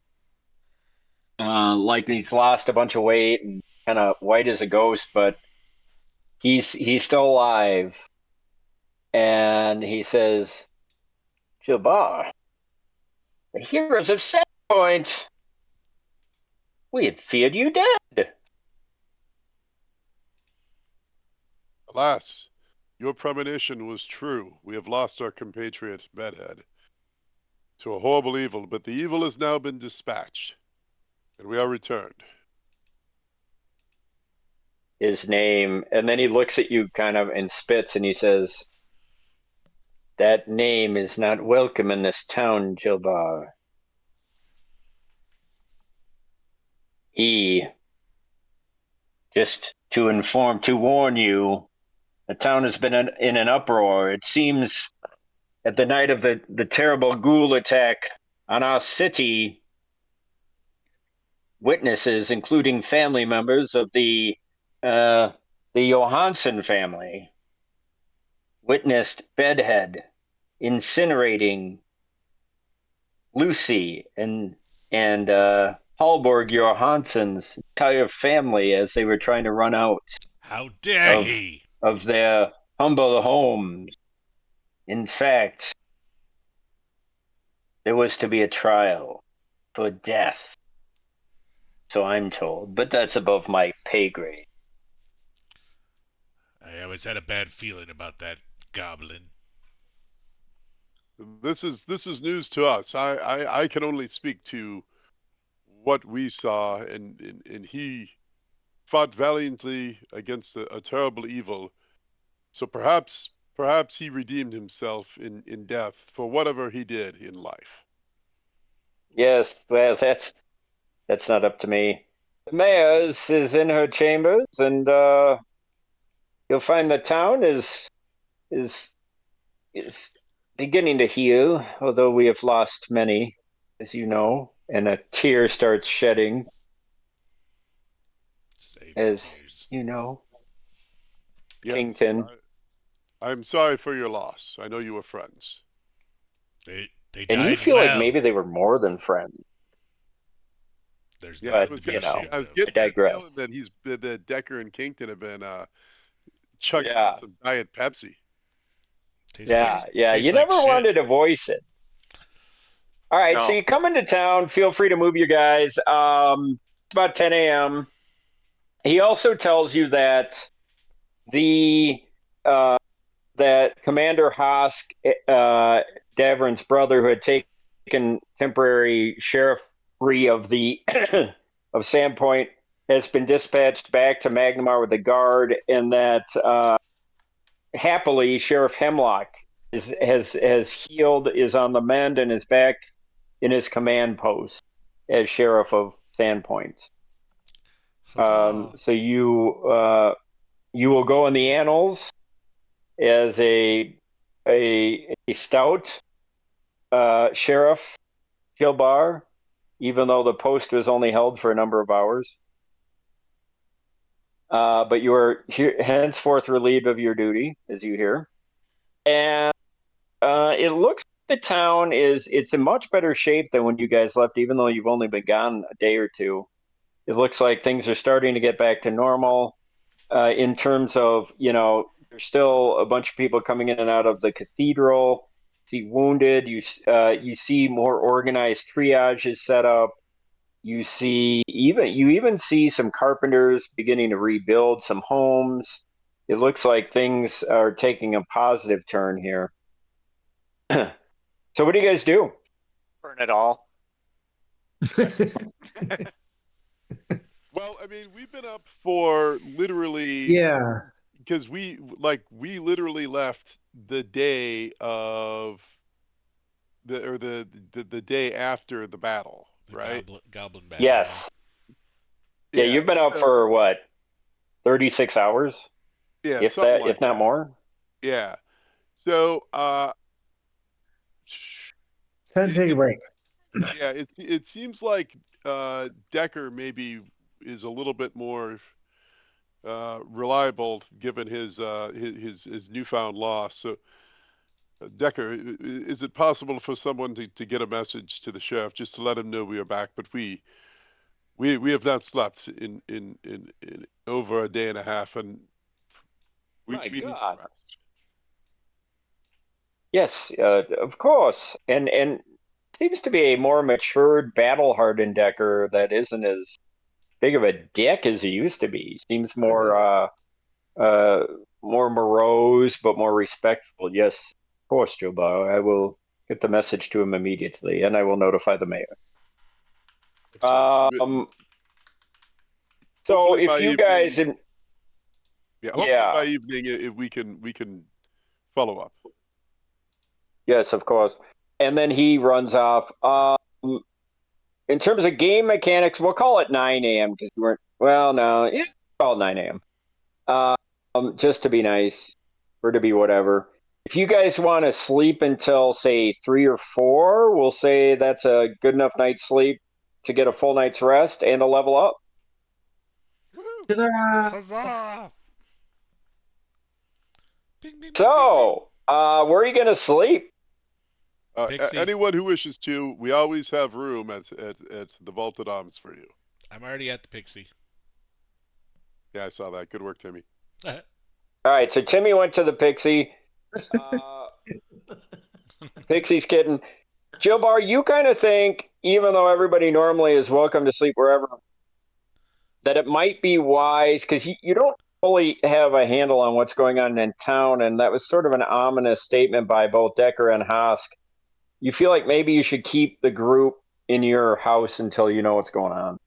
he's lost a bunch of weight and kind of white as a ghost, but he's still alive. And he says, Jabbar, the heroes of Sandpoint, we had feared you dead. Alas, your premonition was true. We have lost our compatriot Bedhead to a horrible evil, but the evil has now been dispatched, and we are returned. His name, and then he looks at you kind of and spits, and he says, that name is not welcome in this town, Jilbar. He, just to warn you, the town has been in an uproar. It seems at the night of the terrible ghoul attack on our city, witnesses, including family members of the Johansson family, witnessed Bedhead incinerating Lucy and Hallborg Johansson's entire family as they were trying to run out How dare he? of their humble homes. In fact, there was to be a trial for death, so I'm told, but that's above my pay grade. I always had a bad feeling about that goblin. This is news to us. I can only speak to what we saw, and he fought valiantly against a terrible evil. So perhaps he redeemed himself in death for whatever he did in life. Yes, well, that's not up to me. The mayor's is in her chambers, and you'll find the town is is beginning to heal, although we have lost many, as you know. And a tear starts shedding, Save as tears. you know. Yes, Kington. I'm sorry for your loss. I know you were friends. They And you died feel like well. maybe they were more than friends. There's Yeah, But, nothing to be ashamed I was of. getting I that digress. feeling that Decker and Kington have been chugging Yeah, on some Diet Pepsi. Tastes yeah, yeah. tastes You like never shit. wanted to voice it. All right, No. so you come into town. Feel free to move your guys. It's about 10 a.m. He also tells you that the that Commander Hosk, Davern's brother, who had taken temporary sheriffry of the of Sandpoint, has been dispatched back to Magnamar with a guard, and that happily Sheriff Hemlock has healed, is on the mend, and is back in his command post as sheriff of Sandpoint. Huzzah. So you will go in the annals as a stout sheriff, Gilbar, even though the post was only held for a number of hours. But you are henceforth relieved of your duty, as you hear. And it looks like the town it's in much better shape than when you guys left, even though you've only been gone a day or two. It looks like things are starting to get back to normal. In terms of, there's still a bunch of people coming in and out of the cathedral. See wounded. You see more organized triage is set up. you even see some carpenters beginning to rebuild some homes. It looks like things are taking a positive turn here. So what do you guys do? Burn it all. Well, I mean, we've been up for literally Yeah. because we literally left the day of the day after the battle, The right? goblin battle. Yes. Yeah, Yeah, you've been out for what? 36 hours? yeah, If something that, like if not that. more? Yeah. So, Time to take a break. yeah, it seems like Decker maybe is a little bit more reliable given his newfound loss. So, Decker, is it possible for someone to get a message to the sheriff just to let him know we are back? But we have not slept in over a day and a half, and My we need God. rest. Yes, of course. And seems to be a more matured, battle-hardened Decker that isn't as big of a dick as he used to be. Seems uh, more morose, but more respectful. Yes, of course, Joe Bar. I will get the message to him immediately, and I will notify the mayor. Excellent. So Hopefully if by you guys, evening, yeah, hopefully yeah, by evening if we can follow up. yes, of course. And then he runs off. In terms of game mechanics, we'll call it 9 a.m. because we weren't. Well, no, yeah, call it 9 a.m. Just to be nice, or to be whatever. If you guys want to sleep until say 3 or 4, we'll say that's a good enough night's sleep to get a full night's rest and a level up. Huzzah! Bing, bing, bing, bing, bing. So, where are you gonna sleep? Pixie. Anyone who wishes to, we always have room at the Vaulted Arms for you. I'm already at the Pixie. Yeah, I saw that. Good work, Timmy. All right, so Timmy went to the Pixie. Uh, Pixie's kidding. Jill Bar, you kind of think, even though everybody normally is welcome to sleep wherever, that it might be wise because you don't fully have a handle on what's going on in town, and that was sort of an ominous statement by both Decker and Hosk. You feel like maybe you should keep the group in your house until you know what's going on.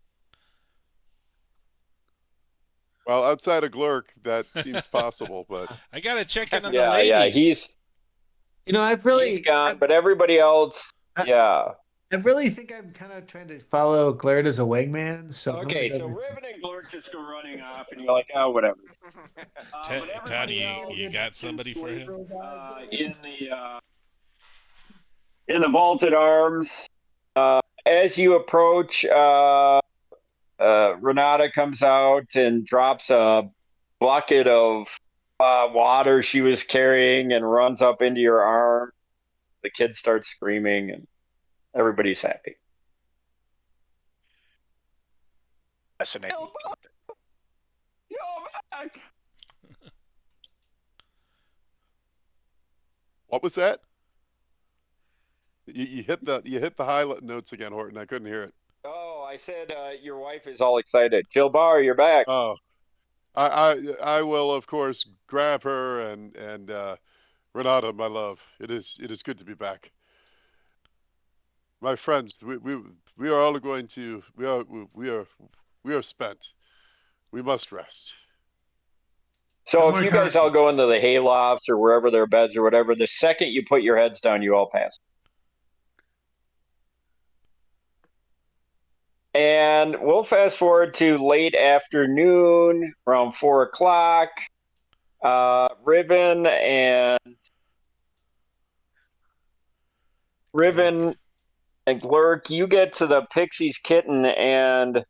Well, outside of Glurk, that seems possible, but I gotta check in on the Yeah, ladies. I've he's really, gone, but everybody else, yeah. I really think I'm kind of trying to follow Glared as a wingman. So Okay, so Riven and Glurk just go running off, and you're like, oh, whatever. But Tony, everybody else you got can somebody for sleep him? In the vaulted arms. As you approach, Renata comes out and drops a bucket of water she was carrying and runs up into your arm. The kid starts screaming, and everybody's happy. Fascinating. You're back. what was that? You hit the highlight notes again, Horton. I couldn't hear it. Oh, I said your wife is all excited. Jill Bar, you're back. Oh, I will of course grab her and Renata, my love. It is good to be back. My friends, we are all going to we are spent. We must rest. So if you guys all go into the hay lofts or wherever their beds or whatever, the second you put your heads down, you all pass. And we'll fast forward to late afternoon, around 4 o'clock. Riven and Glurk, you get to the Pixie's kitten and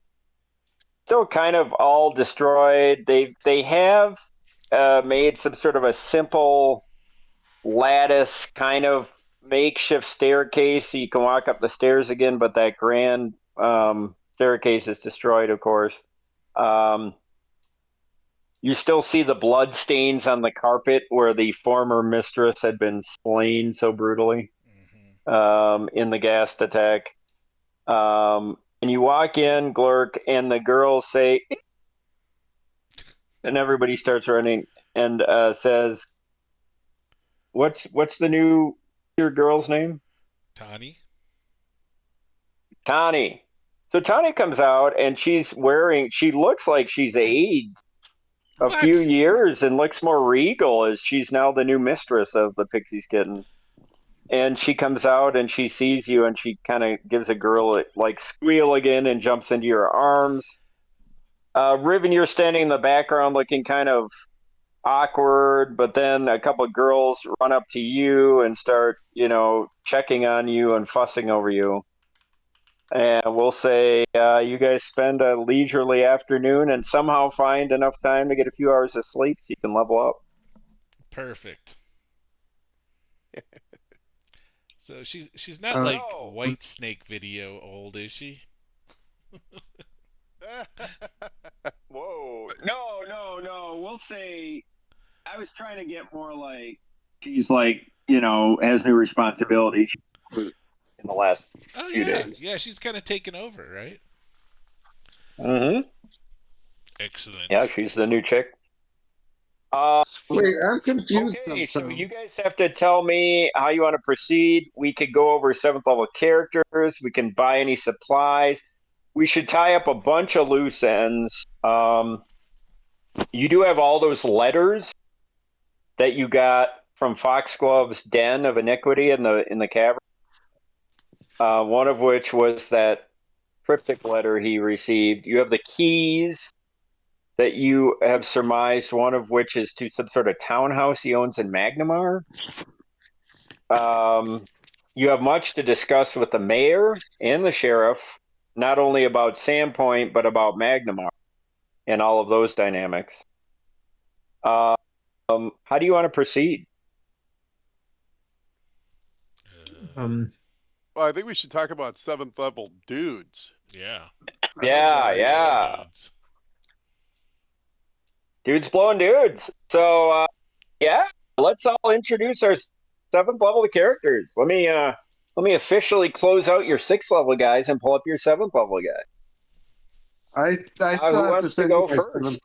still kind of all destroyed. They have made some sort of a simple lattice kind of makeshift staircase so you can walk up the stairs again, but that grand staircase is destroyed, of course. You still see the blood stains on the carpet where the former mistress had been slain so brutally in the ghast attack. And you walk in, Glurk, and the girls say, and everybody starts running and says, "What's the new your girl's name?" Tani. Tani. So Tani comes out and she looks like she's aged a few What? years and looks more regal as she's now the new mistress of the Pixies kitten. And she comes out and she sees you and she kind of gives a girl like squeal again and jumps into your arms. Riven, you're standing in the background looking kind of awkward, but then a couple of girls run up to you and start, checking on you and fussing over you. And we'll say you guys spend a leisurely afternoon and somehow find enough time to get a few hours of sleep so you can level up. Perfect. So she's not like White Snake video old, is she? Whoa. No. We'll say I was trying to get more like she's like, has new responsibilities in the last few days. Yeah, she's kind of taken over, right? Mm-hmm. Excellent. Yeah, she's the new chick. Wait, I'm confused. Okay, so you guys have to tell me how you want to proceed. We could go over 7th level characters. We can buy any supplies. We should tie up a bunch of loose ends. You do have all those letters that you got from Foxglove's Den of Iniquity in the cavern. One of which was that cryptic letter he received. You have the keys that you have surmised, one of which is to some sort of townhouse he owns in Magnamar. You have much to discuss with the mayor and the sheriff, not only about Sandpoint, but about Magnamar and all of those dynamics. How do you want to proceed? Well, I think we should talk about 7th level dudes. Yeah. Yeah. Dudes. Dudes blowing dudes. So, let's all introduce our 7th level characters. Let me officially close out your 6th level guys and pull up your 7th level guy. I still have to send go you first? first.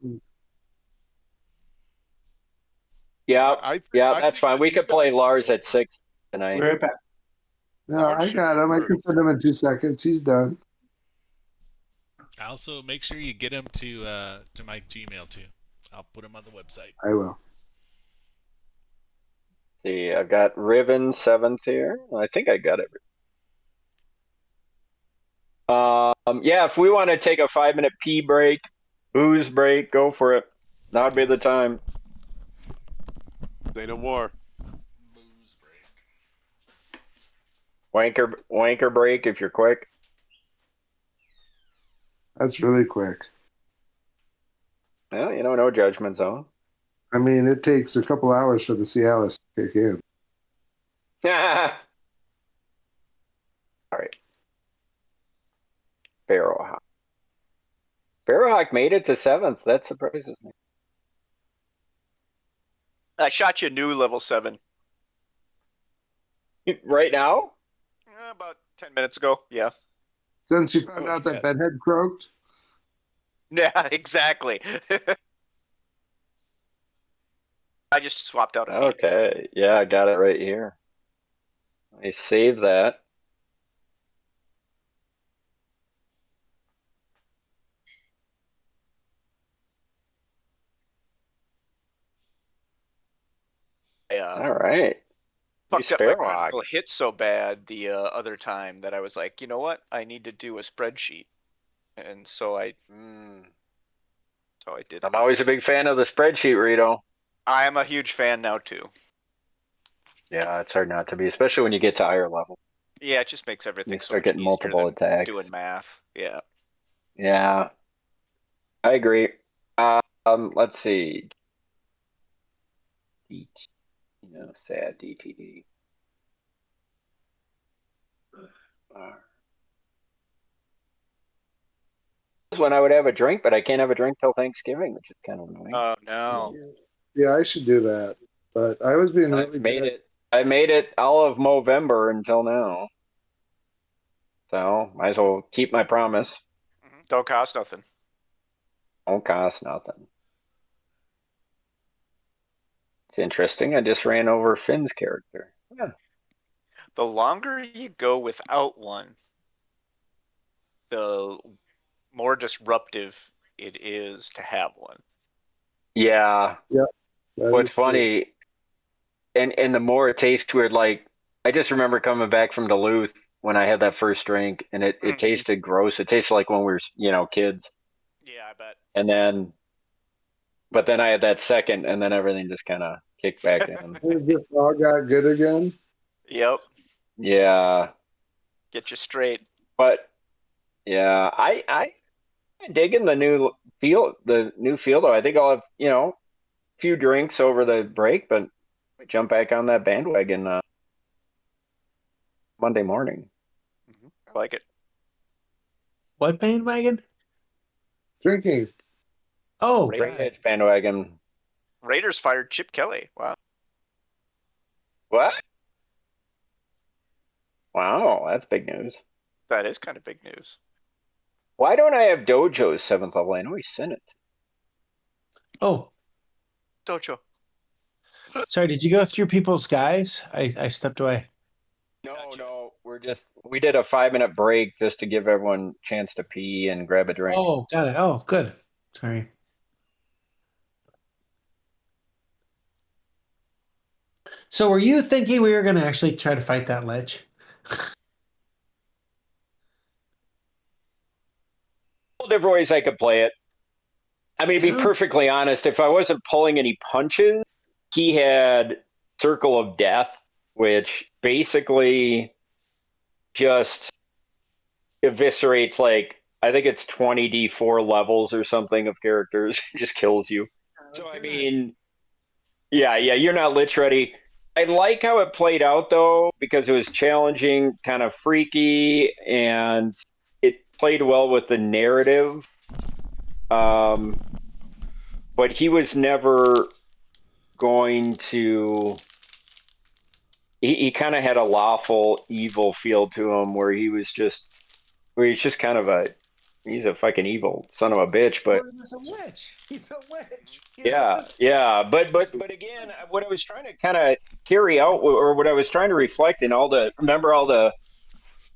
Yeah, that's fine. We could play Lars at 6 tonight. Right back. No, I got him. I can send him in 2 seconds. He's done. Also, make sure you get him to my Gmail too. I'll put him on the website. I will. See, I've got Riven 7th here. I think I got it. Yeah, if we want to take a 5-minute pee break, booze break, go for it. That would be the time. Say no more. Booze break. Wanker break if you're quick. That's really quick. Well, no judgment zone. I mean, it takes a couple hours for the Cialis to kick in. All right. Barrowhawk. Barrowhawk made it to 7th. That surprises me. I shot you new level 7. Right now? About 10 minutes ago, yeah. Since you found out that Bedhead croaked? Yeah, exactly. I just swapped out a feed. Okay, yeah, I got it right here. I save that. All right. Fucked up my critical hit so bad the other time that I was like, you know what? I need to do a spreadsheet, and so I did. I'm always a big fan of the spreadsheet, Rito. I am a huge fan now too. Yeah, it's hard not to be, especially when you get to higher level. Yeah, it just makes everything so start much getting easier multiple than attacks. doing math. Yeah. Yeah, I agree. Let's see. Sad DTD. When I would have a drink, but I can't have a drink till Thanksgiving, which is kind of annoying. Oh no. Yeah, I should do that. But I was being really I made it all of Movember until now. So might as well keep my promise. Don't cost nothing. Won't cost nothing. It's interesting. I just ran over Finn's character. Yeah. The longer you go without one, the more disruptive it is to have one. Yeah. That What's is true. funny, and the more it tastes weird, like I just remember coming back from Duluth when I had that first drink, and it Mhm. tasted gross. It tasted like when we were, kids. Yeah, I bet. But then I had that second, and then everything just kind of kicked back in. It just all got good again. Yep. Yeah, Get you straight. but yeah, I digging the new field. The new field, though. I think I'll have a few drinks over the break, but jump back on that bandwagon Monday morning. I like it. What bandwagon? Drinking. Oh, Right. got Great it. Edge bandwagon. Raiders fired Chip Kelly. Wow. What? Wow, that's big news. That is kind of big news. Why don't I have Dojo's 7th level? I know he's sent it. Oh, Dojo. sorry. Did you go through people's guys? I stepped away. No, we did a 5-minute break just to give everyone a chance to pee and grab a drink. Oh, got it. Oh, good. Sorry. So were you thinking we were going to actually try to fight that Lich? Different ways I could play it. I mean, to be Yeah. perfectly honest, if I wasn't pulling any punches, he had Circle of Death, which basically just eviscerates I think it's 20d4 levels or something of characters, just kills you. So I mean, yeah, you're not Lich ready. I like how it played out though, because it was challenging, kind of freaky, and it played well with the narrative. But he was never going to. He kind of had a lawful evil feel to him, where he's just kind of he's a fucking evil son of a bitch. But He's a Lich. He's a Lich. yeah. But again, what I was trying to kind of carry out, or what I was trying to reflect in all the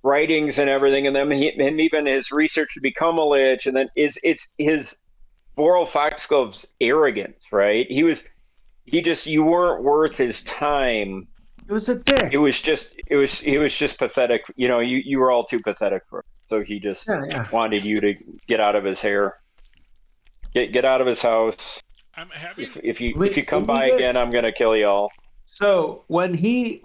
writings and everything, and then and even his research to become a Lich, and then it's his Boral Foxglove's arrogance, right? You weren't worth his time. It was a dick. He was just pathetic. You were all too pathetic for him. So he just wanted you to get out of his hair. Get out of his house. I'm having. If you come by again, I'm gonna kill you all. So when we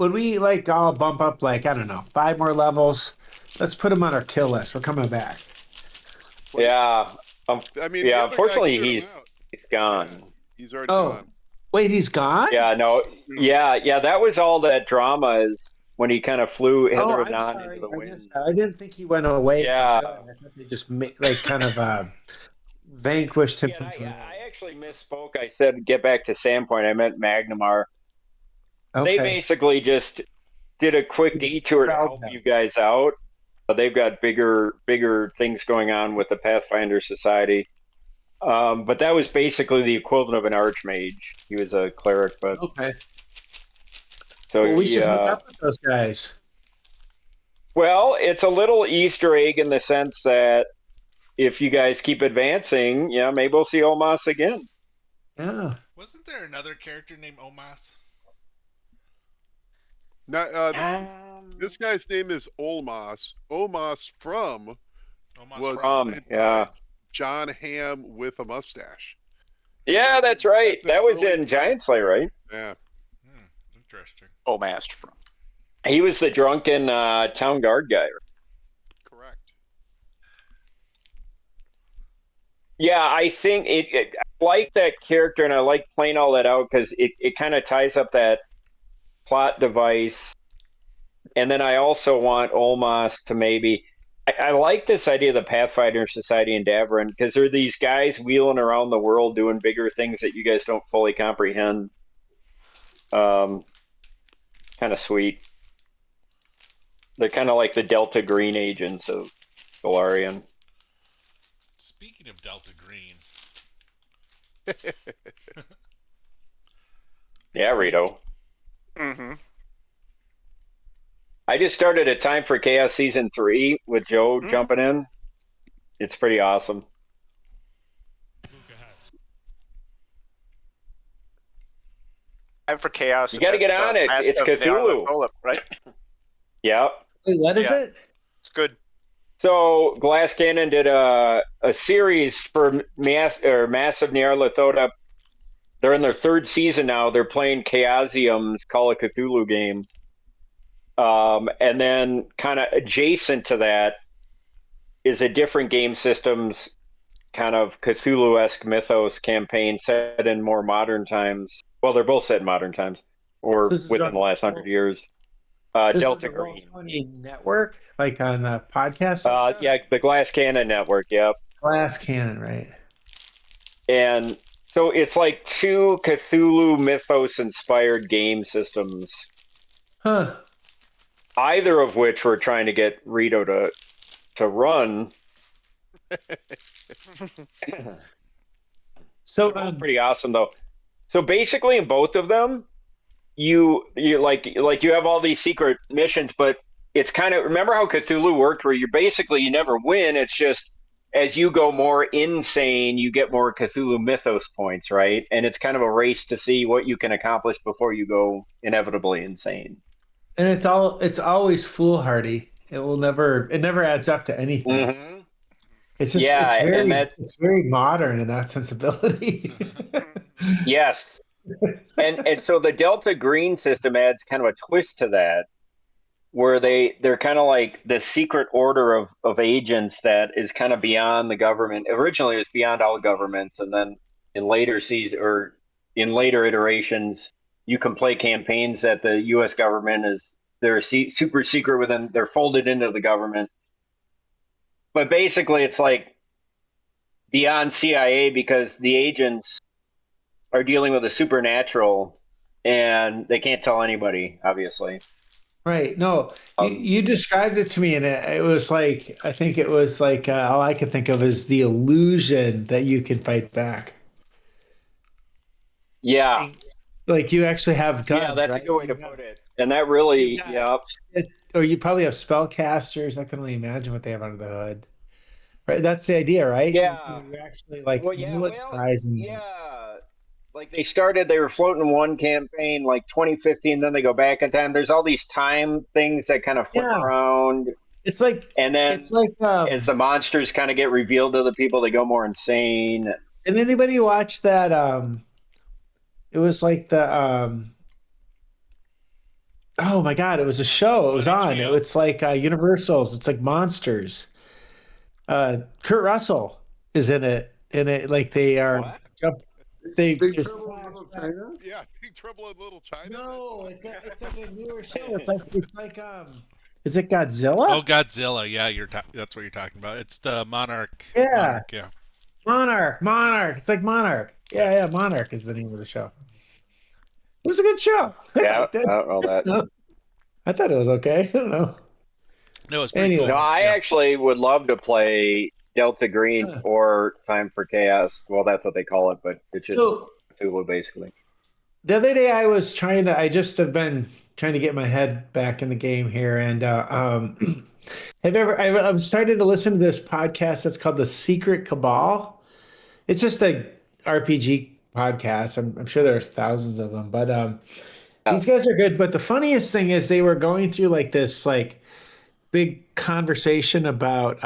all bump up I don't know 5 more levels, let's put him on our kill list. We're coming back. Yeah. I mean, yeah. the other guy Unfortunately, cleared him out. he's gone. Yeah, he's already Oh. gone. Wait, he's gone? Yeah. No. Yeah. That was all that drama is when he kind of flew hither and on into the wind. I didn't think he went away. Yeah. I thought they just kind of vanquished him. Yeah, I actually misspoke. I said get back to Sandpoint. I meant Magnamar. Okay. They basically just did a quick detour to help you guys out. They've got bigger things going on with the Pathfinder Society. But that was basically the equivalent of an Archmage. He was a cleric, but okay. So we should hook up with those guys. Well, it's a little Easter egg in the sense that if you guys keep advancing, maybe we'll see Omas again. Yeah. Wasn't there another character named Omas? This guy's name is Olmas. Omas From John Hamm with a mustache. Yeah, that's right. That was in Giant Slayer, right? Yeah. Interesting. Omas from. He was the drunken town guard guy. Correct. Yeah, I think I like that character, and I like playing all that out because it kind of ties up that plot device. And then I also want Olmas to maybe. I like this idea of the Pathfinder Society in Davrin because there are these guys wheeling around the world doing bigger things that you guys don't fully comprehend. Kind of sweet. They're kind of like the Delta Green agents of Galarian. Speaking of Delta Green, Yeah, Rito. Mm-hmm. I just started a Time for Chaos Season 3 with Joe jumping in. It's pretty awesome. Time for Chaos. You got to get on it. Mask It's of Cthulhu. Nyarlathotep, right? Yeah. Wait, what is Yeah. it? It's good. So Glass Cannon did a series for Massive Nyarlathotep. They're in their third season now. They're playing Chaosium's Call of Cthulhu game. And then kind of adjacent to that is a different game systems kind of Cthulhu-esque mythos campaign set in more modern times. Well, they're both set in modern times or within the last 100 years. Delta Green. Network, like on the podcast. Yeah, the Glass Cannon Network. Yep. Glass Cannon, right? And so it's like two Cthulhu mythos-inspired game systems. Huh. Either of which we're trying to get Rito to run. So pretty awesome though. So basically, in both of them, you like you have all these secret missions, but it's kind of, remember how Cthulhu worked, where you never win. It's just as you go more insane, you get more Cthulhu mythos points, right? And it's kind of a race to see what you can accomplish before you go inevitably insane. And it's always foolhardy. It never adds up to anything. Mm-hmm. It's just it's very modern in that sensibility. Yes. And so the Delta Green system adds kind of a twist to that, where they're kind of like the secret order of agents that is kind of beyond the government. Originally, it was beyond all governments, and then in later iterations, you can play campaigns that the U.S. government they're super secret within. They're folded into the government, but basically, it's like beyond CIA because the agents are dealing with a supernatural, and they can't tell anybody, obviously. Right. No, you described it to me, and it was like, I think it was like all I could think of is the illusion that you can fight back. Yeah. Like you actually have guns. Yeah, that's right? a good way to put it. And that really, or you probably have spellcasters. I can only imagine what they have under the hood. Right. That's the idea, right? Yeah. You're actually like like they were floating one campaign like 2015, then they go back in time. There's all these time things that kind of flip around. It's like, and then it's like as the monsters kind of get revealed to the people, they go more insane. Did anybody watch that? It was like the oh my god, it was a show. It was on. It's like Universal's. It's like Monsters. Kurt Russell is in it. Like they are. Big Trouble in Little China? Yeah, Big Trouble in Little China. No, it's like a newer show. It's like is it Godzilla? Oh, Godzilla. Yeah, that's what you're talking about. It's the Monarch. Yeah. Monarch. Monarch. It's like Monarch. Yeah. Monarch is the name of the show. It was a good show. Yeah, I don't know that. I thought it was okay. I don't know. No, it's pretty cool. No, I actually would love to play Delta Green or Time for Chaos. Well, that's what they call it, but it's just Cthulhu, basically. The other day I just have been trying to get my head back in the game here. And I've started to listen to this podcast that's called The Secret Cabal. It's just a RPG podcast. I'm sure there's thousands of them, but these guys are good. But the funniest thing is they were going through like this like big conversation about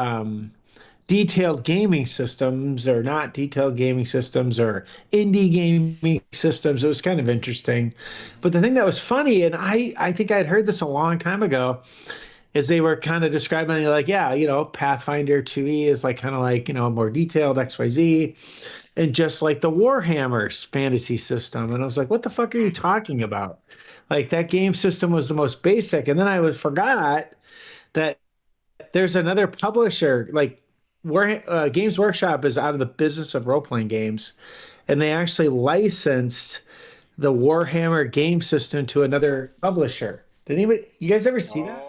detailed gaming systems or not detailed gaming systems or indie gaming systems. It was kind of interesting. But the thing that was funny, and I think I'd heard this a long time ago, is they were kind of describing like, Pathfinder 2E is like kind of like, more detailed XYZ. And just like the Warhammer's fantasy system. And I was like, what the fuck are you talking about? Like that game system was the most basic. And then I forgot that there's another publisher, like Games Workshop is out of the business of role-playing games. And they actually licensed the Warhammer game system to another publisher. Did you guys ever see that?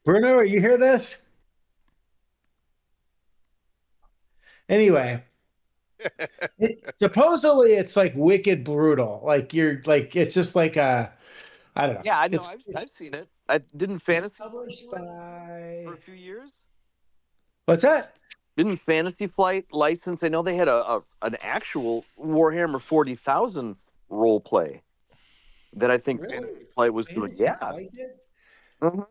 Bruno, you hear this? Anyway, supposedly it's like wicked brutal. Like you're like it's just like I don't know. Yeah, I know. It's I've seen it. I didn't it's Fantasy Flight published do it for by a few years. what's that? Didn't Fantasy Flight license? I know they had a an actual Warhammer 40,000 role play that I think Really? Fantasy Flight was doing. Fantasy Yeah. Flight did? Mhm.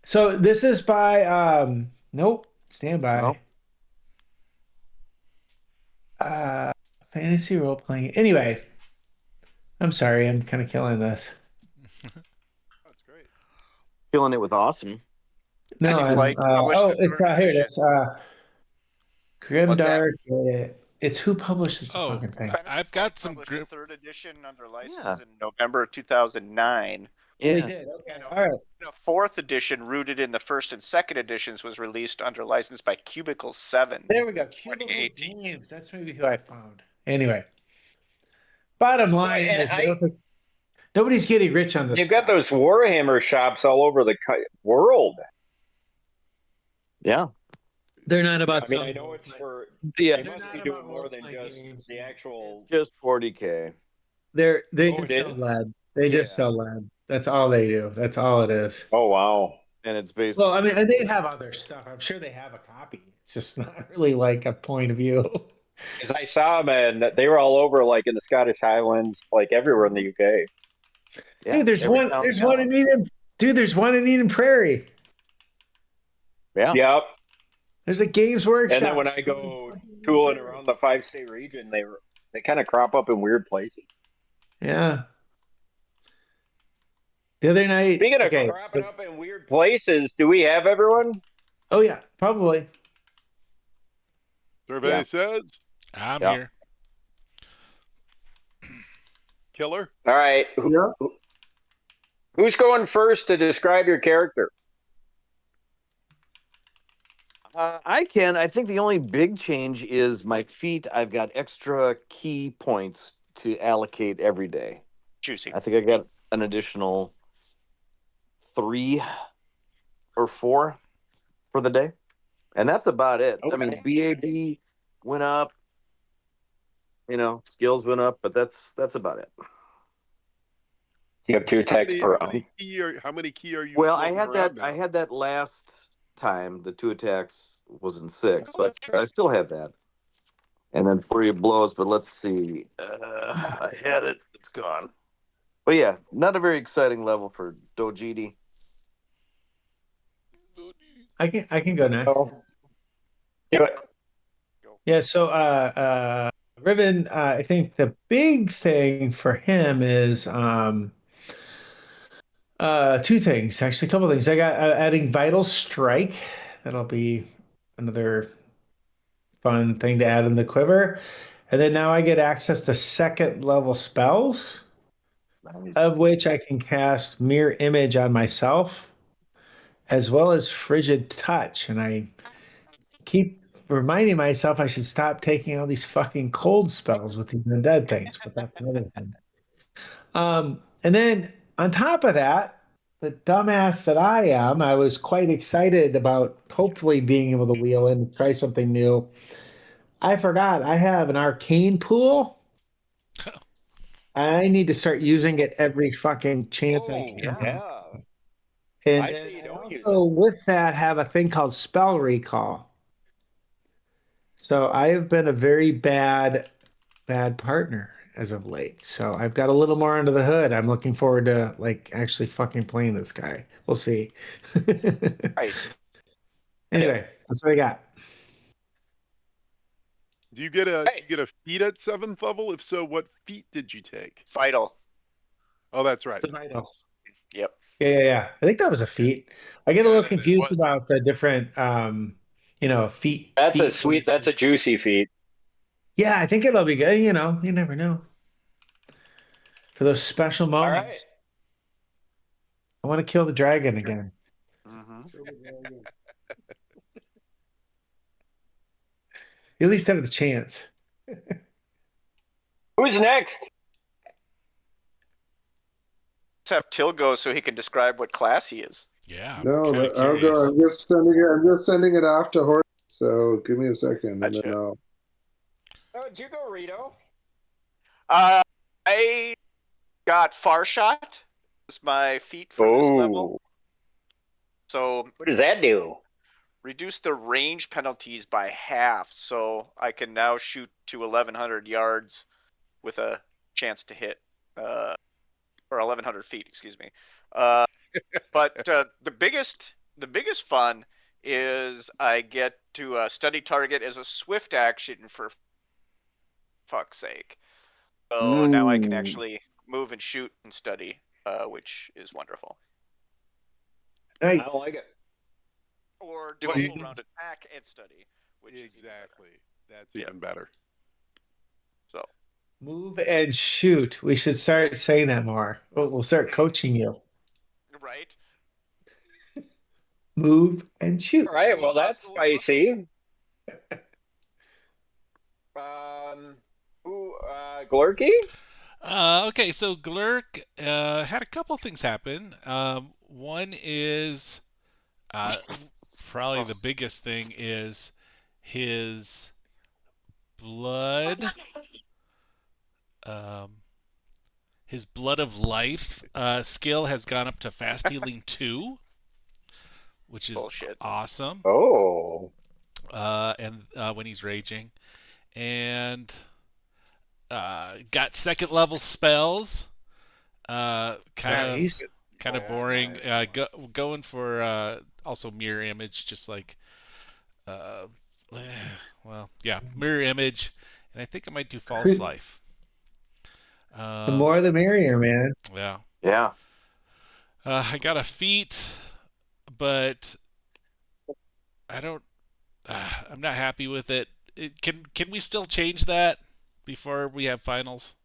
So this is by nope, stand No. by. Uh fantasy role playing. Anyway, I'm sorry, I'm kind of killing this. That's great. Killing it with awesome. No, Fantasy I'm Flight published the it's third here it edition. is. What's that? Grimdark. It's who publishes the Oh, fucking thing. Fantasy I've Flight got some published the grim. third edition under Yeah. license in November of 2009. They Yeah. did. Okay. And All right. a fourth edition rooted in the first and second editions was released under license by Cubicle 7. There we go. Cubicle 2018. Games. That's maybe who I found. Anyway, bottom line And is I don't think nobody's getting rich on this you've got stuff. those Warhammer shops all over the world. Yeah. They're not about I mean, I selling know role it's play. for. Yeah. They They're must not be about doing more role than play just games. the actual. Just 40K. They Oh, just it sell is? lead. They just Yeah. sell lead. That's all they do. That's all it is. Oh wow! And it's based. Well, I mean, and they have other stuff. I'm sure they have a copy. It's just not really like a point of view. Because I saw them and they were all over, like in the Scottish Highlands, like everywhere in the UK. Yeah. Dude, there's every one. town There's got one in Eden. Dude, there's one in Eden Prairie. Yeah. Yep. There's a Games Workshop. And then when I go tooling around the 5-state region, they kind of crop up in weird places. Yeah. The other night. Speaking of Okay. cropping up in weird places, do we have everyone? Oh yeah, probably. Survey Yeah. says I'm Yeah. here. killer. All right. Who's going first to describe your character? I can. I think the only big change is my feet. I've got extra key points to allocate every day. Juicy. I think I got an additional 3 or 4 for the day, and that's about it. I mean, BAB went up, skills went up, but that's about it. You have 2 attacks per round. How many key are you? Well, I floating had that. around now? I had that last time. The 2 attacks was in 6, so I still have that. And then 40 blows, but let's see. I had it. It's gone. But yeah, not a very exciting level for Dojiti. I can go next. Oh. Do it. Yeah, so Ribbon, I think the big thing for him is 2 things, actually, a couple things. I got adding Vital Strike. That'll be another fun thing to add in the quiver. And then now I get access to second level spells, Nice. of which I can cast Mirror Image on myself, as well as Frigid Touch. And I keep reminding myself I should stop taking all these fucking cold spells with these undead things, but that's another thing. And then on top of that, the dumbass that I am, I was quite excited about hopefully being able to wheel in and try something new. I forgot I have an arcane pool. I need to start using it every fucking chance I can. Yeah. And I then see you I don't use also, with that, have a thing called spell recall. So I have been a very bad partner as of late. So I've got a little more under the hood. I'm looking forward to actually fucking playing this guy. We'll see. Right. Anyway, that's what I got. Do you get a feat at 7th level? If so, what feat did you take? Vital. Oh, that's right. Yep. Yeah. I think that was a feat. I get a little confused about the different feat. That's a sweet. That's a juicy feat. Yeah, I think it'll be good. You never know. For those special moments. All right. I want to kill the dragon again. Mm-hmm. At least have the chance. Who's next? Let's have Till go so he can describe what class he is. Yeah, No, I'm kind of I'll go. curious. I'm just sending it off to Horse. So give me a second, and then Gotcha. I'll. Oh, did you go, Rito? I got Far Shot. Is my feat for this level. So What does that do? reduce the range penalties by half, so I can now shoot to 1,100 yards with a chance to hit, or 1,100 feet, excuse me. But the biggest fun is I get to study target as a swift action for fuck's sake. So now I can actually move and shoot and study, which is wonderful. I Nice. don't like it. Or do Well, a full round attack and study, which is even better. exactly. That's even better. So Move and shoot. We should start saying that more. We'll start coaching you. right. Move and shoot. All right, well, that's Hustle and bustle. spicy. Glurky? Okay, so Glurk had a couple things happen. One is probably the biggest thing is his blood. His blood of life skill has gone up to fast healing 2, which is Bullshit. awesome. Oh. And when he's raging, and got second level spells. Kind of boring. Going for also mirror image, just like well, yeah, mirror image, and I think I might do false life. The more the merrier, man. Yeah. Yeah. I got a feat, but I don't. I'm not happy with it. Can we still change that before we have finals?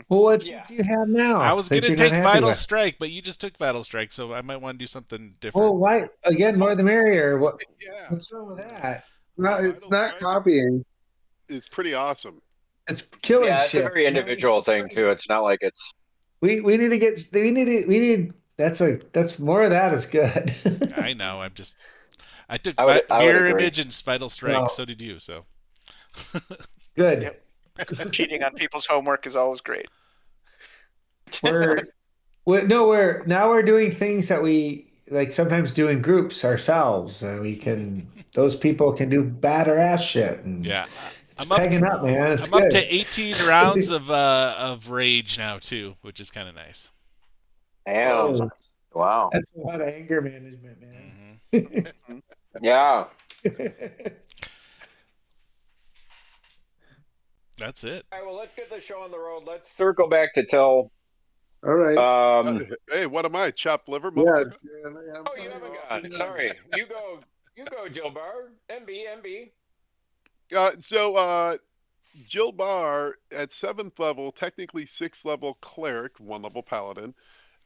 Well, what do you have now? I was that gonna you're not take happy Vital with? Strike, but you just took Vital Strike, so I might want to do something different. Well, why again? More the merrier. Yeah. What's wrong with that? No, it's not copying. It's pretty awesome. It's killing Yeah, it's shit. a very individual thing too. It's not like it's. We need to get. We need. That's more of that is good. I know. I took I would Mirror agree. Image and Vital Strike. No. So did you. So Good. Yep. Cheating on people's homework is always great. We're now we're doing things that we like sometimes do in groups ourselves, and we can those people can do bad ass shit. And yeah, it's pegging up, man. It's I'm good. up to 18 rounds of rage now too, which is kind of nice. Damn. Oh, Wow. that's a lot of anger management, man. Mm-hmm. Yeah. That's it. All right, well, let's get the show on the road. Let's circle back to Till. All right. Hey, what am I? Chopped liver, Yeah. motherfucker? Oh, you haven't gone. Sorry. You go, Jill Bar. MB. So Jill Barr at 7th level, technically 6th level cleric, 1 level paladin.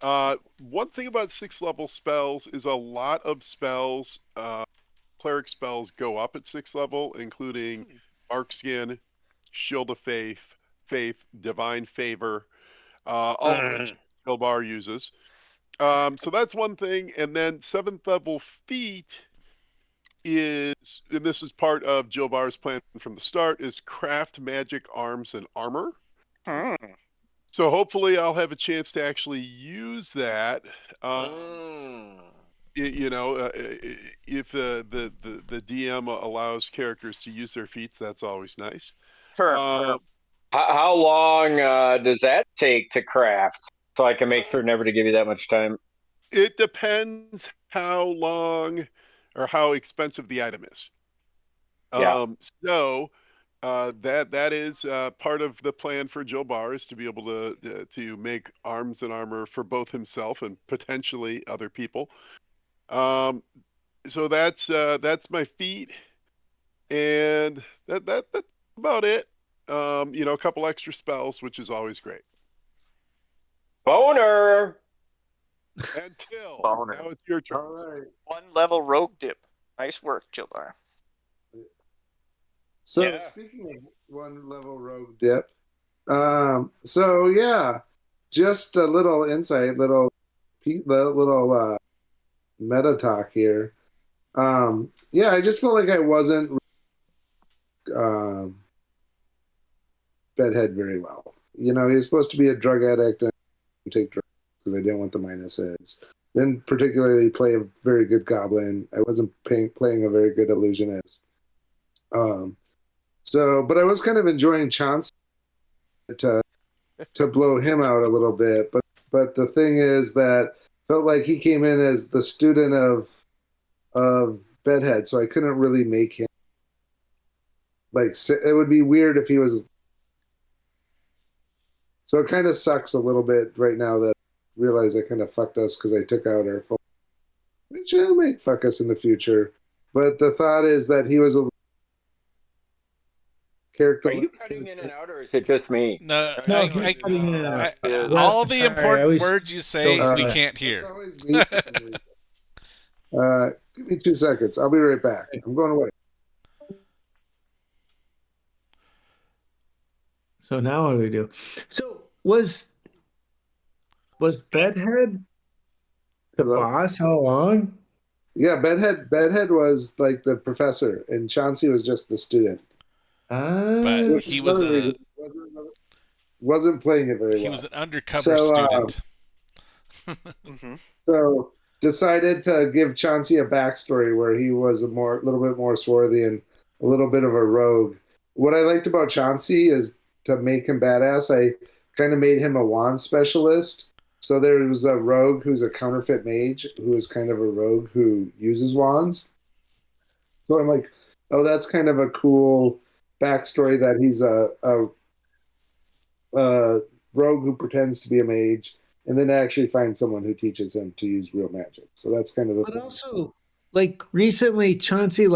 One thing about 6th level spells is a lot of spells, cleric spells go up at 6th level, including Arc Skin, Shield of Faith, Divine Favor, all of which Jill Barr uses. So that's one thing. And then 7th level feat is, and this is part of Jill Barr's plan from the start, is craft magic arms and armor. So hopefully I'll have a chance to actually use that. You know, if the DM allows characters to use their feats, that's always nice. How long does that take to craft? So I can make sure never to give you that much time. It depends how long or how expensive the item is. Yeah. So that is part of the plan for Joe Barr, is to be able to make arms and armor for both himself and potentially other people. So that's my feat, and that's about it. You know, a couple extra spells, which is always great. Boner. Until Boner. now, it's your turn. All right. 1 level rogue dip. Nice work, Jilbar. So speaking of 1 level rogue dip, so yeah, just a little insight, little the little meta talk here. Yeah, I just felt like I wasn't um, Bedhead very well. He was supposed to be a drug addict and take drugs because I didn't want the minuses. Didn't particularly play a very good goblin. I wasn't playing a very good illusionist. But I was kind of enjoying Chauncey to blow him out a little bit. But the thing is that felt like he came in as the student of Bedhead, so I couldn't really make him like. It would be weird if he was. So it kind of sucks a little bit right now that I realize I kind of fucked us because I took out our phone, which might fuck us in the future. But the thought is that he was a character. Are you cutting in and out, or is it just me? No, No, he's cutting in and out. all the Sorry, important words you say we can't It's hear. always me. Give me 2 seconds. I'll be right back. I'm going away. So now what do we do? So was Bedhead the Hello? boss all along? Yeah, Bedhead was like the professor, and Chauncey was just the student. But Which he is was another reason wasn't playing it very well. he was an undercover student. So decided to give Chauncey a backstory where he was a little bit more swarthy and a little bit of a rogue. What I liked about Chauncey is to make him badass. I kind of made him a wand specialist. So there was a rogue who's a counterfeit mage who is kind of a rogue who uses wands. So I'm like, oh, that's kind of a cool backstory that he's a rogue who pretends to be a mage and then actually find someone who teaches him to use real magic. So that's kind of the But thing. also, like recently, Chauncey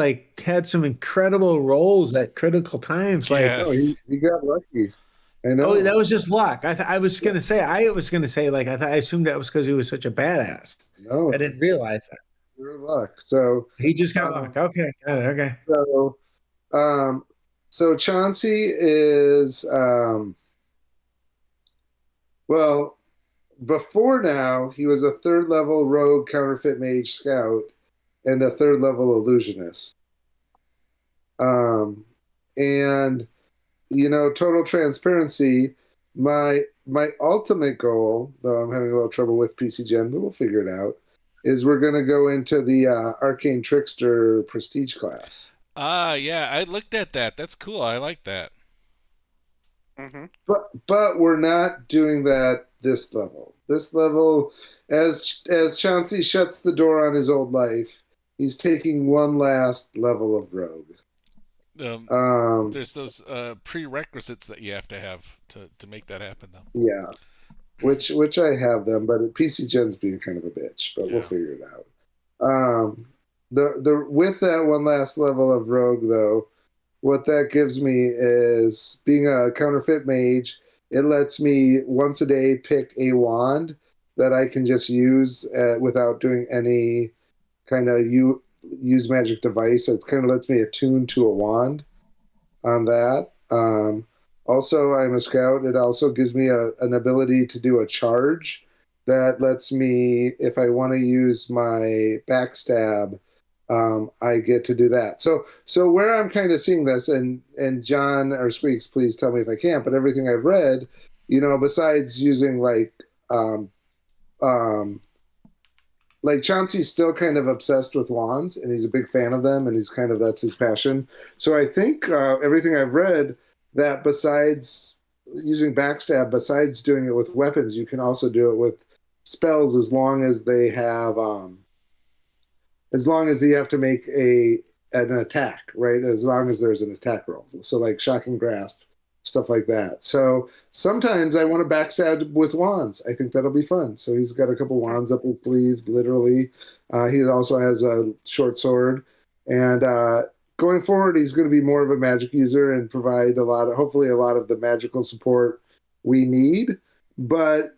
had some incredible roles at critical times. Like, Yes. He got lucky. I know. oh, that was just luck. I was gonna say, like, I assumed that was because he was such a badass. No, I didn't realize that pure luck. So he just got luck. Okay, got it. Okay. so so Chauncey is well, before now he was a 3rd level rogue counterfeit mage scout and a 3rd level illusionist. And total transparency, my ultimate goal, though I'm having a little trouble with PC Gen, but we'll figure it out, is we're going to go into the Arcane Trickster Prestige class. Yeah, I looked at that. That's cool. I like that. But we're not doing that this level. This level, as Chauncey shuts the door on his old life, he's taking one last level of rogue. There's those prerequisites that you have to make that happen, though. Yeah, which I have them, but PC Gen's being kind of a bitch, but we'll figure it out. The with that one last level of rogue, though, what that gives me is being a counterfeit mage. It lets me once a day pick a wand that I can just use without doing any kind of use magic device. It kind of lets me attune to a wand on that. Also, I'm a scout. It also gives me an ability to do a charge that lets me, if I want to use my backstab, I get to do that. So where I'm kind of seeing this, and John or Squeaks, please tell me if I can't, but everything I've read, besides using like Chauncey's still kind of obsessed with wands, and he's a big fan of them, and that's his passion. So I think everything I've read, that besides using backstab, besides doing it with weapons, you can also do it with spells as long as they have to make an attack, right? As long as there's an attack roll. So like shocking grasp, stuff like that. So sometimes I want to backstab with wands. I think that'll be fun. So he's got a couple wands up his sleeves, literally. He also has a short sword. And going forward, he's going to be more of a magic user and provide hopefully a lot of the magical support we need. But,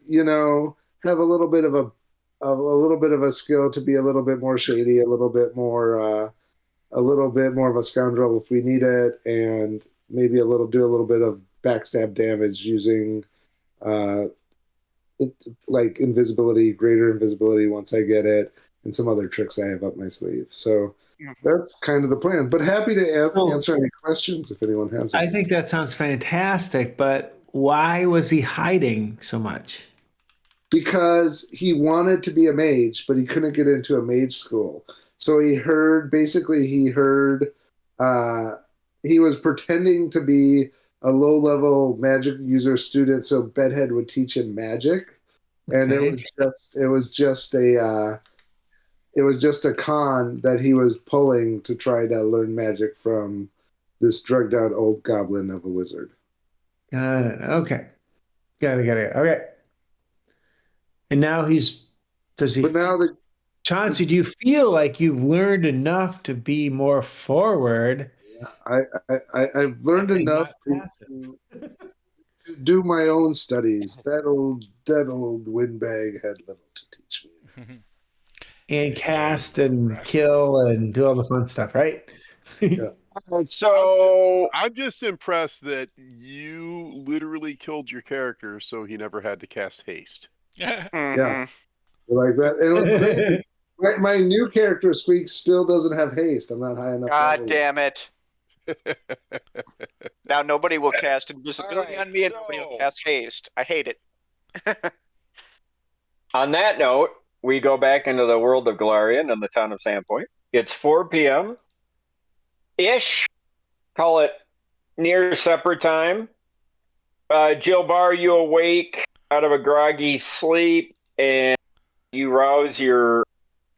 have a little bit of a skill to be a little bit more shady, a little bit more of a scoundrel if we need it, and maybe do a little bit of backstab damage using like invisibility, greater invisibility once I get it, and some other tricks I have up my sleeve. So that's kind of the plan. But happy to answer any questions if anyone has any. I think that sounds fantastic, but why was he hiding so much? Because he wanted to be a mage, but he couldn't get into a mage school. So he heard uh, he was pretending to be a low level magic user student so Bedhead would teach him magic. And Okay. it was just a con that he was pulling to try to learn magic from this drugged out old goblin of a wizard. Got it. Okay. Got it. Okay. And now does he, But now the Chauncey, do you feel like you've learned enough to be more forward? I've learned And enough not to, passive. to do my own studies. That old windbag had little to teach me. And cast and kill and do all the fun stuff, right? Yeah. So I'm just impressed that you literally killed your character so he never had to cast haste. Yeah, like that. And what's crazy, my new character Squeak still doesn't have haste. I'm not high enough. God damn it. Now nobody will cast invisibility on me and nobody will cast haste. I hate it. On that note, we go back into the world of Galarian and the town of Sandpoint. It's 4 p.m. ish. Call it near supper time. Jill Bar, you awake out of a groggy sleep and you rouse your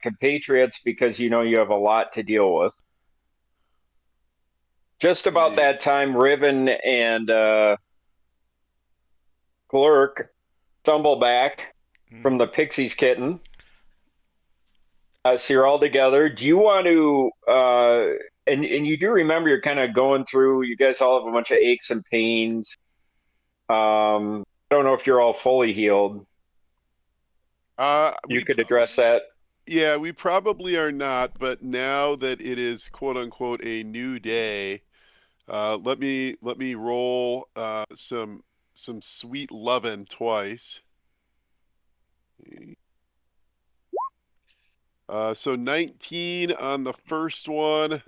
compatriots because you know you have a lot to deal with. Just about that time, Riven and Glurk stumble back from the Pixies kitten. So you're all together. Do you want to, and you do remember you're kind of going through, you guys all have a bunch of aches and pains. I don't know if you're all fully healed. You could address that. Yeah, we probably are not, but now that it is quote unquote a new day, let me roll some sweet lovin' twice. So 19 on the first one.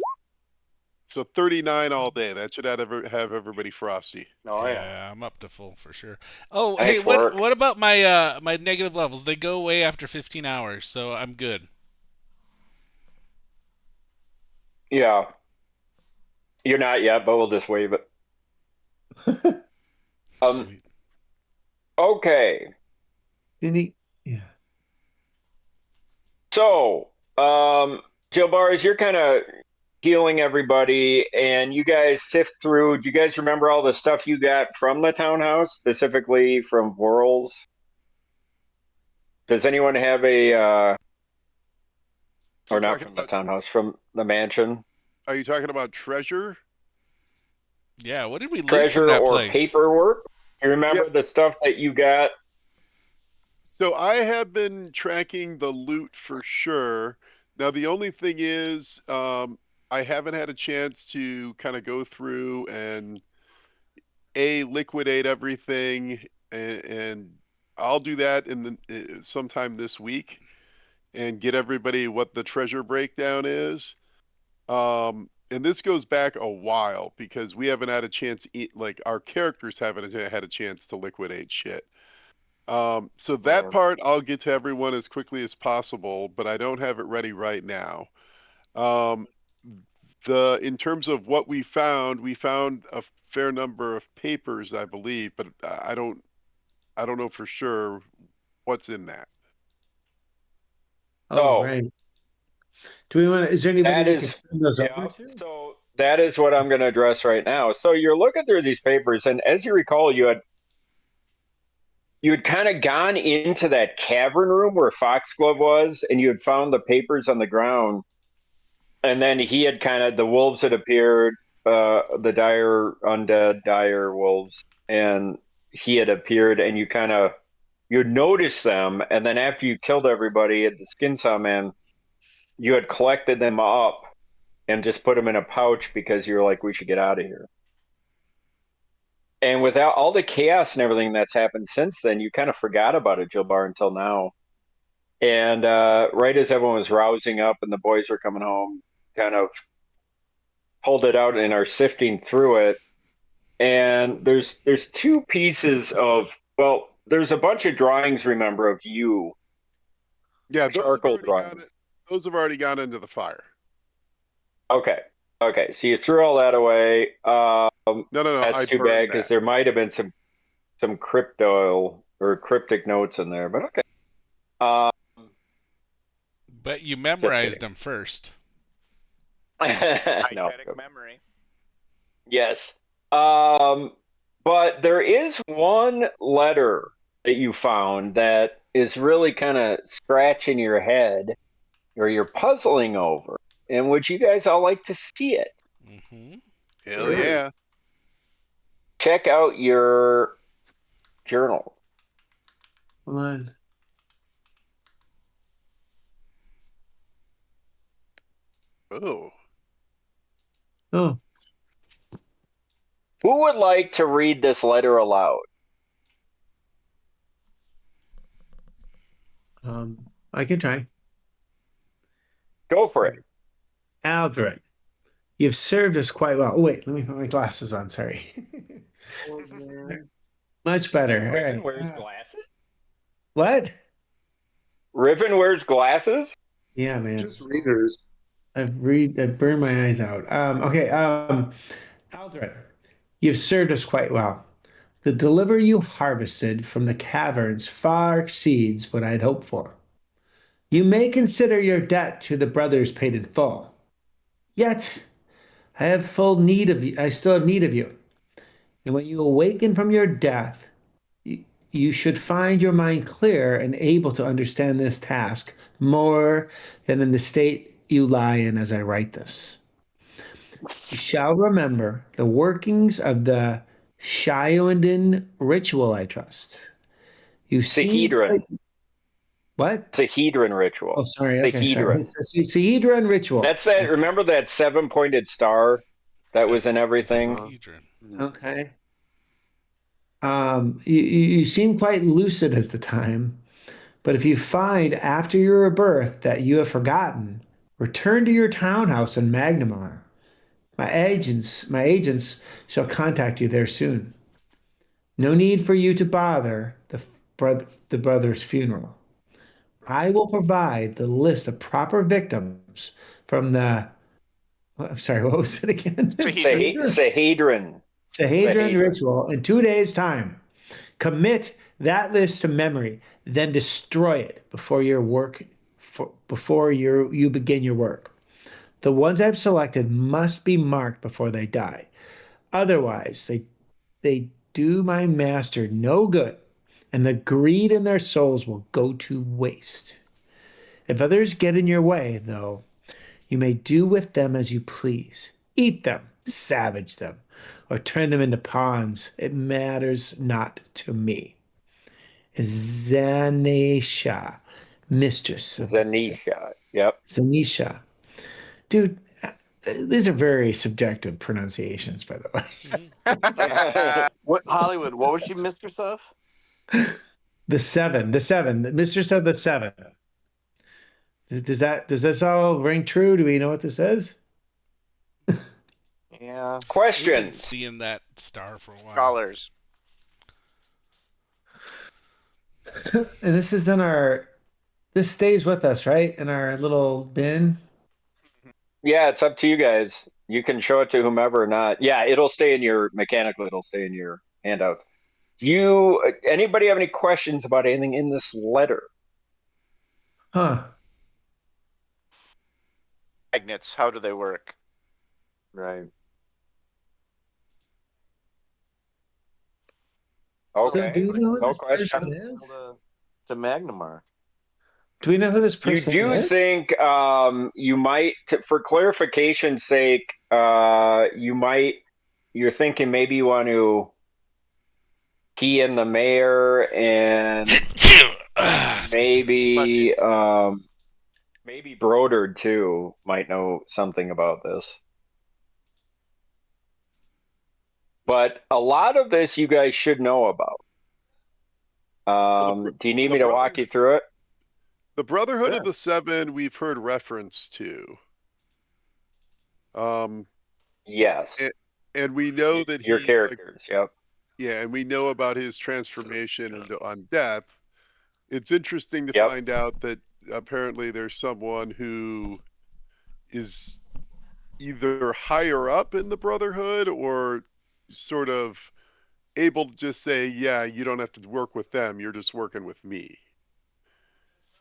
So 39 all day. That should have everybody frosty. Oh yeah, I'm up to full for sure. Oh, Nice hey, work. what about my my negative levels? They go away after 15 hours, so I'm good. Yeah. You're not yet, but we'll just waive it. Sweet. Okay. Yeah. So, Jilbars, you're kind of healing everybody, and you guys sift through. Do you guys remember all the stuff you got from the townhouse, specifically from Vorl's? Does anyone have or not from the townhouse, from the mansion? Are you talking about treasure? Yeah, what did we loot from Treasure that or place? paperwork? Do you remember the stuff that you got? So I have been tracking the loot for sure. Now the only thing is, I haven't had a chance to kind of go through and liquidate everything, and I'll do that in the sometime this week and get everybody what the treasure breakdown is. And this goes back a while because we haven't had a chance, like our characters haven't had a chance to liquidate shit. So that part I'll get to everyone as quickly as possible, but I don't have it ready right now. In terms of what we found a fair number of papers, I believe, but I don't know for sure what's in that. Oh, right. Do we want to, is there anybody we can send those over to? So that is what I'm going to address right now. So you're looking through these papers, and as you recall, you had kind of gone into that cavern room where Foxglove was, and you had found the papers on the ground. And then he had the wolves had appeared, the dire wolves, and he had appeared, and you noticed them, and then after you killed everybody at the Skinsaw man, you had collected them up and just put them in a pouch because you were like, we should get out of here. And without all the chaos and everything that's happened since then, you kind of forgot about it, Jilbar, until now. And right as everyone was rousing up and the boys were coming home, kind of pulled it out and are sifting through it. And there's two pieces of, well, there's a bunch of drawings, remember, of you. Yeah, those have Charcoal already gone. drawings. Those have already gone into the fire. Okay. Okay. So you threw all that away. No. That's I too burned bad because that. there might have been some crypto or cryptic notes in there, but okay. But you Just memorized kidding. them first. No. Eidetic memory. Yes. But there is one letter that you found that is really kind of scratching your head or you're puzzling over. And would you guys all like to see it? Mm-hmm. Hell Sure. yeah. Check out your journal. Come on. Oh. Oh, Who would like to read this letter aloud? I can try. Go for it. Aldrin, you've served us quite well. Oh, wait, let me put my glasses on. Sorry. Much better. All Riven right. wears glasses? What? Riven wears glasses? Yeah, man. Just readers. I've burned my eyes out. Okay. Aldrin, you've served us quite well. The deliver you harvested from the caverns far exceeds what I'd hoped for. You may consider your debt to the brothers paid in full. Yet I have full need of you. I still have need of you. And when you awaken from your death, you should find your mind clear and able to understand this task more than in the state you lie in as I write this. You shall remember the workings of the Shionden ritual, I trust. You seem Sahedron. what? Sahedron Oh, ritual. sorry. Okay, sorry. Sahedron. It's the Sahedron ritual. That's that. Remember that 7-pointed star that was in That's the everything? Sahedron. Okay. You seem quite lucid at the time, but if you find after your rebirth that you have forgotten, return to your townhouse in Magnamar. My agents shall contact you there soon. No need for you to bother the brother's funeral. I will provide the list of proper victims from the. I'm sorry, what was it again? Sahedron. Sahedron. Sahedron ritual in 2 days' time. Commit that list to memory, then destroy it before you begin your work. The ones I've selected must be marked before they die. Otherwise, they do my master no good, and the greed in their souls will go to waste. If others get in your way, though, you may do with them as you please. Eat them, savage them, or turn them into pawns. It matters not to me. Zanisha, mistress of Zanisha. Yep. Zanisha. Dude, these are very subjective pronunciations, by the way. Mm-hmm. What Hollywood? What was she mistress of? The mistress of the seven. Does this all ring true? Do we know what this is? Yeah. We've been Questions. seeing that star for a while. Scholars. And this is in our. This stays with us, right? In our little bin. Yeah, it's up to you guys. You can show it to whomever or not. Yeah, it'll stay in your mechanical. It'll stay in your handout. Anybody have any questions about anything in this letter? Huh. Magnets. How do they work? Right. Okay. So do we know who No this person questions. is? To Magnamar. Do we know who this You person do is? think you might, for clarification's sake, you're thinking maybe you want to key in the mayor and maybe maybe Broderd too might know something about this. But a lot of this you guys should know about. Do you need me to walk you through it? The Brotherhood Sure. of the Seven, we've heard reference to. Yes. And we know that Your he, characters, yep. yeah, and we know about his transformation into undeath. It's interesting to Yep. find out that apparently there's someone who is either higher up in the Brotherhood or sort of able to just say, yeah, you don't have to work with them, you're just working with me.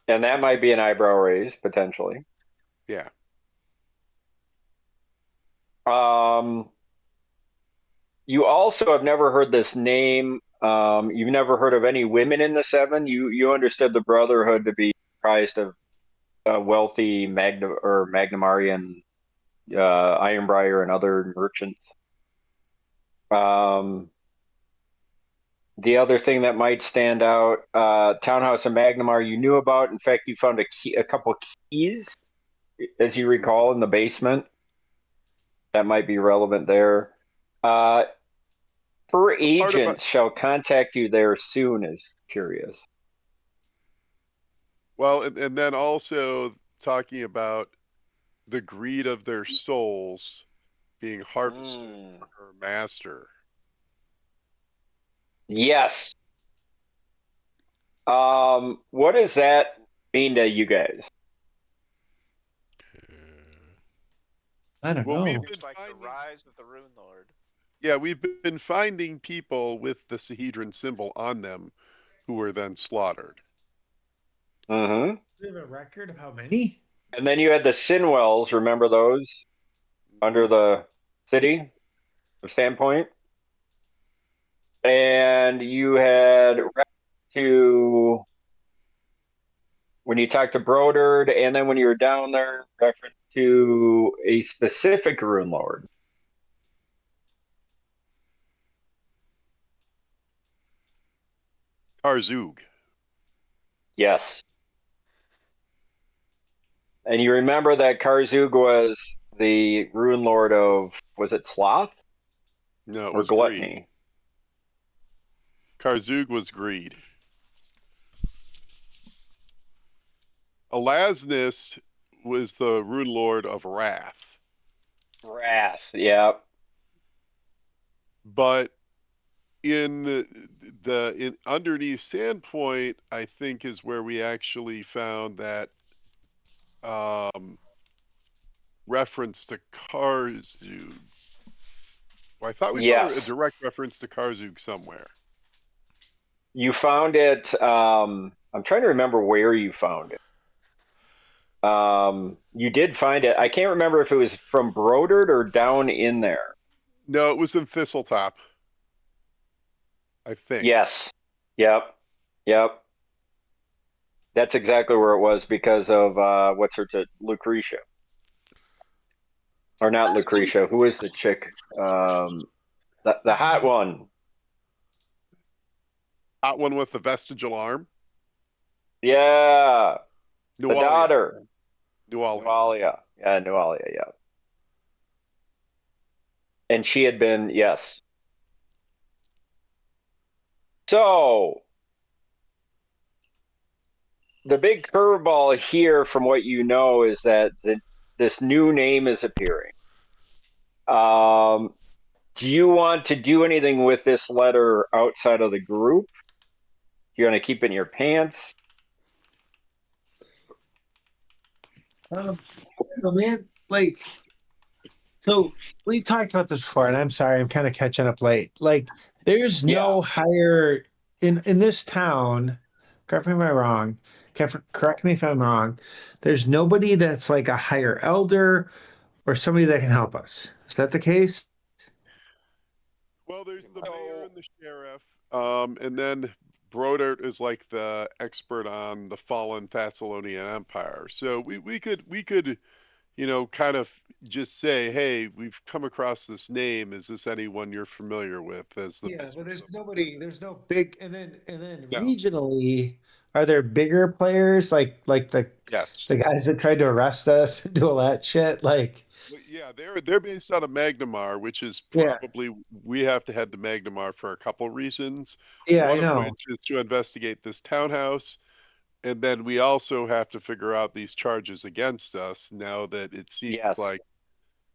And that might be an eyebrow raise, potentially. Yeah. You also have never heard this name. You've never heard of any women in the Seven. You understood the Brotherhood to be comprised of wealthy Magnamarian, Ironbriar, and other merchants. The other thing that might stand out, Townhouse of Magnamar, you knew about. In fact, you found a couple keys, as you recall, in the basement. That might be relevant there. Her agents shall contact you there soon is curious. Well, and then also talking about the greed of their souls being harvested for her master. Yes. What does that mean to you guys? I don't know. It's like the rise of the Rune Lord. Yeah, we've been finding people with the Sahedron symbol on them who were then slaughtered. Mm-hmm. Do we have a record of how many? And then you had the Sinwells, remember those? Under the city of Sandpoint? And you had to, when you talked to Broderd, and then when you were down there, reference to a specific Rune Lord. Karzug. Yes. And you remember that Karzug was the Rune Lord of, was it Sloth? No, it or was Gluttony? Greed. Karzug was greed. Alasnist was the Rune Lord of Wrath. Wrath, yeah. But in the underneath Sandpoint, I think is where we actually found that reference to Karzug. Well, I thought we found a direct reference to Karzug somewhere. You found it. I'm trying to remember where you found it. You did find it. I can't remember if it was from Broderd or down in there. No, it was in Thistletop. I think. Yes. Yep. Yep. That's exactly where it was because of what's her Lucretia. Or not Lucretia. Who is the chick? The hot one. Hot one with the vestigial arm? Yeah. Nualia. The daughter. Nualia. Yeah, Nualia, yeah. And she had been, yes. So, the big curveball here, from what you know, is that this new name is appearing. Do you want to do anything with this letter outside of the group? Do you want to keep it in your pants? Man, like, so we talked about this before, and I'm sorry, I'm kind of catching up late. Like, there's no higher in this town. Correct me if I'm wrong. Correct me if I'm wrong. There's nobody that's like a higher elder or somebody that can help us. Is that the case? Well, there's the mayor and the sheriff, and then Brodert is like the expert on the fallen Thessalonian Empire. So we could kind of just say, hey, we've come across this name. Is this anyone you're familiar with? As the Yeah, but there's no big, and then regionally, are there bigger players like the yes guys that tried to arrest us and do all that shit? Like, Yeah, they're based out of Magnamar, which is Yeah. probably we have to head to Magnamar for a couple reasons. Yeah, I One of know. which is to investigate this townhouse, and then we also have to figure out these charges against us now that it seems Yes. like,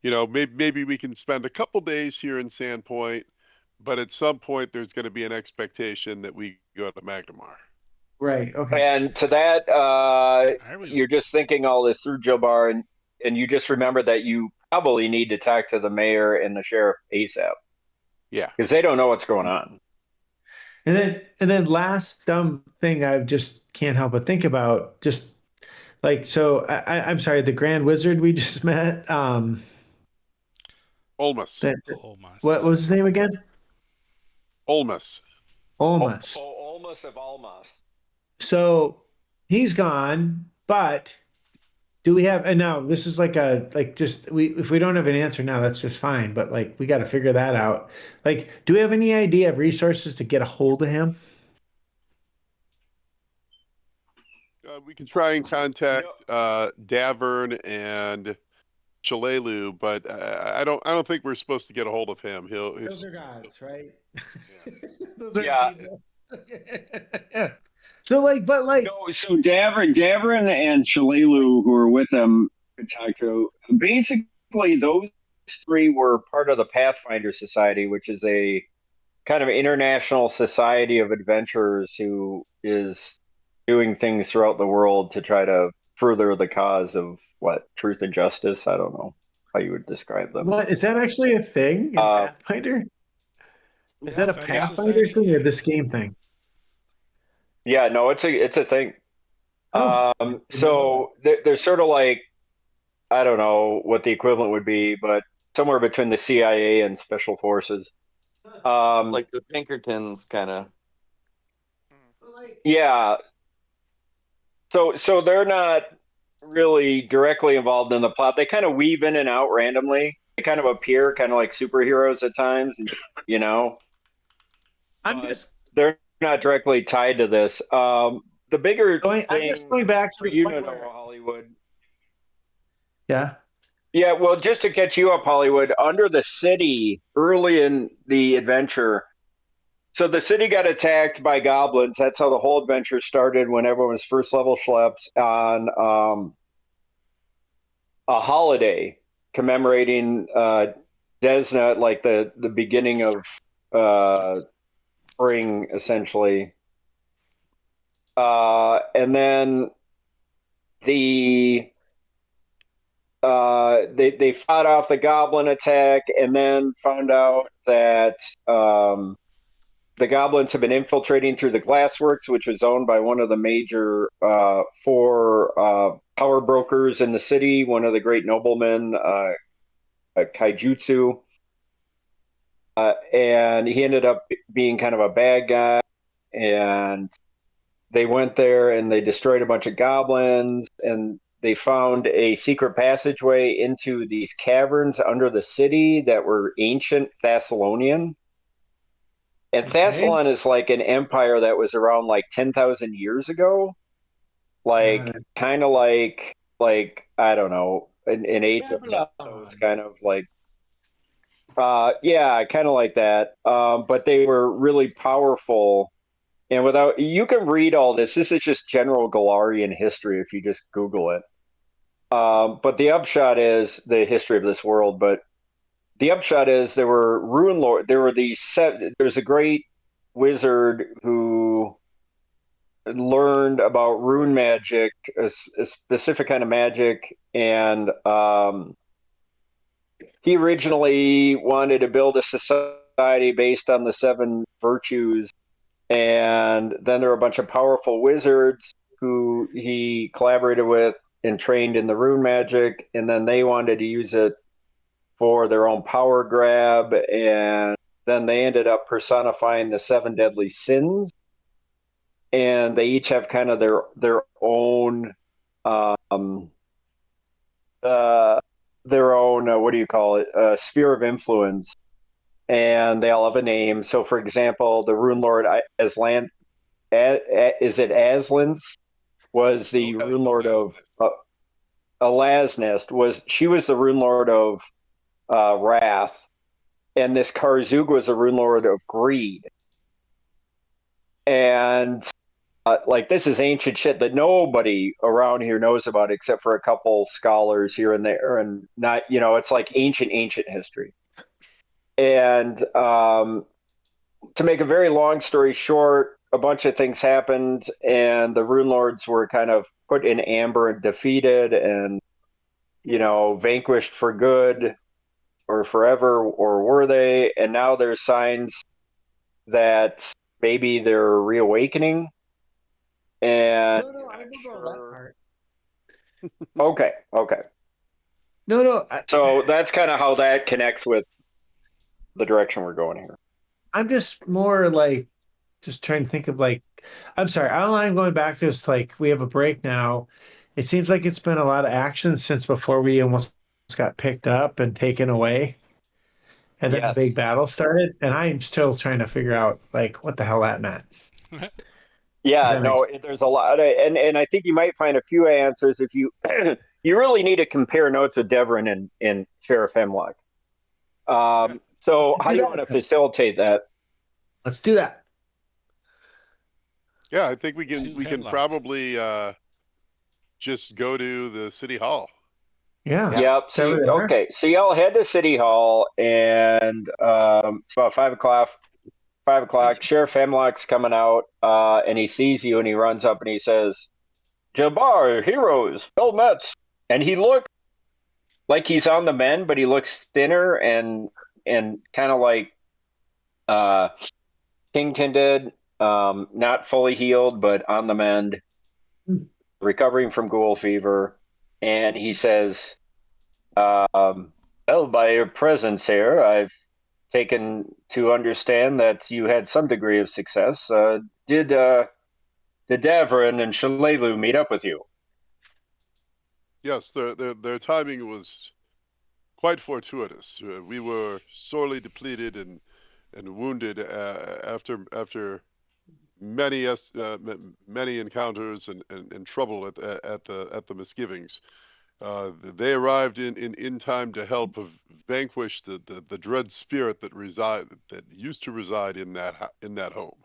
maybe we can spend a couple days here in Sandpoint, but at some point there's going to be an expectation that we go to Magnamar. Right. Okay. And to that, Are we? you're just thinking all this through, Joe Bar, and you just remember that you probably need to talk to the mayor and the sheriff ASAP Yeah. because they don't know what's going on. And then last dumb thing I just can't help but think about, just like, so I'm sorry, the Grand Wizard we just met, Olmus. that what Almost. was his name again? Olmus. Olmus. Almost of Almas. So he's gone, but do we have, and now this is like just we, if we don't have an answer now, that's just fine, but like we got to figure that out. Like, do we have any idea of resources to get a hold of him? We can try and contact Davern and Shalelu, but I don't think we're supposed to get a hold of him. Those are gods, right? Yeah. Those are Yeah. people. So like, but like, No, so Davern and Shalelu, who were with them, could talk to. Basically, those three were part of the Pathfinder Society, which is a kind of international society of adventurers who is doing things throughout the world to try to further the cause of what, truth and justice. I don't know how you would describe them. what is that actually a thing in Pathfinder? Is that a Pathfinder Pathfinder Society? thing or this game thing? Yeah, no, it's a thing. Oh, So they're sort of like, I don't know what the equivalent would be, but somewhere between the CIA and Special Forces. Like the Pinkertons, kind of. Yeah, so they're not really directly involved in the plot. They kind of weave in and out randomly. They kind of appear kind of like superheroes at times, you know, I'm but just they're not directly tied to this. The bigger going. I'm just thing going back to for the you point to know, where. Hollywood. Yeah. Yeah, well, just to catch you up, Hollywood, under the city early in the adventure. So the city got attacked by goblins. That's how the whole adventure started when everyone was first level schleps on a holiday commemorating Desna, like the beginning of spring, essentially. And then the they fought off the goblin attack, and then found out that the goblins have been infiltrating through the glassworks, which is owned by one of the major four power brokers in the city, one of the great noblemen, Kaijutsu. And he ended up being kind of a bad guy. And they went there and they destroyed a bunch of goblins. And they found a secret passageway into these caverns under the city that were ancient Thessalonian. And Okay. Thassalon is like an empire that was around like 10,000 years ago. Like, kind of like, I don't know, an age of those kind of like, yeah, kind of like that. But they were really powerful. And without, you can read all this. This is just general Galarian history if you just Google it. But the upshot is the history of this world. But the upshot is there were rune lord. There were these there's a great wizard who learned about rune magic, a specific kind of magic, and he originally wanted to build a society based on the seven virtues. And then there were a bunch of powerful wizards who he collaborated with and trained in the rune magic, and then they wanted to use it for their own power grab, and then they ended up personifying the seven deadly sins, and they each have kind of their own um their own what do you call it, sphere of influence, and they all have a name. So for example, the rune lord Aslan, is it Aslan's, was the rune lord of Alasnest she was the rune lord of wrath, and this Karzug was the rune lord of greed. And like, this is ancient shit that nobody around here knows about except for a couple scholars here and there, and not, it's like ancient history. And to make a very long story short, a bunch of things happened, and the rune lords were kind of put in amber and defeated, and vanquished for good or forever, or were they? And now there's signs that maybe they're reawakening. And No, I don't know that part. Okay. No. So that's kind of how that connects with the direction we're going here. I'm just more like just trying to think of like, I'm sorry, all I'm going back to is like we have a break now. It seems like it's been a lot of action since before we almost got picked up and taken away. And then the Yes. big battle started, and I'm still trying to figure out like what the hell that meant. Yeah, That no, makes there's a lot of, and I think you might find a few answers if you you really need to compare notes with Devrin and Sheriff Hemlock. So how do you want to facilitate that? Let's do that. Yeah, I think we To can Hemlock. probably just go to the city hall. Yeah. Yep. Is that where they are? Okay. So y'all head to City Hall, and it's about 5 o'clock. 5 o'clock. Sheriff Hemlock's coming out, and he sees you, and he runs up and he says, "Jabbar, heroes, well met." And he looks like he's on the mend, but he looks thinner and kind of like Kington did, not fully healed, but on the mend, recovering from ghoul fever. And he says, "Well, by your presence here, I've taken to understand that you had some degree of success. Did Davrin and Shalelu meet up with you?" Yes, their timing was quite fortuitous. We were sorely depleted and wounded after many encounters and trouble at the misgivings. They arrived in time to help vanquish the dread spirit that used to reside in that home.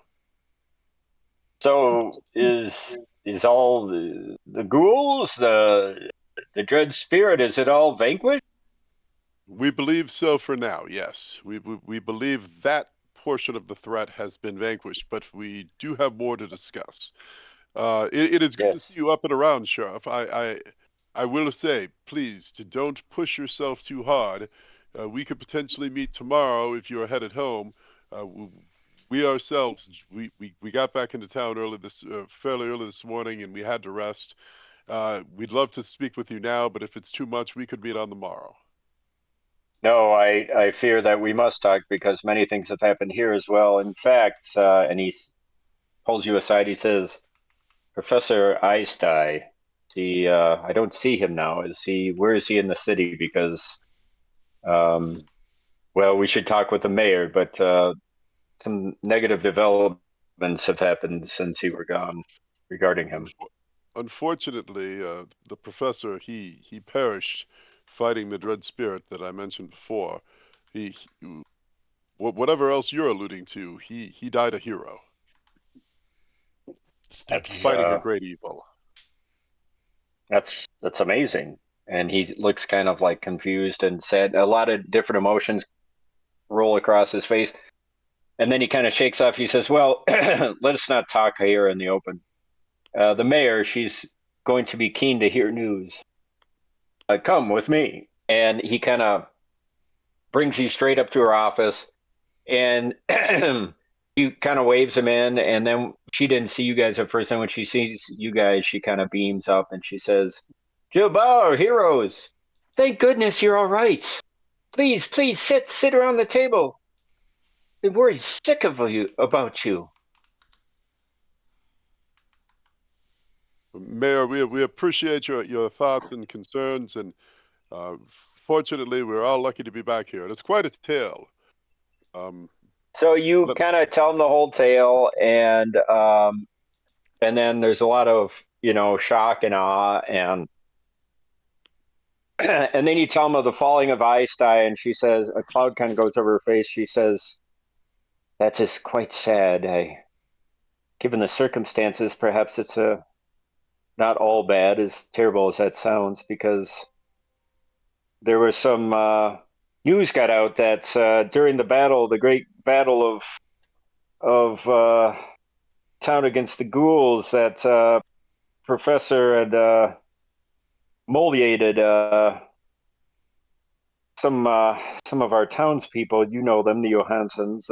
So is all the ghouls, the dread spirit, is it all vanquished? We believe so for now. Yes, we believe that portion of the threat has been vanquished, but we do have more to discuss. It is good to see you up and around, Sheriff. I will say, please, don't push yourself too hard. We could potentially meet tomorrow if you're headed home. We ourselves, we got back into town fairly early this morning, and we had to rest. We'd love to speak with you now, but if it's too much, we could meet on the morrow. No, I fear that we must talk because many things have happened here as well. In fact, and he pulls you aside. He says, "Professor Eistai, I don't see him now. Where is he in the city? Because, well, we should talk with the mayor, but some negative developments have happened since you were gone regarding him." Unfortunately, the professor he perished fighting the dread spirit that I mentioned before. He whatever else you're alluding to, he died a hero. Stinky. Fighting a great evil. That's amazing. And he looks kind of like confused and sad. A lot of different emotions roll across his face. And then he kind of shakes off. He says, "Well, let's not talk here in the open. The mayor, she's going to be keen to hear news. Come with me." And he kind of brings you straight up to her office, and she kind of waves him in. And then she didn't see you guys at first. And when she sees you guys, she kind of beams up and she says, "Jabbar, heroes, thank goodness you're all right. Please, sit around the table. I'm worried sick of you about you." Mayor, we appreciate your thoughts and concerns, and uh, fortunately, we're all lucky to be back here. And it's quite a tale. So you Let- kind of tell him the whole tale, and then there's a lot of shock and awe, and And then you tell him of the falling of Einstein, and she says, a cloud kind of goes over her face. She says, "That is quite sad. Given the circumstances, perhaps it's not all bad, as terrible as that sounds, because there was some news got out that during the battle, the great battle of town against the ghouls, that professor had moliated some of our townspeople. You know them, the Johansons,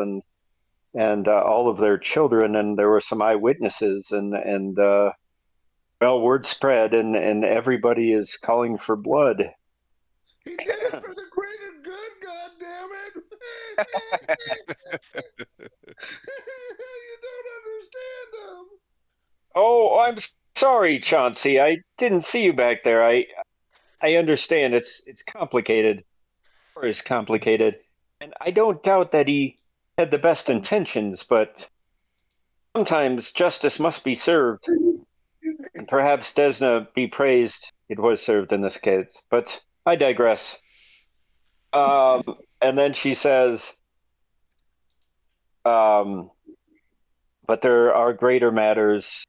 and all of their children, and there were some eyewitnesses, and well, word spread, and everybody is calling for blood." He did it for the greater good, God damn it! You don't understand him. Oh, I'm sorry, Chauncey. I didn't see you back there. I understand. It's complicated. Or is complicated. And I don't doubt that he had the best intentions, but sometimes justice must be served. And perhaps Desna be praised it was served in this case. But I digress. And then she says, but there are greater matters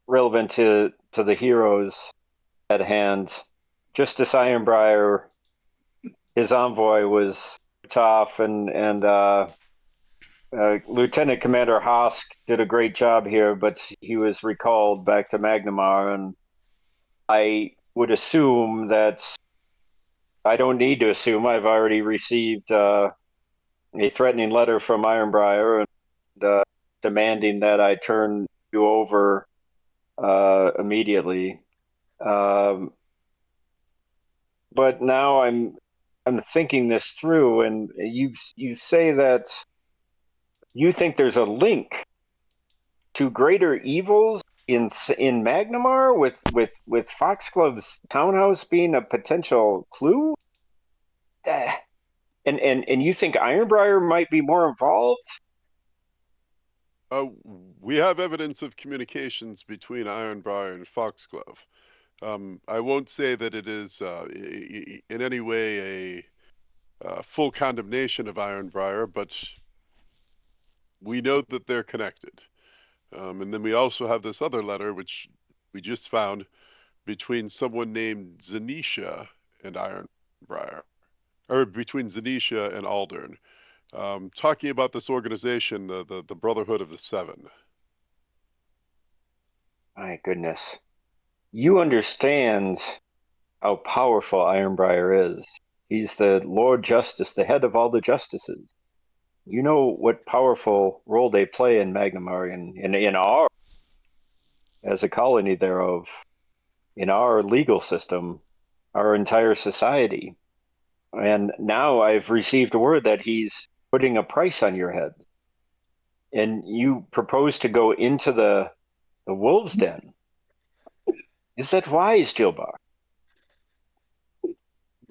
relevant to the heroes at hand. Justice Ironbriar, his envoy, was tough, and Lieutenant Commander Hosk did a great job here, but he was recalled back to Magnamar, and I would assume that I don't need to assume. I've already received a threatening letter from Ironbriar and demanding that I turn you over immediately. But now I'm thinking this through, and you say that you think there's a link to greater evils in Magnamar, with Foxglove's townhouse being a potential clue. And you think Ironbriar might be more involved? We have evidence of communications between Ironbriar and Foxglove. I won't say that it is in any way a full condemnation of Ironbriar, but we know that they're connected. And then we also have this other letter, which we just found, between someone named Zanisha and Ironbriar, or between Zanisha and Aldern, talking about this organization, the Brotherhood of the Seven. My goodness. You understand how powerful Ironbriar is. He's the Lord Justice, the head of all the justices. You know what powerful role they play in Magnamar, in our, as a colony thereof, in our legal system, our entire society. And now I've received word that he's putting a price on your head. And you propose to go into the wolves' den. Is that wise, Jilbar?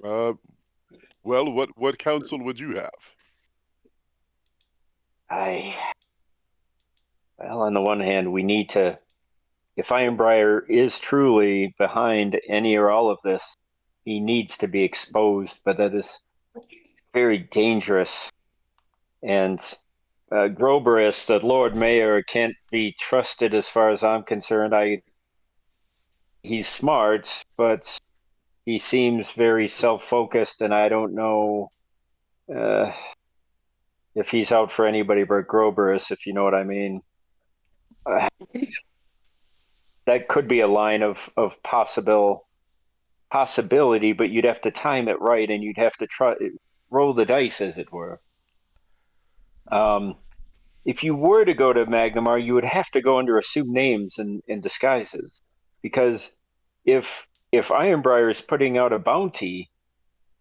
Well, what counsel would you have? Well, on the one hand, we need to, if Ironbriar is truly behind any or all of this, he needs to be exposed, but that is very dangerous. And Groberus, the Lord Mayor, can't be trusted as far as I'm concerned. He's smart, but he seems very self-focused, and I don't know if he's out for anybody but Groberus, if you know what I mean. That could be a line of possibility, but you'd have to time it right, and you'd have to roll the dice, as it were. If you were to go to Magnamar, you would have to go under assumed names and disguises, because if Ironbriar is putting out a bounty,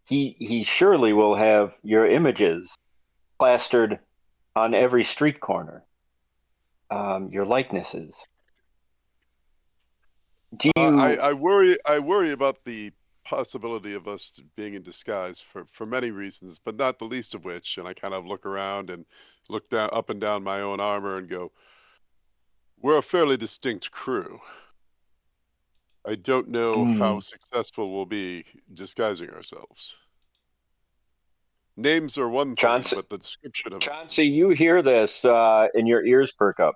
he surely will have your images plastered on every street corner, your likenesses. Do you? I worry about the possibility of us being in disguise for many reasons, but not the least of which, and I kind of look around and look down up and down my own armor and go, we're a fairly distinct crew. I don't know how successful we'll be disguising ourselves. Names are one thing, Chauncey, but the description of Chauncey, you hear this and your ears perk up.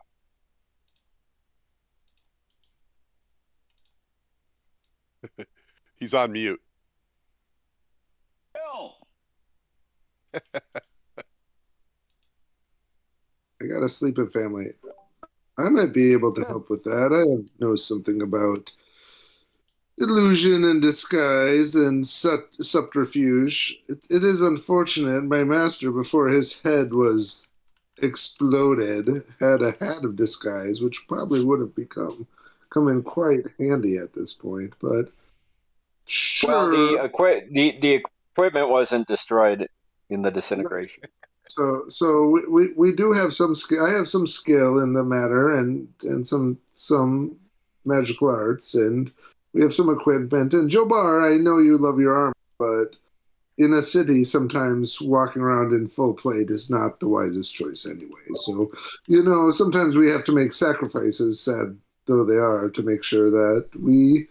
it. He's on mute. Bill! I got a sleeping family. I might be able to help with that. I know something about illusion and disguise and subterfuge. It is unfortunate my master, before his head was exploded, had a hat of disguise, which probably would have come in quite handy at this point. But Well, sure. the equipment wasn't destroyed in the disintegration. So we do have some skill. I have some skill in the matter, and some magical arts, and we have some equipment. And Joe Bar, I know you love your armor, but in a city, sometimes walking around in full plate is not the wisest choice anyway. So, sometimes we have to make sacrifices, sad though they are, to make sure that we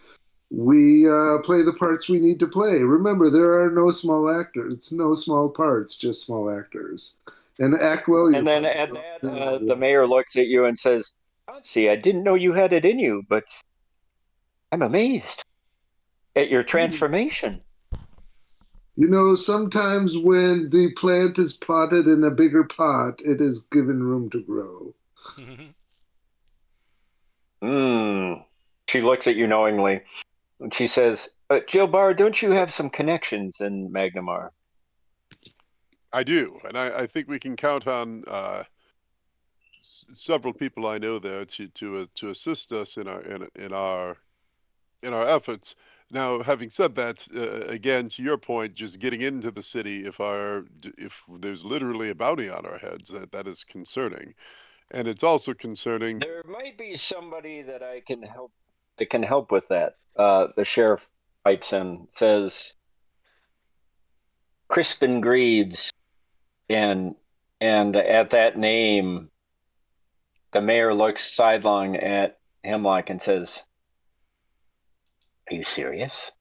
play the parts we need to play. Remember, there are no small actors, no small parts, just small actors. And act well. And then at that, the mayor looks at you and says, "See, I didn't know you had it in you, but I'm amazed at your transformation." Sometimes when the plant is potted in a bigger pot, it is given room to grow. She looks at you knowingly. And she says, Jill Barr, don't you have some connections in Magnamar? I do, and I think we can count on several people I know there to assist us in our efforts. Now, having said that, again, to your point, just getting into the city, if there's literally a bounty on our heads, that is concerning, and it's also concerning. There might be somebody that can help with that. The sheriff pipes in, says, Crispin Greaves, and at that name, the mayor looks sidelong at Hemlock and says, "Are you serious?"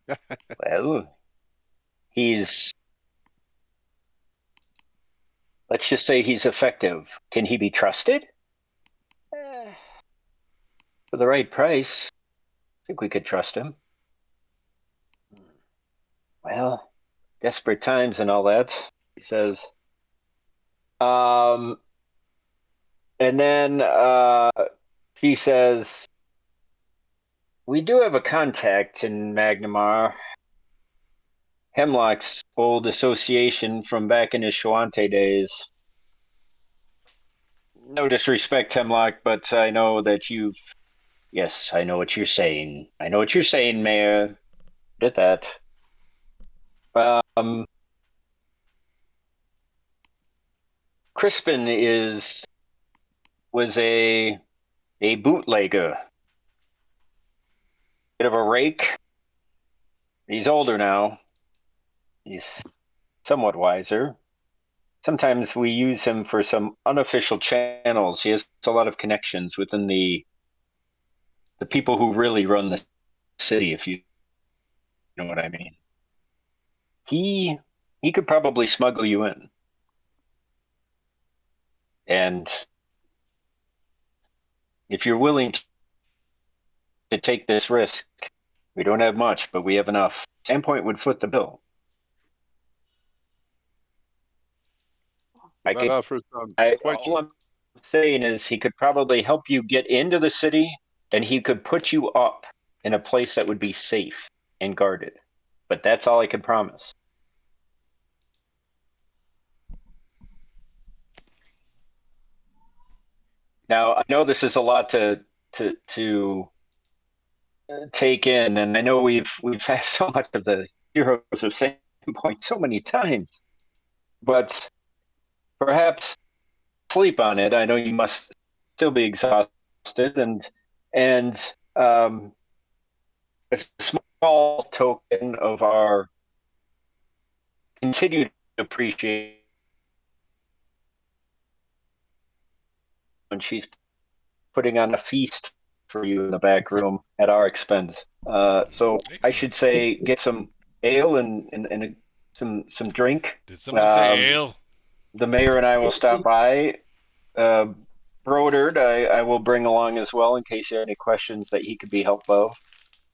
Well, let's just say he's effective. Can he be trusted? For the right price, I think we could trust him. Well, desperate times and all that, he says. And then he says, we do have a contact in Magnamar. Hemlock's old association from back in his Shawante days. No disrespect, Hemlock, but I know that Yes, I know what you're saying. I know what you're saying, Mayor. Did that. Crispin was a bootlegger. Bit of a rake. He's older now. He's somewhat wiser. Sometimes we use him for some unofficial channels. He has a lot of connections within the people who really run the city, if you know what I mean. He could probably smuggle you in. And if you're willing to take this risk, we don't have much, but we have enough. Sandpoint would foot the bill. That offer sounds quite. All I'm saying is he could probably help you get into the city, and he could put you up in a place that would be safe and guarded. But that's all I can promise. Now, I know this is a lot to take in, and I know we've had so much of the heroes of Sandpoint so many times, but perhaps sleep on it. I know you must still be exhausted, and a small token of our continued appreciation when she's putting on a feast for you in the back room at our expense. So I should say get some ale and some drink. Did someone say ale? The mayor and I will stop by. Broderd, I will bring along as well in case you have any questions that he could be helpful.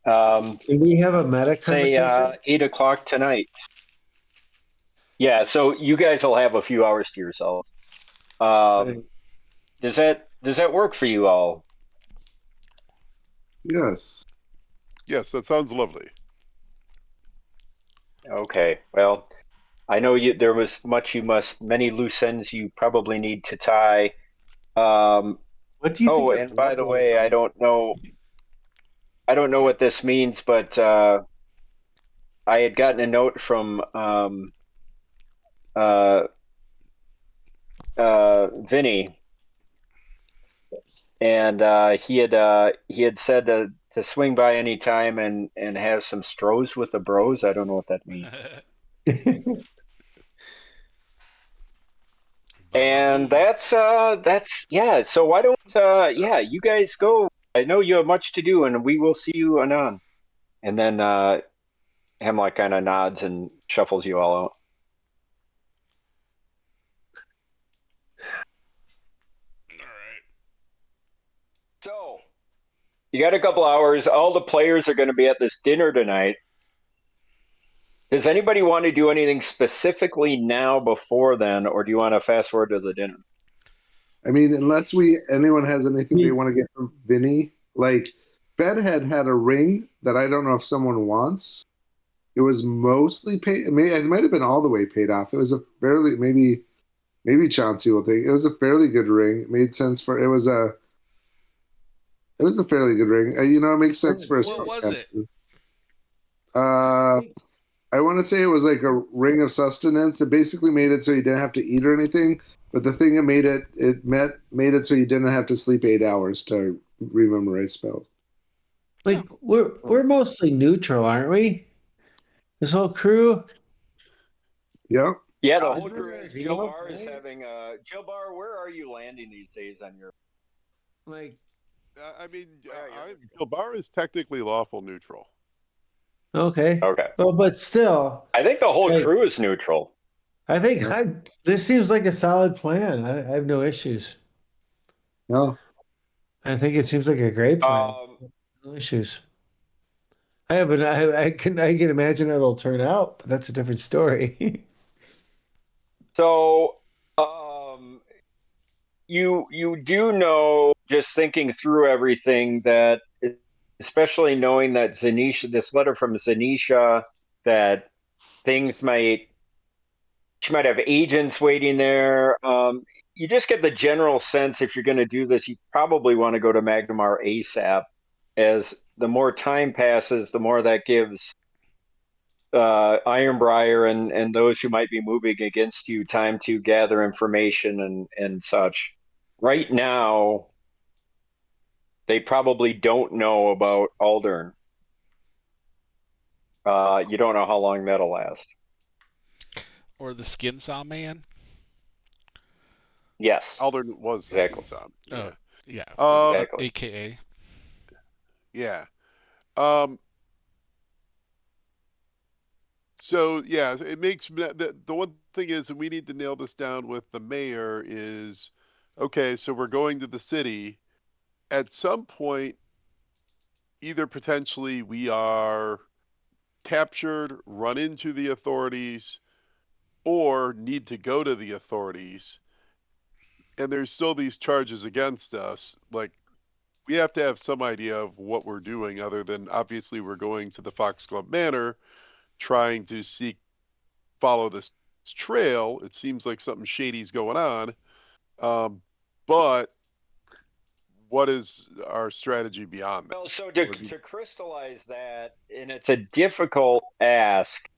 Can we have a meta Say conversation? 8 o'clock tonight. Yeah, so you guys will have a few hours to yourselves. Does that work for you all? Yes. Yes, that sounds lovely. Okay. Well, I know there was many loose ends you probably need to tie. What do you think? And by the way, I don't know what this means, but I had gotten a note from Vinny, and he had said to swing by any time and have some strohs with the bros. I don't know what that means. And that's yeah. So why don't you guys go? I know you have much to do, and we will see you anon. And then Hemlock kind of nods and shuffles you all out. All right. So you got a couple hours. All the players are going to be at this dinner tonight. Does anybody want to do anything specifically now before then, or do you want to fast forward to the dinner? I mean, unless anyone has anything they want to get from Vinny, like Bedhead had a ring that I don't know if someone wants. It was mostly paid. It might have been all the way paid off. It was a fairly maybe Chauncey will think it was a fairly good ring. It made sense for it was a fairly good ring. It makes sense for a What was it? I want to say it was like a ring of sustenance. It basically made it so you didn't have to eat or anything. But the thing that made it so you didn't have to sleep 8 hours to rememorize spells. Like we're mostly neutral, aren't we? This whole crew. Yep. Yeah, the whole crew is. Jill Bar is having Jill Bar, where are you landing these days on your? Like, I mean, Gilbar is technically lawful neutral. okay. Okay. Well, but still, I think the whole crew is neutral. I think this seems like a solid plan. I have no issues. No. I think it seems like a great plan. No issues. I can imagine how it'll turn out, but that's a different story. So, you do know, just thinking through everything, that especially knowing that this letter from Zanisha, that things she might have agents waiting there. You just get the general sense, if you're going to do this, you probably want to go to Magnamar ASAP, as the more time passes, the more that gives Ironbriar and those who might be moving against you time to gather information and such. Right now, they probably don't know about Aldern. You don't know how long that'll last. Or the Skinsaw man? Yes. Aldern was exactly. Yeah. Yeah. Exactly. AKA. Yeah. So yeah, it makes the one thing is, and we need to nail this down with the mayor, is okay. So we're going to the city. At some point, either potentially we are captured, run into the authorities, or need to go to the authorities. And there's still these charges against us. Like, we have to have some idea of what we're doing, other than obviously we're going to the Foxglove Manor, trying to follow this trail. It seems like something shady's going on. But what is our strategy beyond that? Well, so to crystallize that, and it's a difficult ask,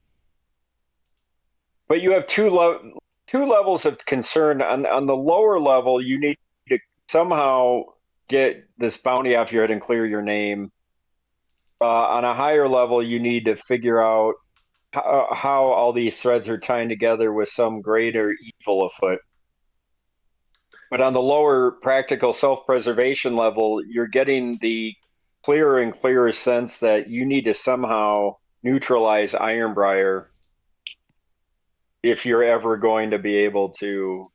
but you have two levels of concern. On the lower level, you need to somehow get this bounty off your head and clear your name. On a higher level, you need to figure out how all these threads are tying together with some greater evil afoot. But on the lower practical self-preservation level, you're getting the clearer and clearer sense that you need to somehow neutralize Ironbriar if you're ever going to be able to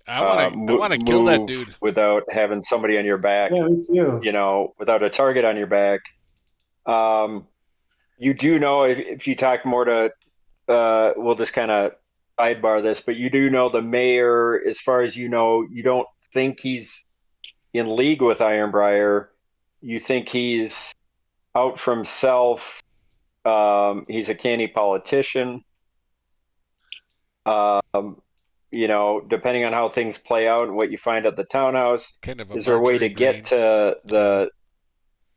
I want to kill that dude without having somebody on your back. Yeah, me too. You know, without a target on your back. You do know if you talk more to, we'll just kind of sidebar this, but you do know the mayor, as far as you know, you don't think he's in league with Ironbriar. You think he's out for himself. He's a canny politician. You know, depending on how things play out and what you find at the townhouse, kind of a is there a way to get to the?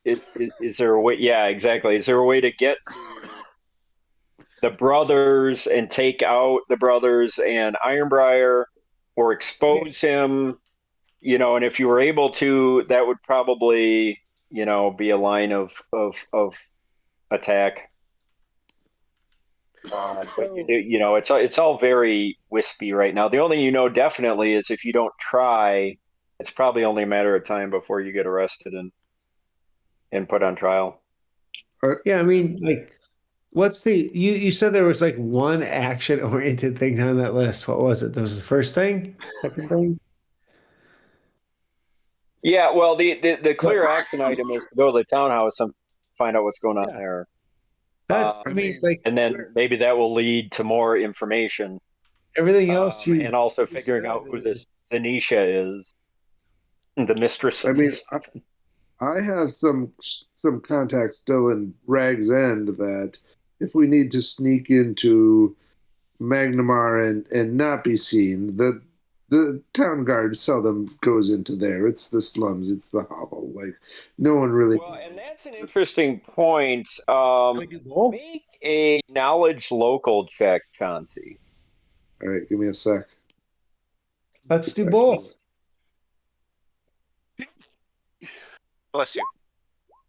Is there a way? Yeah, exactly. Is there a way to get to the brothers and take out the brothers and Ironbriar, or expose him? You know, and if you were able to, that would probably, you know, be a line of attack. But you know, it's all very wispy right now. The only thing you know definitely is if you don't try, it's probably only a matter of time before you get arrested and put on trial. Yeah, I mean, like, what's the you said there was like one action oriented thing on that list. What was it? That was the first thing? Second thing? Yeah, well, the clear action item is to go to the townhouse and find out what's going on there. That's I mean, like, and then maybe that will lead to more information. Everything else and also figuring out who this Zanisha is, the mistress. I mean, I have some contacts still in Rag's End that if we need to sneak into Magnamar and not be seen, the town guard seldom goes into there. It's the slums, it's the hovel. Like, no one really. Well, and that's an interesting point. Make a knowledge local check, Chauncey. All right, give me a sec. Let's do both. Bless you.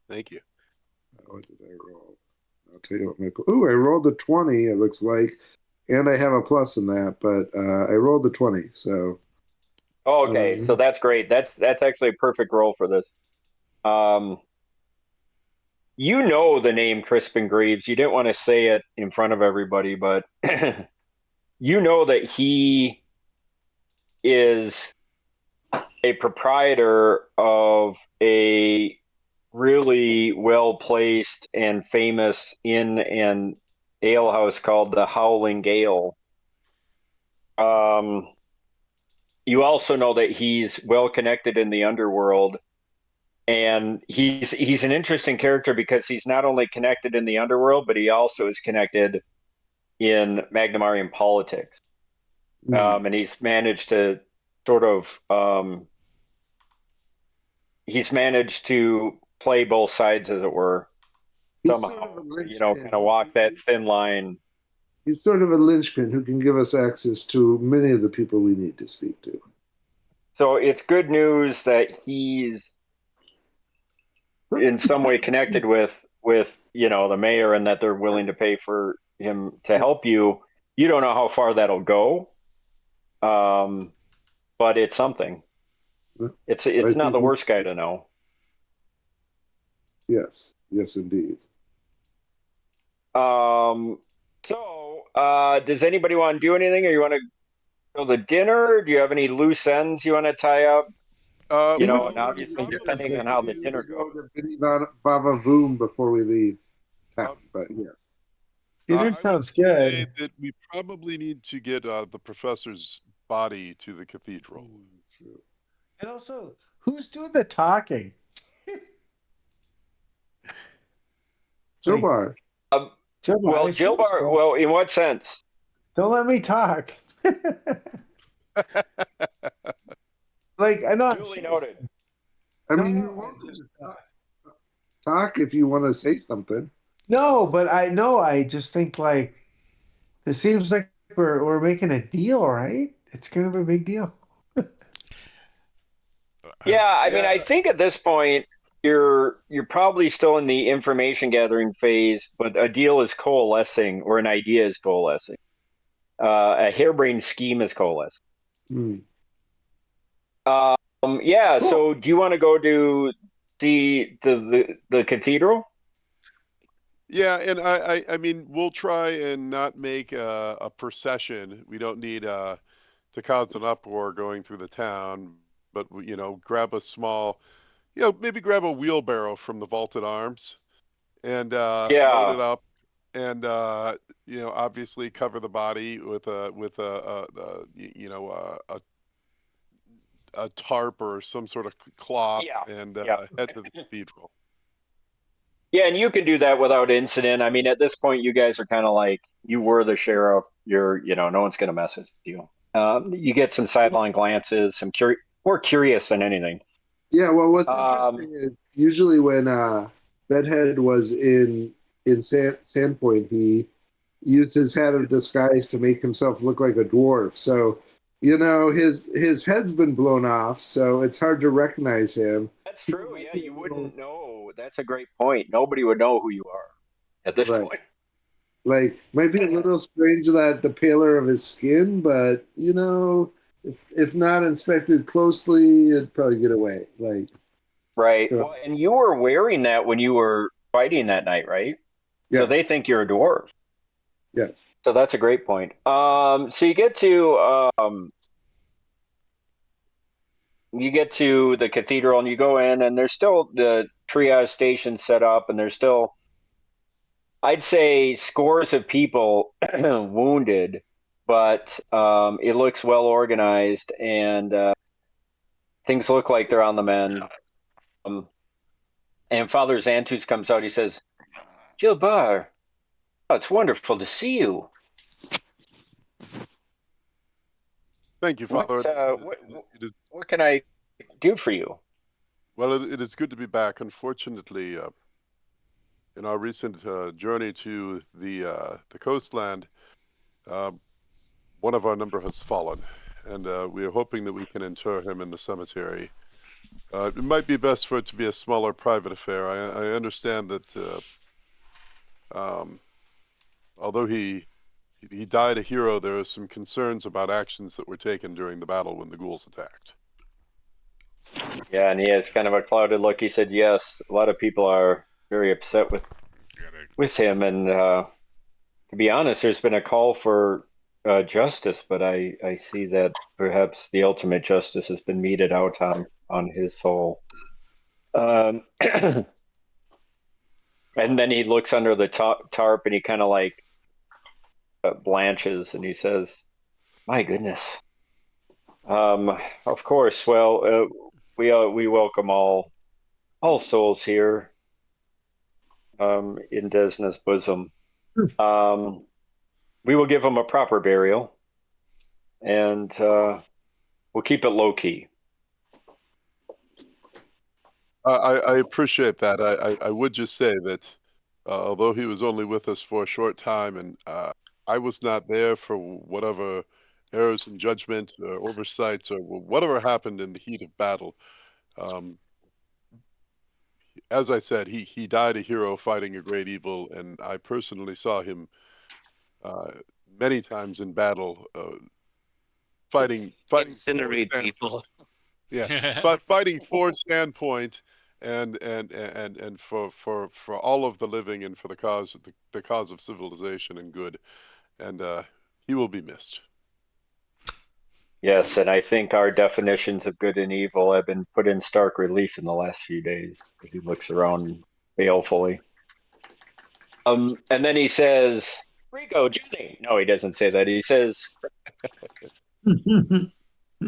Thank you. What did I roll? I'll tell you what my. Ooh, I rolled a 20. It looks like, and I have a plus in that, but I rolled a 20. So. Okay, so that's great. That's actually a perfect roll for this. You know the name Crispin Greaves. You didn't want to say it in front of everybody, but you know that he is a proprietor of a really well-placed and famous inn and alehouse called the Howling Gale. You also know that he's well connected in the underworld, and he's an interesting character because he's not only connected in the underworld, but he also is connected in Magnamarian politics. And he's managed to sort of he's managed to play both sides, as it were, somehow. You know, kind of walk that thin line. He's sort of a linchpin who can give us access to many of the people we need to speak to. So it's good news that he's in some way connected with you know, the mayor, and that they're willing to pay for him to help you. You don't know how far that'll go, but it's something. It's not the worst guy to know. Yes, indeed. So does anybody want to do anything, or you want to go to dinner? Do you have any loose ends you want to tie up? You know, and obviously depending on how the dinner goes. Bava Voom before we leave town, but yes. Dinner sounds good. That we probably need to get the professor's body to the cathedral. And also, who's doing the talking? Jilbar. Well, Jilbar. Well, in what sense? Don't let me talk. Like, I know. Duly noted. I mean, you're welcome to talk if you want to say something. No, but I just think, like, it seems like we're making a deal, right? It's kind of a big deal. Yeah, I mean, I think at this point you're probably still in the information gathering phase, but a deal is coalescing, or an idea is coalescing. A harebrained scheme is coalescing. Yeah. Cool. So, do you want to go to see the cathedral? Yeah, and I mean, we'll try and not make a procession. We don't need to cause an uproar going through the town, but grab a small, maybe grab a wheelbarrow from the vaulted arms and load Yeah. it up, and obviously cover the body with a tarp or some sort of cloth, Yeah. and Yeah. head to the cathedral. Yeah, and you can do that without incident. I mean, at this point, you guys are kind of like you were the sheriff. No one's gonna mess with you. You get some sideline glances, more curious than anything. Yeah, well, what's Um, interesting is usually when Bedhead was in Sandpoint, he used his hat of disguise to make himself look like a dwarf. So, his head's been blown off, so it's hard to recognize him. that's true. Yeah, you wouldn't know. That's a great point. Nobody would know who you are at this Right. point. Like, might be a little strange that the paler of his skin, but if not inspected closely, it'd probably get away. Like, Right. so, Well, and you were wearing that when you were fighting that night, right? So yes, they think you're a dwarf. yes. So that's a great point. So you get to the cathedral and you go in, and there's still the triage station set up, and there's still, I'd say, scores of people wounded, but it looks well organized, and things look like they're on the mend. Um, and Father Xantus comes out. He says, Gilbar, oh, it's wonderful to see you. Thank you, What, Father. uh, what, It is what can I do for you? well. It is good to be back. Unfortunately, in our recent journey to the coastland, uh, one of our number has fallen, and we are hoping that we can inter him in the cemetery. It might be best for it to be a smaller private affair. I understand that although he died a hero, there are some concerns about actions that were taken during the battle when the ghouls attacked. Yeah, and he has kind of a clouded look. He said, yes, a lot of people are very upset with him, and to be honest, there's been a call for justice, but I see that perhaps the ultimate justice has been meted out on his soul. And then he looks under the tarp and he kind of like blanches and he says, "My goodness. Of course. Well, we welcome all souls here in Desna's bosom. Um, we will give them a proper burial, and we'll keep it low key." I appreciate that. I would just say that although he was only with us for a short time, and I was not there for whatever errors in judgment or oversights or whatever happened in the heat of battle. Um, as I said, he died a hero fighting a great evil, and I personally saw him uh, many times in battle, fighting for Incinerate people. yeah, fighting for Standpoint and for all of the living and for the cause of civilization and good, and he will be missed. Yes, and I think our definitions of good and evil have been put in stark relief in the last few days as he looks around balefully. And then he says, Rico, Jenny. No, he doesn't say that. He says,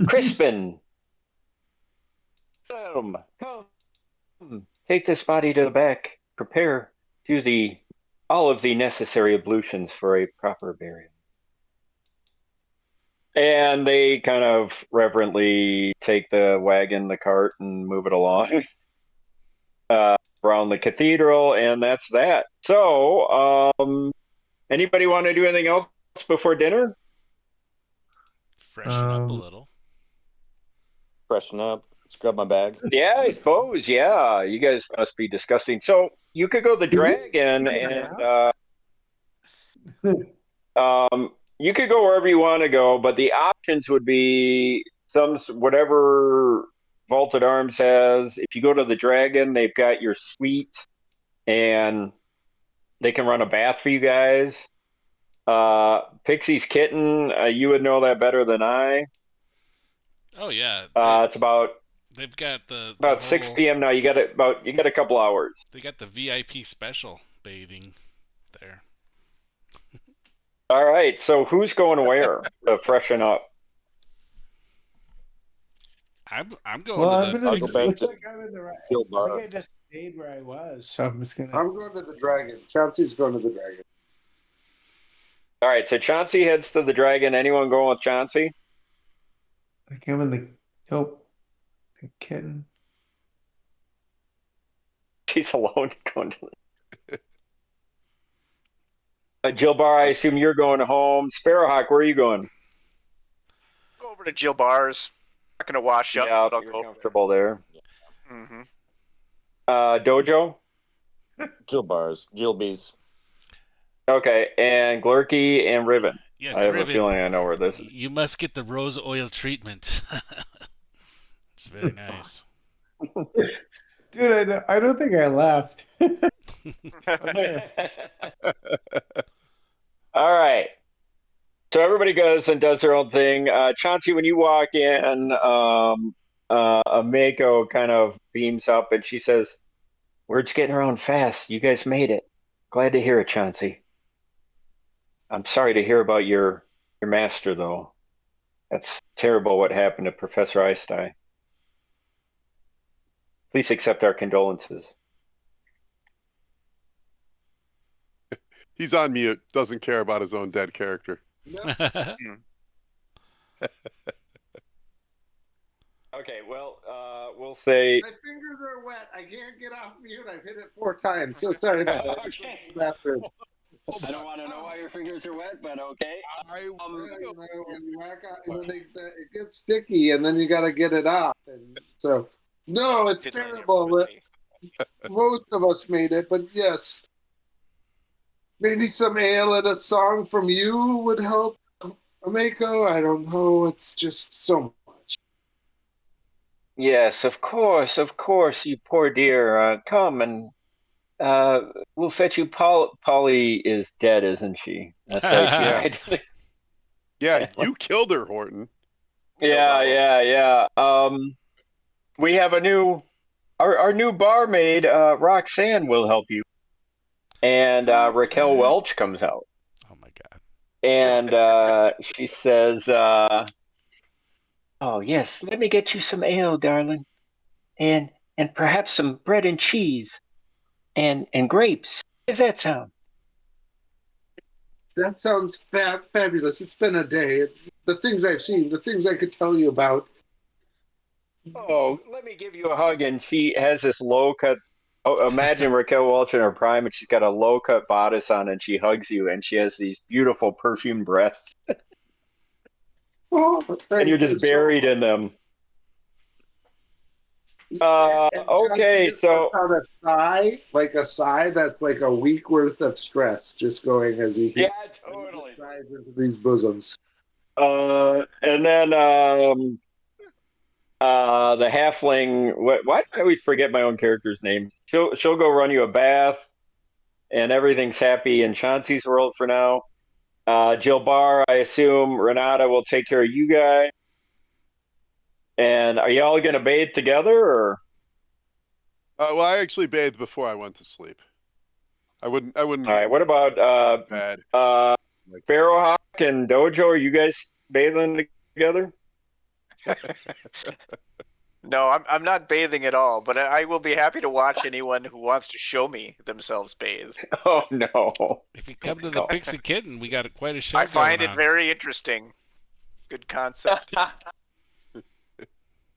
Crispin, come, take this body to the back. Prepare to the all of the necessary ablutions for a proper burial. And they kind of reverently take the wagon, the cart, and move it along around the cathedral, and that's that. So, anybody want to do anything else before dinner? Freshen up a little. Freshen up. Let's grab my bag. Yeah, I suppose. Yeah, you guys must be disgusting. So you could go the dragon, and you could go wherever you want to go, but the options would be whatever Vaulted Arms has. If you go to the Dragon, they've got your suite, and they can run a bath for you guys. Pixie's Kitten, you would know that better than I. Oh yeah, It's about they've got the about whole, 6 p.m. now. You got a couple hours. They got the VIP special bathing there. All right, so who's going where to freshen up? I'm going Well, to the. I'll go back looks to like I'm in the right. Hill I Bar. think I just stayed where I was, so I'm just gonna. I'm going to the Dragon. Chauncey's going to the Dragon. All right, so Chauncey heads to the Dragon. Anyone going with Chauncey? I think I'm in the. Oh, the kitten. She's alone going to. Jill Bar, I assume you're going home. Sparrowhawk, where are you going? Go over to Jill Bar's. Not gonna wash up, Yeah, but I'll you're go. comfortable there. Mm-hmm. Dojo? Jill Bars, Jill Bees. Okay, and Glurky and Riven. Yes, I have Riven, a feeling I know where this is. you must get the rose oil treatment. It's very nice. Dude, I don't think I left. All right. So everybody goes and does their own thing. Chauncey, when you walk in, a Mako kind of beams up and she says, "Word's getting around fast. You guys made it. Glad to hear it, Chauncey. I'm sorry to hear about your master, though. That's terrible what happened to Professor Einstein. Please accept our condolences." He's on mute. Doesn't care about his own dead character. Okay, well, we'll say. My fingers are wet. I can't get off mute. I've hit it 4 times. So sorry about that. Okay. Bathroom. I don't want to know why your fingers are wet, but okay. I You know, when you whack out, when it gets sticky, and then you got to get it off. And so, no, it's Didn't terrible. Most of us made it, but yes, maybe some ale and a song from you would help. Mako, I don't know. It's just so much. Yes, of course, you poor dear. Come and we'll fetch you. Polly is dead, isn't she? That's right. She Yeah. died. Yeah, you killed her, Horton. Yeah. We have our new barmaid, Roxanne, will help you. And Raquel Welch comes out. Oh my god. And she says, "Oh yes, let me get you some ale, darling, and perhaps some bread and cheese, and grapes. How does that sound?" That sounds fabulous. It's been a day. The things I've seen, the things I could tell you about. Oh, let me give you a hug. And she has this low cut. Oh, imagine Raquel Welch in her prime, and she's got a low cut bodice on, and she hugs you, and she has these beautiful perfumed breasts, Oh, and you're just buried in them. Okay, so on a sigh that's like a week worth of stress, just going as he totally. sighs into these bosoms. And then the halfling. Why do I always forget my own character's name? She'll go run you a bath, and everything's happy in Chauncey's world for now. Jill Bar, I assume Renata will take care of you guys. And are y'all gonna bathe together, or? Well, I actually bathed before I went to sleep. I wouldn't. All right. What about bad. Sparrowhawk and Dojo? Are you guys bathing together? No, I'm not bathing at all, but I will be happy to watch anyone who wants to show me themselves bathe. Oh no! If you come to the Pixie Kitten, we got quite a show. I find going it on. very interesting. Good concept.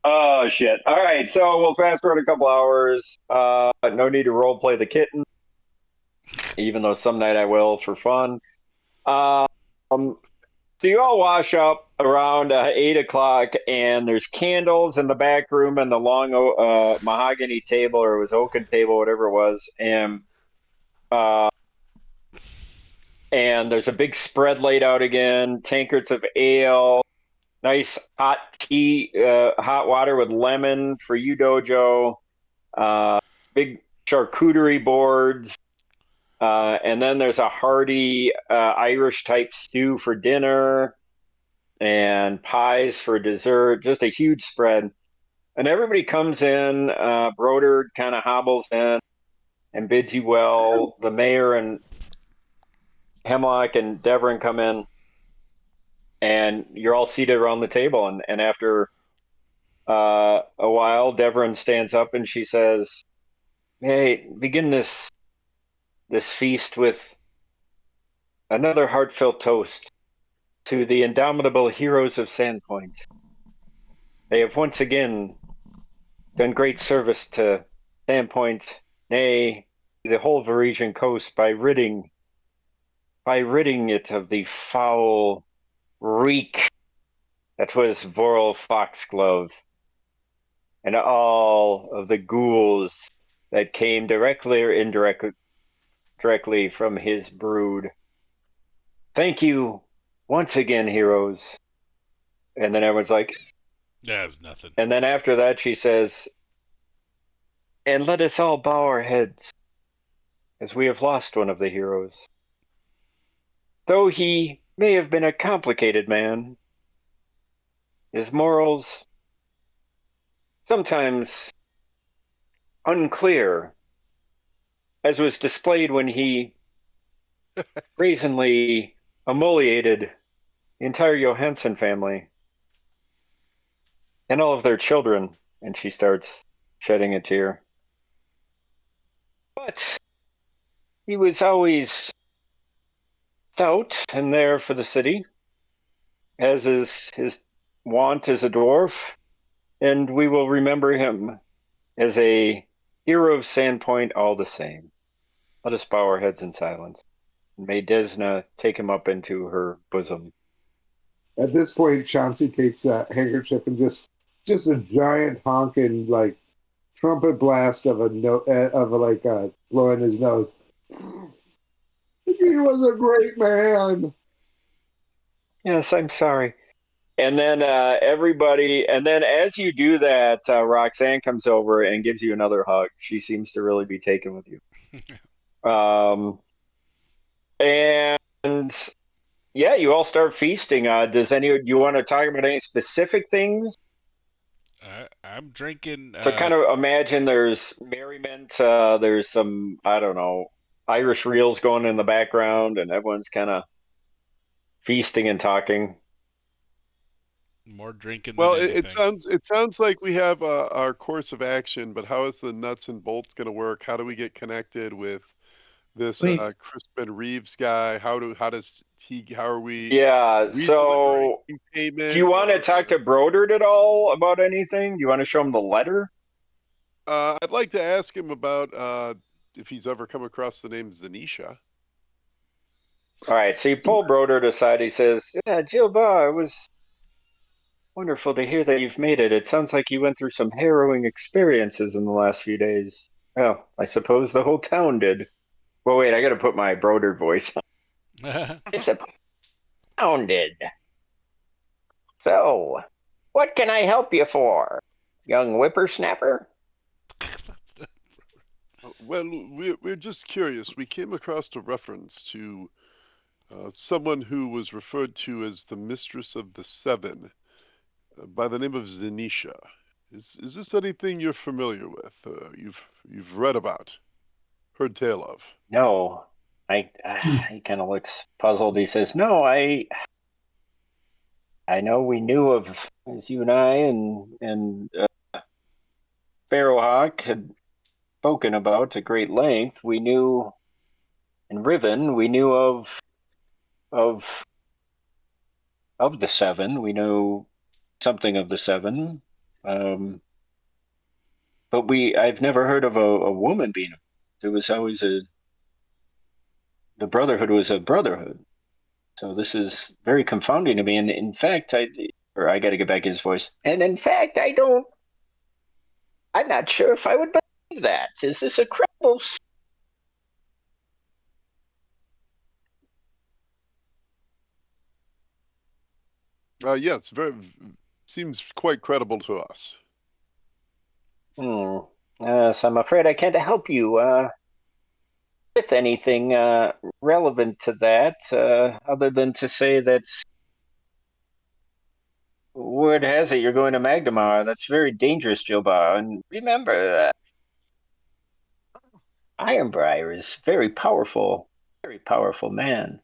Oh shit! All right, so we'll fast forward a couple hours. No need to role play the kitten, even though some night I will for fun. So you all wash up around 8 o'clock, and there's candles in the back room and the long mahogany table, or it was oaken table, whatever it was, and there's a big spread laid out again, tankards of ale, Nice hot tea, hot water with lemon for you, Dojo. Big charcuterie boards. And then there's a hearty Irish type stew for dinner and pies for dessert. Just a huge spread. And everybody comes in. Broder kind of hobbles in and bids you well. The mayor and Hemlock and Devon come in, and you're all seated around the table. And after a while, Devon stands up and she says, "Hey, begin this feast with another heartfelt toast to the indomitable heroes of Sandpoint. They have once again done great service to Sandpoint, nay, the whole Varisian coast by ridding it of the foul reek that was Vorl Foxglove, and all of the ghouls that came directly or indirectly from his brood. Thank you once again, heroes." And then everyone's like, That's nothing. and then after that she says, "And let us all bow our heads, as we have lost one of the heroes. Though he may have been a complicated man, his morals sometimes unclear, as was displayed when he brazenly emoliated the entire Johansson family and all of their children." And she starts shedding a tear. "But he was always stout and there for the city, as is his wont as a dwarf, and we will remember him as a hero of Sandpoint all the same. Let us bow our heads in silence. And may Desna take him up into her bosom." At this point, Chauncey takes a handkerchief and just a giant honking like trumpet blast of blowing his nose. He was a great man. "Yes, I'm sorry." And then and then as you do that, Roxanne comes over and gives you another hug. She seems to really be taken with you. And yeah, you all start feasting. Do you want to talk about any specific things? I'm drinking. So kind of imagine there's merriment. There's some, I don't know, Irish reels going in the background, and everyone's kind of feasting and talking. More drinking Well, than anything. it sounds like we have our course of action, but how is the nuts and bolts going to work? How do we get connected with this Wait, Crispin Reeves guy? How are we Yeah, delivering so do payment? you want to talk to Brodert at all about anything? Do you want to show him the letter? I'd like to ask him about if he's ever come across the name Zanisha. All right, so you pull Brodert aside. He says, "Yeah, Gilbar, it was wonderful to hear that you've made it. It sounds like you went through some harrowing experiences in the last few days." "Well, I suppose the whole town did." Well, wait, I got to put my Brodert voice on. "I suppose the town did. So, what can I help you for, young whippersnapper?" Well, we're just curious. We came across a reference to someone who was referred to as the Mistress of the Seven by the name of Zanisha. Is this anything you're familiar with? You've read about, heard tale of? "No." He kind of looks puzzled. He says, "No, I know we knew of, as you and I and Sparrowhawk had spoken about at great length. We knew in Riven, we knew of the Seven. We knew something of the Seven, um, but I've never heard of a woman being. There was always the Brotherhood was a brotherhood. So this is very confounding to me. And in fact, I got to get back his voice. And in fact, I'm not sure if I would believe that. Is this a credible?" Yes, seems quite credible to us. So I'm afraid I can't help you with anything relevant to that, other than to say that word has it you're going to Magdamar. That's very dangerous, Jilbar. And remember, Ironbriar is very powerful man.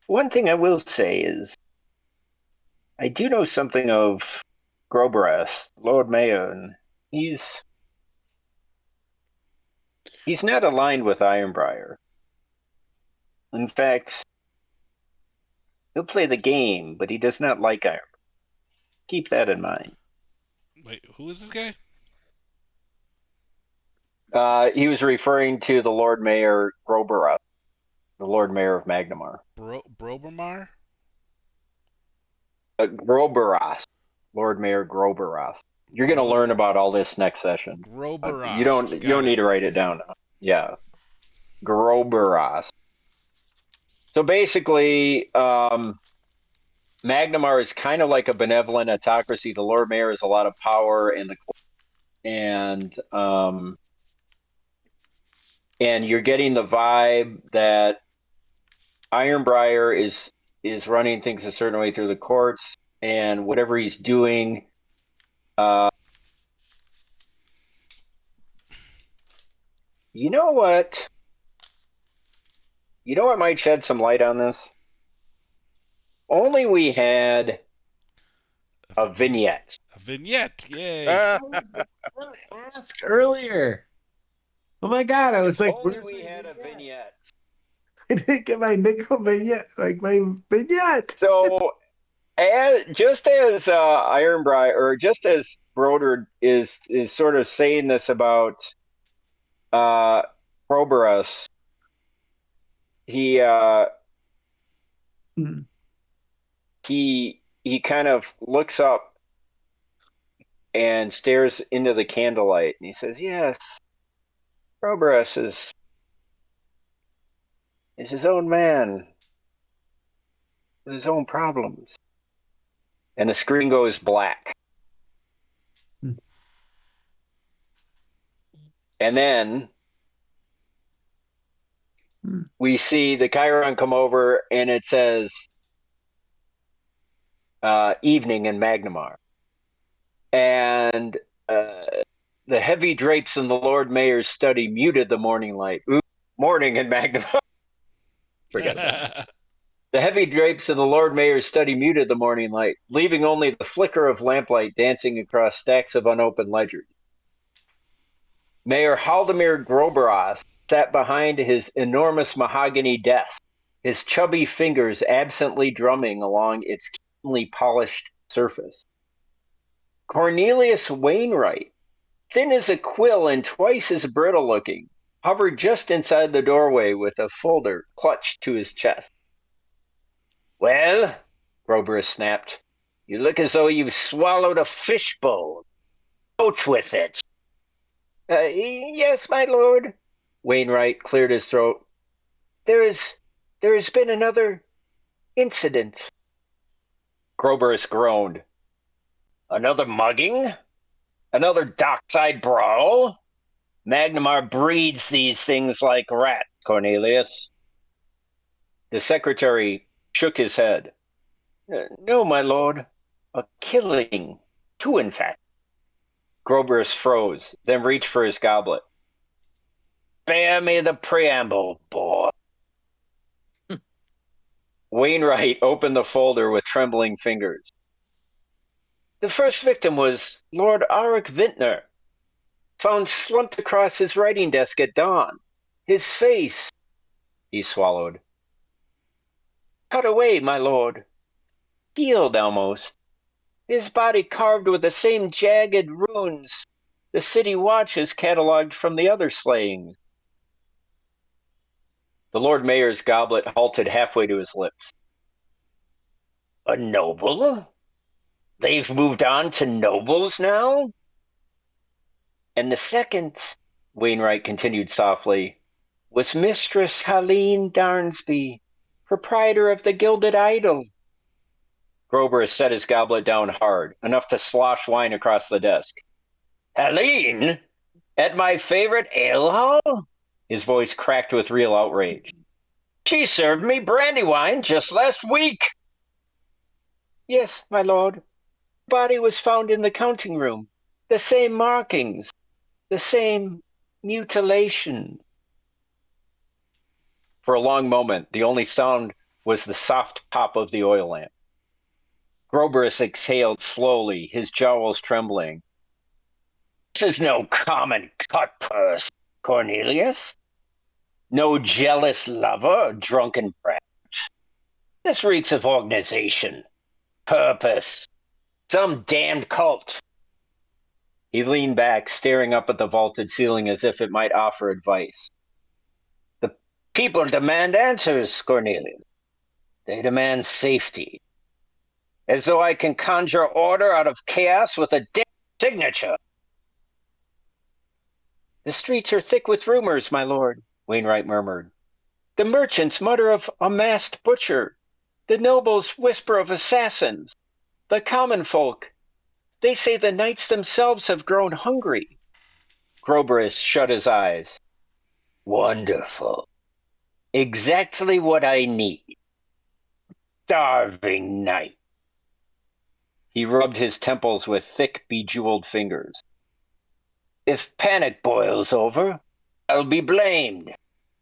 One thing I will say is, I do know something of Groberas, Lord Mayor, and he's not aligned with Ironbriar. In fact, he'll play the game, but he does not like Ironbriar. Keep that in mind. Wait, who is this guy? He was referring to the Lord Mayor Groberas, the Lord Mayor of Magnamar. Brobermar? Groberas, Lord Mayor Groberas. You're going to learn about all this next session. You Groberast. don't need to write it down now. Yeah, Groberas. So basically, Magnamar is kind of like a benevolent autocracy. The Lord Mayor has a lot of power in the and you're getting the vibe that Ironbriar is running things a certain way through the courts, and whatever he's doing, you know what? You know what might shed some light on this? Only we had a vignette. A vignette, yay! Asked earlier. Oh my god, I was like, Only we had a vignette. I didn't get my nickel vignette, like my vignette. So, just as Ironbriar, or just as Broder is sort of saying this about Proberus, he he kind of looks up and stares into the candlelight, and he says, "Yes, Proberus is his own man, with his own problems." And the screen goes black. And then we see the Chiron come over, and it says evening in Magnamar. And the heavy drapes in the Lord Mayor's study muted the morning light. Ooh, morning in Magnamar. Forget about it. The heavy drapes in the Lord Mayor's study muted the morning light, leaving only the flicker of lamplight dancing across stacks of unopened ledgers. Mayor Haldemir Groberas sat behind his enormous mahogany desk, his chubby fingers absently drumming along its keenly polished surface. Cornelius Wainwright, thin as a quill and twice as brittle looking, hovered just inside the doorway with a folder clutched to his chest. "Well," Groberas snapped, "you look as though you've swallowed a fishbone. Out with it." "Yes, my lord." Wainwright cleared his throat. There has been another incident." Groberas groaned. "Another mugging? Another dockside brawl? Magnamar breeds these things like rats, Cornelius." The secretary shook his head. "No, my lord. A killing. Two, in fact." Groberas froze, then reached for his goblet. "Spare me the preamble, boy." Wainwright opened the folder with trembling fingers. "The first victim was Lord Auric Vintner, found slumped across his writing desk at dawn. His face," he swallowed, "cut away, my lord. Peeled almost. His body carved with the same jagged runes the city watch has catalogued from the other slayings." The Lord Mayor's goblet halted halfway to his lips. "A noble? They've moved on to nobles now?" "And the second," Wainwright continued softly, "was Mistress Helene Darnsby, proprietor of the Gilded Idol. Grover set his goblet down hard, enough to slosh wine across the desk. Helene? At my favorite ale hall? His voice cracked with real outrage. She served me brandy wine just last week. Yes, my lord. The body was found in the counting room. The same markings. The same mutilation. For a long moment, the only sound was the soft pop of the oil lamp. Groberus exhaled slowly, his jowls trembling. This is no common cut purse, Cornelius. No jealous lover or drunken brat. This reeks of organization, purpose, some damned cult. He leaned back, staring up at the vaulted ceiling as if it might offer advice. The people demand answers, Cornelius. They demand safety. As though I can conjure order out of chaos with a damn signature. The streets are thick with rumors, my lord, Wainwright murmured. The merchants mutter of a masked butcher. The nobles whisper of assassins. The common folk, they say the knights themselves have grown hungry. Groberus shut his eyes. Wonderful. Exactly what I need. Starving knight. He rubbed his temples with thick, bejeweled fingers. If panic boils over, I'll be blamed.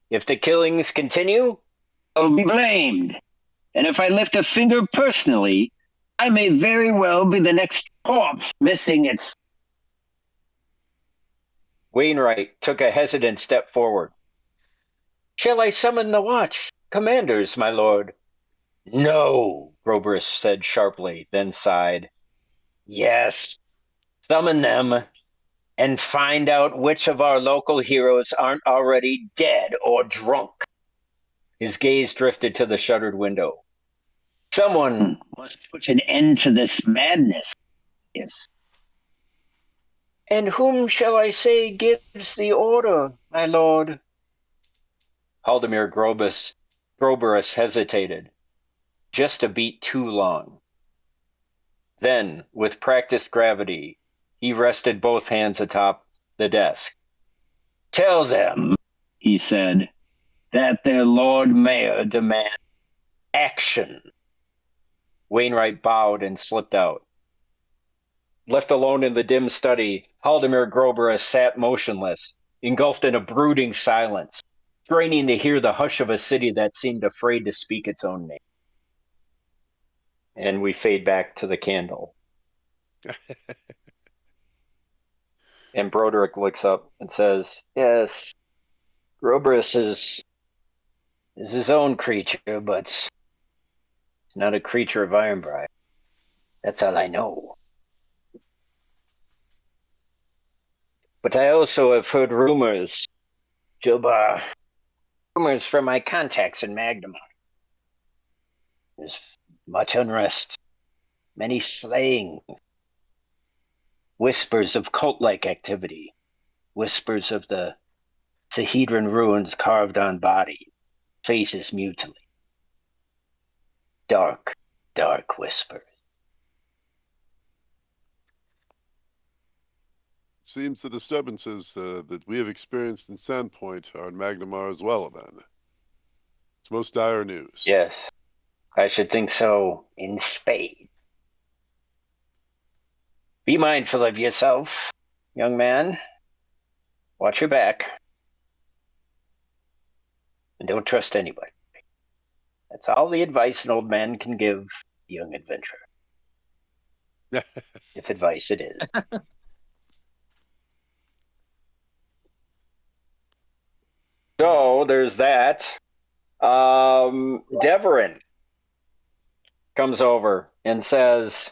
If the killings continue, I'll be blamed. And if I lift a finger personally, I may very well be the next corpse missing its... Wainwright took a hesitant step forward. Shall I summon the watch? Commanders, my lord. No, Groberus said sharply, then sighed. Yes, summon them and find out which of our local heroes aren't already dead or drunk. His gaze drifted to the shuttered window. Someone must put an end to this madness. Yes. And whom shall I say gives the order, my lord? Haldimir Groberus hesitated, just a beat too long. Then, with practiced gravity, he rested both hands atop the desk. Tell them, he said, that their Lord Mayor demands action. Wainwright bowed and slipped out. Left alone in the dim study, Haldimir Groberus sat motionless, engulfed in a brooding silence, straining to hear the hush of a city that seemed afraid to speak its own name. And we fade back to the candle. And Broderick looks up and says, yes, Groberus is his own creature, but it's not a creature of Ironbriar. That's all I know. But I also have heard rumors, Jobar, rumors from my contacts in Magnum. There's much unrest, many slayings, whispers of cult-like activity, whispers of the Sahedron ruins carved on body, faces mutilate. Dark, dark whispers. Seems the disturbances that we have experienced in Sandpoint are in Magnamar as well, then. It's most dire news. Yes, I should think so in spades. Be mindful of yourself, young man. Watch your back. And don't trust anybody. That's all the advice an old man can give a young adventurer. If advice it is. So there's that. Deverin comes over and says,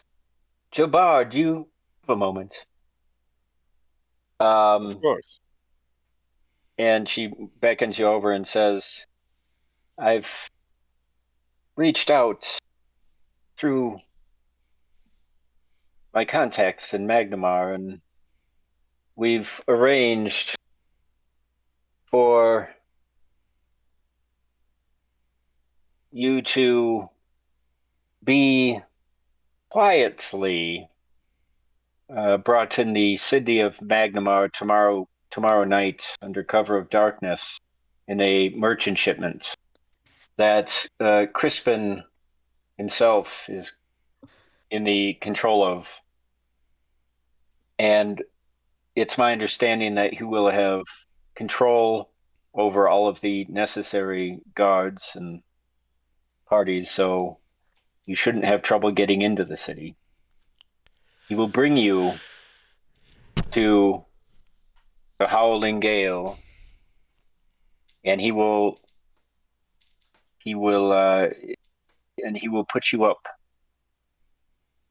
Jabbar, do you have a moment? Of course. And she beckons you over and says, I've reached out through my contacts in Magnamar, and we've arranged for you to be quietly brought in the city of Magnamar tomorrow night under cover of darkness in a merchant shipment that Crispin himself is in the control of. And it's my understanding that he will have control over all of the necessary guards and parties, so you shouldn't have trouble getting into the city. He will bring you to the Howling Gale, and he will put you up.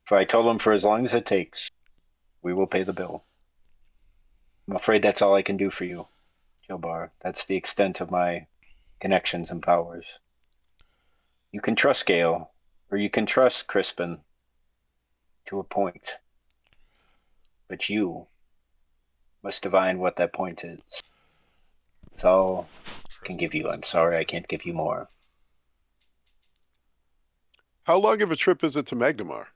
For I told him for as long as it takes, we will pay the bill. I'm afraid that's all I can do for you, Gilbar. That's the extent of my connections and powers. You can trust Gale, or you can trust Crispin to a point. But you must divine what that point is. That's all I can give you. I'm sorry I can't give you more. How long of a trip is it to Magnamar?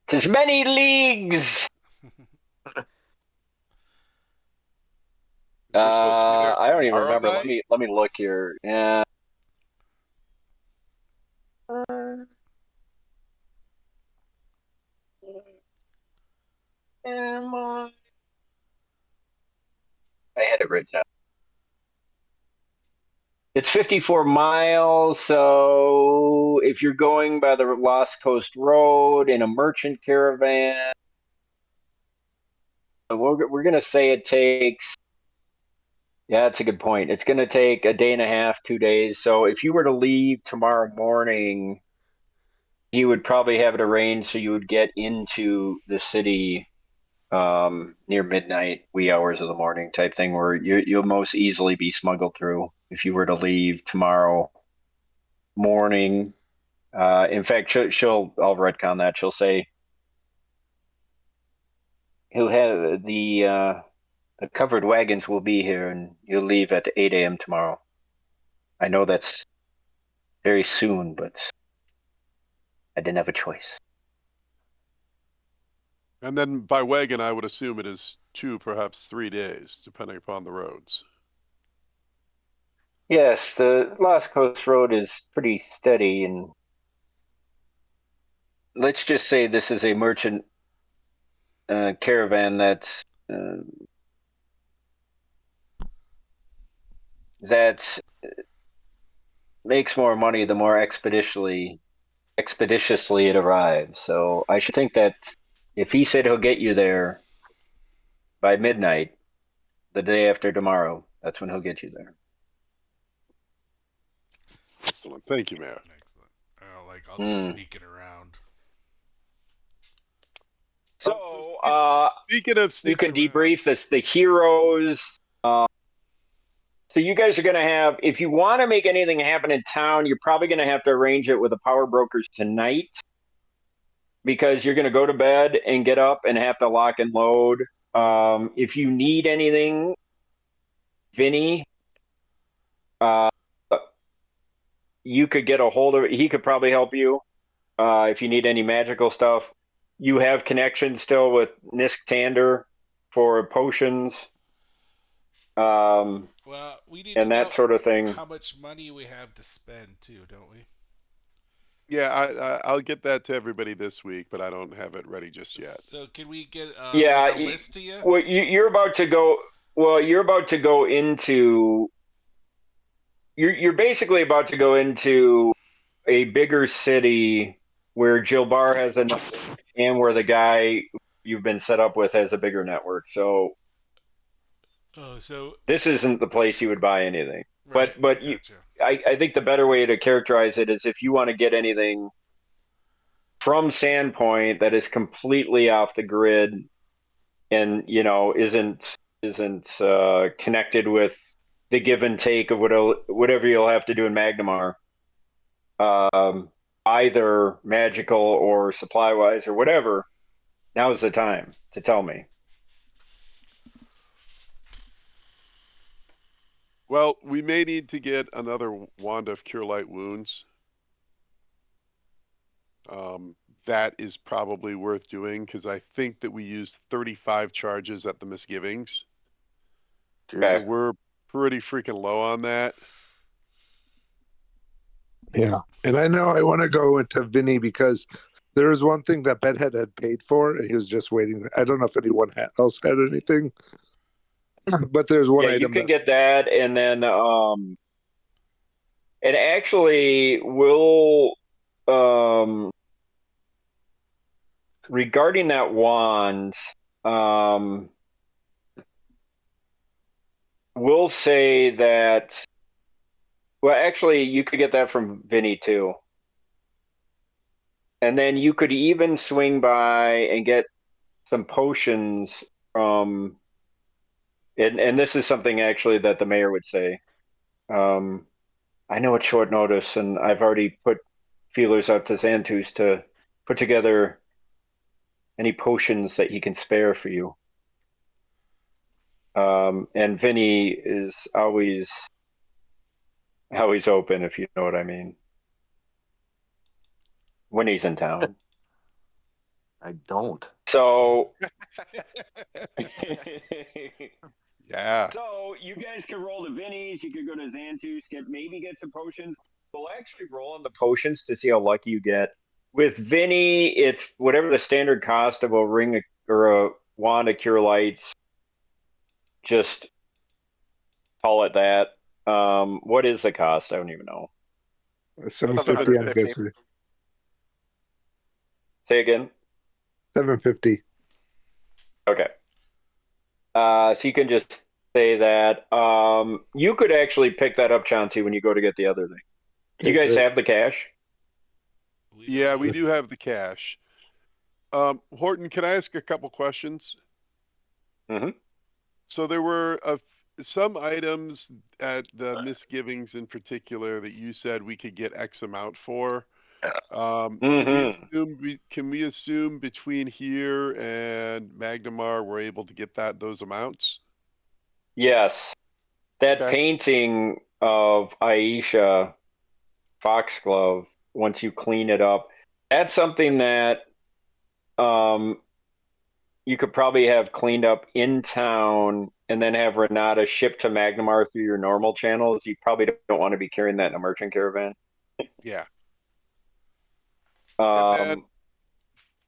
'Tis many leagues! We're supposed to be there I don't even tomorrow remember. night? Let me look here. Yeah. I had it written down. It's 54 miles, so if you're going by the Lost Coast Road in a merchant caravan, we're going to say it takes. Yeah, that's a good point. It's going to take a day and a half, 2 days. So if you were to leave tomorrow morning, you would probably have it arranged so you would get into the city near midnight, wee hours of the morning type thing, where you'll most easily be smuggled through if you were to leave tomorrow morning. In fact, I'll retcon that. She'll say he'll have the covered wagons will be here, and you'll leave at 8 a.m. tomorrow. I know that's very soon, but I didn't have a choice. And then by wagon, I would assume it is 2, perhaps 3 days, depending upon the roads. Yes, the Lost Coast Road is pretty steady, and let's just say this is a merchant caravan that makes more money the more expeditiously it arrives. So I should think that if he said he'll get you there by midnight, the day after tomorrow, that's when he'll get you there. Excellent. Thank you, Mayor. Excellent. Oh, like all this sneaking around. So, speaking of you can sneaking debrief the heroes. So you guys are going to have, if you want to make anything happen in town, you're probably going to have to arrange it with the power brokers tonight, because you're going to go to bed and get up and have to lock and load. If you need anything, Vinny, you could get a hold of it. He could probably help you if you need any magical stuff. You have connections still with Nisk Tander for potions. Well, we need and to that know sort of thing. how much money we have to spend too, don't we? Yeah, I'll get that to everybody this week, but I don't have it ready just yet. So can we get Yeah, like a list to you? well, you're about to go. Well, you're about to go into. You're basically about to go into a bigger city where Gilbar has a network, and where the guy you've been set up with has a bigger network. So Oh, so this isn't the place you would buy anything. right, But gotcha. I think the better way to characterize it is if you want to get anything from Sandpoint that is completely off the grid and isn't connected with the give and take of whatever you'll have to do in Magnamar, either magical or supply wise or whatever. Now's the time to tell me. Well, we may need to get another wand of Cure Light Wounds. That is probably worth doing because I think that we used 35 charges at the Misgivings. So we're pretty freaking low on that. Yeah. And I know I want to go into Vinny because there was one thing that Bedhead had paid for, and he was just waiting. I don't know if anyone else had anything, but there's one Yeah, you item can that get that, and then and actually we'll regarding that wand, um we'll say that, well, actually you could get that from Vinny too. And then you could even swing by and get some potions from, and this is something actually that the mayor would say. I know it's short notice, and I've already put feelers out to Xantus to put together any potions that he can spare for you. And Vinny is always open, if you know what I mean, when he's in town. I don't. So Yeah. So you guys can roll to Vinny's. You could go to Xantus, get some potions. We'll actually roll on the potions to see how lucky you get. With Vinny, it's whatever the standard cost of a ring or a wand of cure lights. Just call it that. What is the cost? I don't even know. 750, I'm 750. guessing. Say again. 750. Okay. So you can just say that. You could actually pick that up, Chauncey, when you go to get the other thing. Do you guys have the cash? Yeah, we do have the cash. Horton, can I ask a couple questions? Mm-hmm. So there were some items at the Misgivings in particular that you said we could get X amount for. Can we assume between here and Magnamar we're able to get those amounts? Yes. That Okay. painting of Aisha Foxglove, once you clean it up, that's something that you could probably have cleaned up in town and then have Renata shipped to Magnamar through your normal channels. You probably don't want to be carrying that in a merchant caravan. Yeah. And then Um,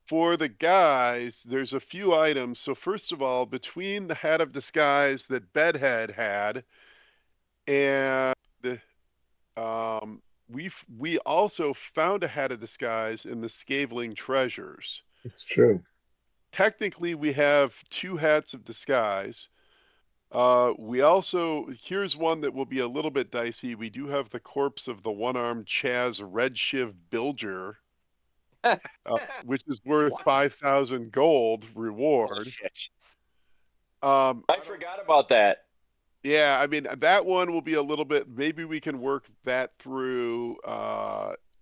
for the guys, there's a few items. So first of all, between the hat of disguise that Bedhead had and we also found a hat of disguise in the Scaveling treasures. It's true. Technically, we have two hats of disguise. We also, here's one that will be a little bit dicey. We do have the corpse of the one-armed Chaz Redshiv Bilger, which is worth 5,000 gold reward. Bullshit. I forgot about that. Yeah, I mean, that one will be a little bit, maybe we can work that through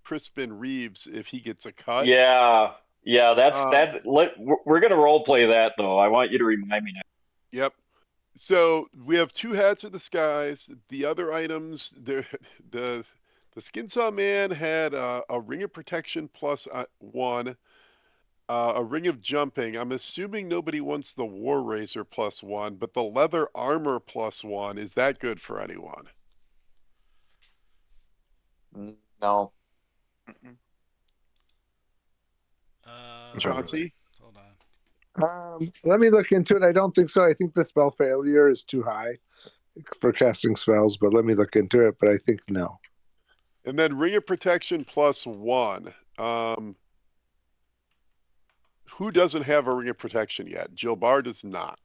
Crispin Reeves if he gets a cut. Yeah, that's Um, that. We're gonna role play that though. I want you to remind me now. Yep. So we have two hats of the skies. The other items, the Skinsaw man had a ring of protection plus one, a ring of jumping. I'm assuming nobody wants the War Razor plus one, but the leather armor plus one, is that good for anyone? No. Mm-mm. Chauncey? Hold on. Let me look into it. I don't think so. I think the spell failure is too high for casting spells, but let me look into it. But I think no. And then ring of protection plus one. Who doesn't have a ring of protection yet? Jilbar does not.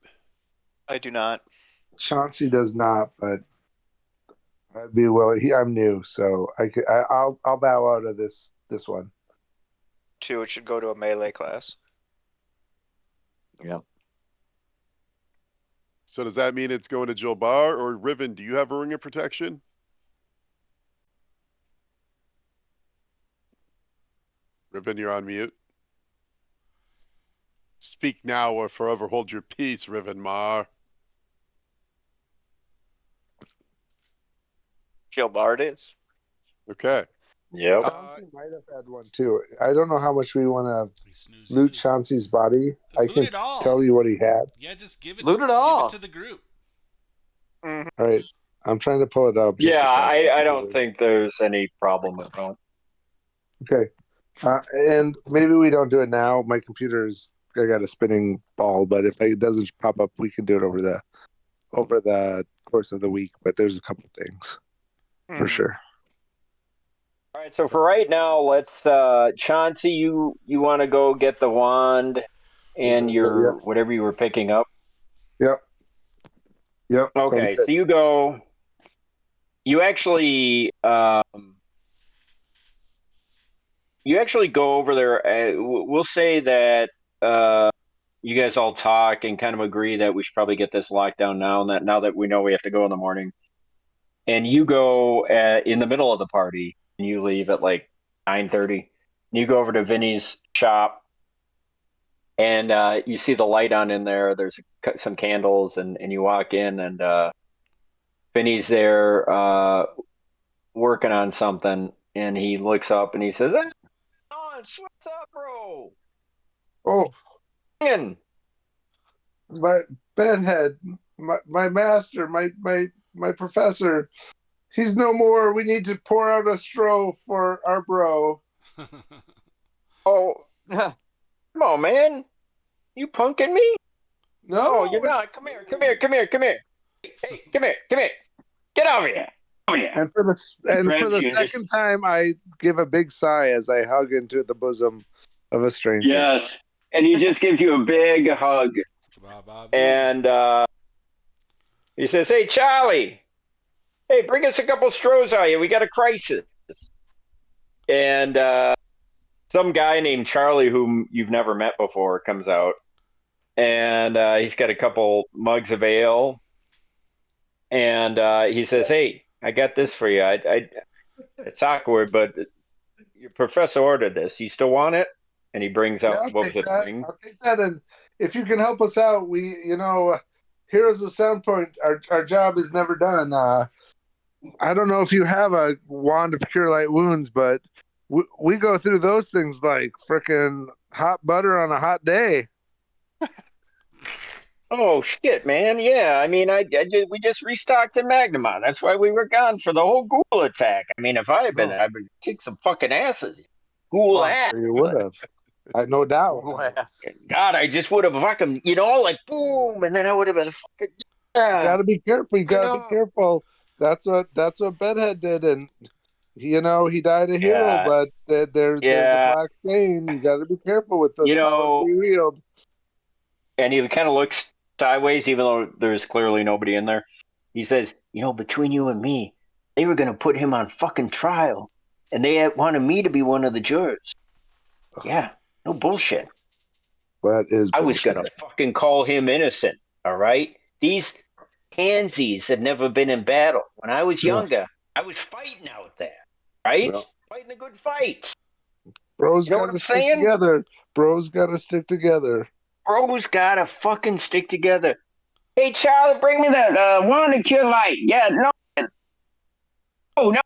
I do not. Chauncey does not, but I'd be willing. I'm new, so I'll bow out of this one. Two, it should go to a melee class. Yep. So does that mean it's going to Jilbar or Riven? Do you have a ring of protection? Riven, you're on mute. Speak now or forever hold your peace, Riven Mar. Gilbard is. Okay. Yep. Chauncey might have had one too. I don't know how much we want You snooze, to you loot lose. Chauncey's body. I Loot can it all. tell you what he had. Yeah, just give it. Loot it Give all. it to the group. All right, I'm trying to pull it up. Just Yeah, a second. I don't think there's any problem with that. Okay, and maybe we don't do it now. My computer's I got a spinning ball, but if it doesn't pop up, we can do it over the course of the week. But there's a couple things for sure. All right, so for right now, let's Chauncey, you want to go get the wand and your whatever you were picking up. Yep. Okay, so you go. You actually go over there. We'll say that you guys all talk and kind of agree that we should probably get this locked down now. And that now that we know we have to go in the morning, and you go in the middle of the party, and you leave at like 9:30. You go over to Vinny's shop, and you see the light on in there. There's some candles, and you walk in, and Vinny's there working on something, and he looks up and he says, "Hey, what's up, bro? Oh, In." my bedhead, my master, my professor. He's no more. We need to pour out a straw for our bro. Oh, come on, man. You punking me? No, Oh, you're not. Come here. Hey, come here. Get over here. And for the second time, I give a big sigh as I hug into the bosom of a stranger. Yes, and he just gives you a big hug, and he says, "Hey, Charlie, hey, bring us a couple straws out here. We got a crisis." And some guy named Charlie, whom you've never met before, comes out, and he's got a couple mugs of ale, and he says, "Hey, I got this for you. It's awkward, but your professor ordered this. You still want it?" And he brings out I'll take that, and if you can help us out, we, Heroes of Sandpoint, our job is never done. I don't know if you have a wand of cure light wounds, but we go through those things like freaking hot butter on a hot day. Oh shit, man! Yeah, I mean, we just restocked in Magnamon. That's why we were gone for the whole ghoul attack. I mean, if I had been there, I would kick some fucking asses. Ghoul ass. Sure you would have. I no doubt. God, I just would have fucking, like boom, and then I would have been fucking. You gotta be careful. You gotta be careful. That's what Bedhead did, and he died a hero, but there's a black stain. You gotta be careful with the power we wield. And he kind of looks sideways, even though there's clearly nobody in there. He says, between you and me, they were gonna put him on fucking trial, and they wanted me to be one of the jurors. Yeah, no bullshit. That is bullshit. I was gonna fucking call him innocent. All right, these pansies have never been in battle. When I was younger, I was fighting out there, right? Fighting a good fight. Bros gotta stick together. Bros gotta stick together. Bros gotta fucking stick together. Hey, Charlie, bring me that wand and cure light. Yeah, no. Oh, no.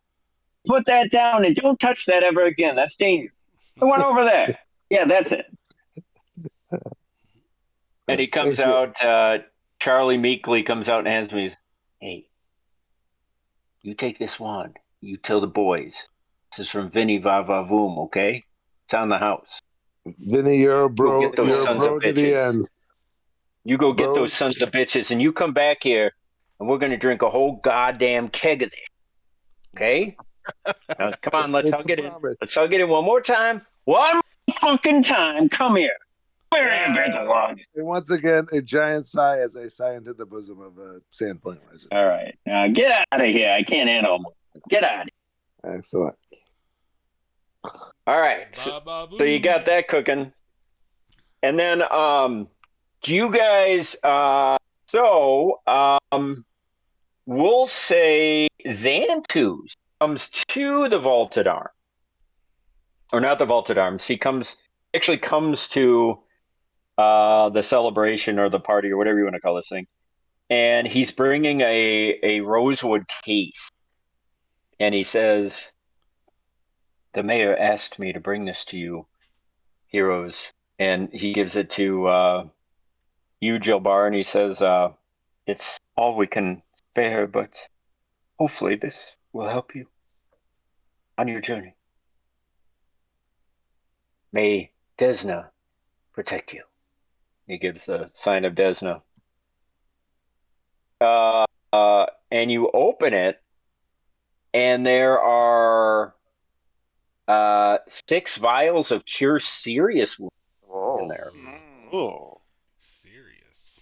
Put that down and don't touch that ever again. That's dangerous. The one over there. Yeah, that's it. And he comes out, Charlie meekly comes out and hands me, "Hey, you take this wand. You tell the boys. This is from Vinny Vavavoom, okay? It's on the house. Vinny, you're a bro. Go get those sons of bitches. To the end. You go get those sons of bitches, and you come back here, and we're going to drink a whole goddamn keg of this. Okay? Now, come on, let's hug it in. Let's hug it in one more time. One fucking time. Come here. And once again, a giant sigh as I sigh into the bosom of a sandpoint resident. All right. Now, get out of here. I can't handle them. Get out of here. Excellent. All right. So you got that cooking. And then, do you guys, we'll say Xantus comes to the Vaulted Arm. Or not the Vaulted Arms. He comes to the celebration or the party or whatever you want to call this thing. And he's bringing a rosewood case. And he says, the mayor asked me to bring this to you, heroes. And he gives it to you, Jill Bar, and he says, it's all we can spare, but hopefully this will help you on your journey. May Desna protect you. He gives the sign of Desna. And you open it, and there are 6 vials of Cure Serious wounds in there. Oh. Serious.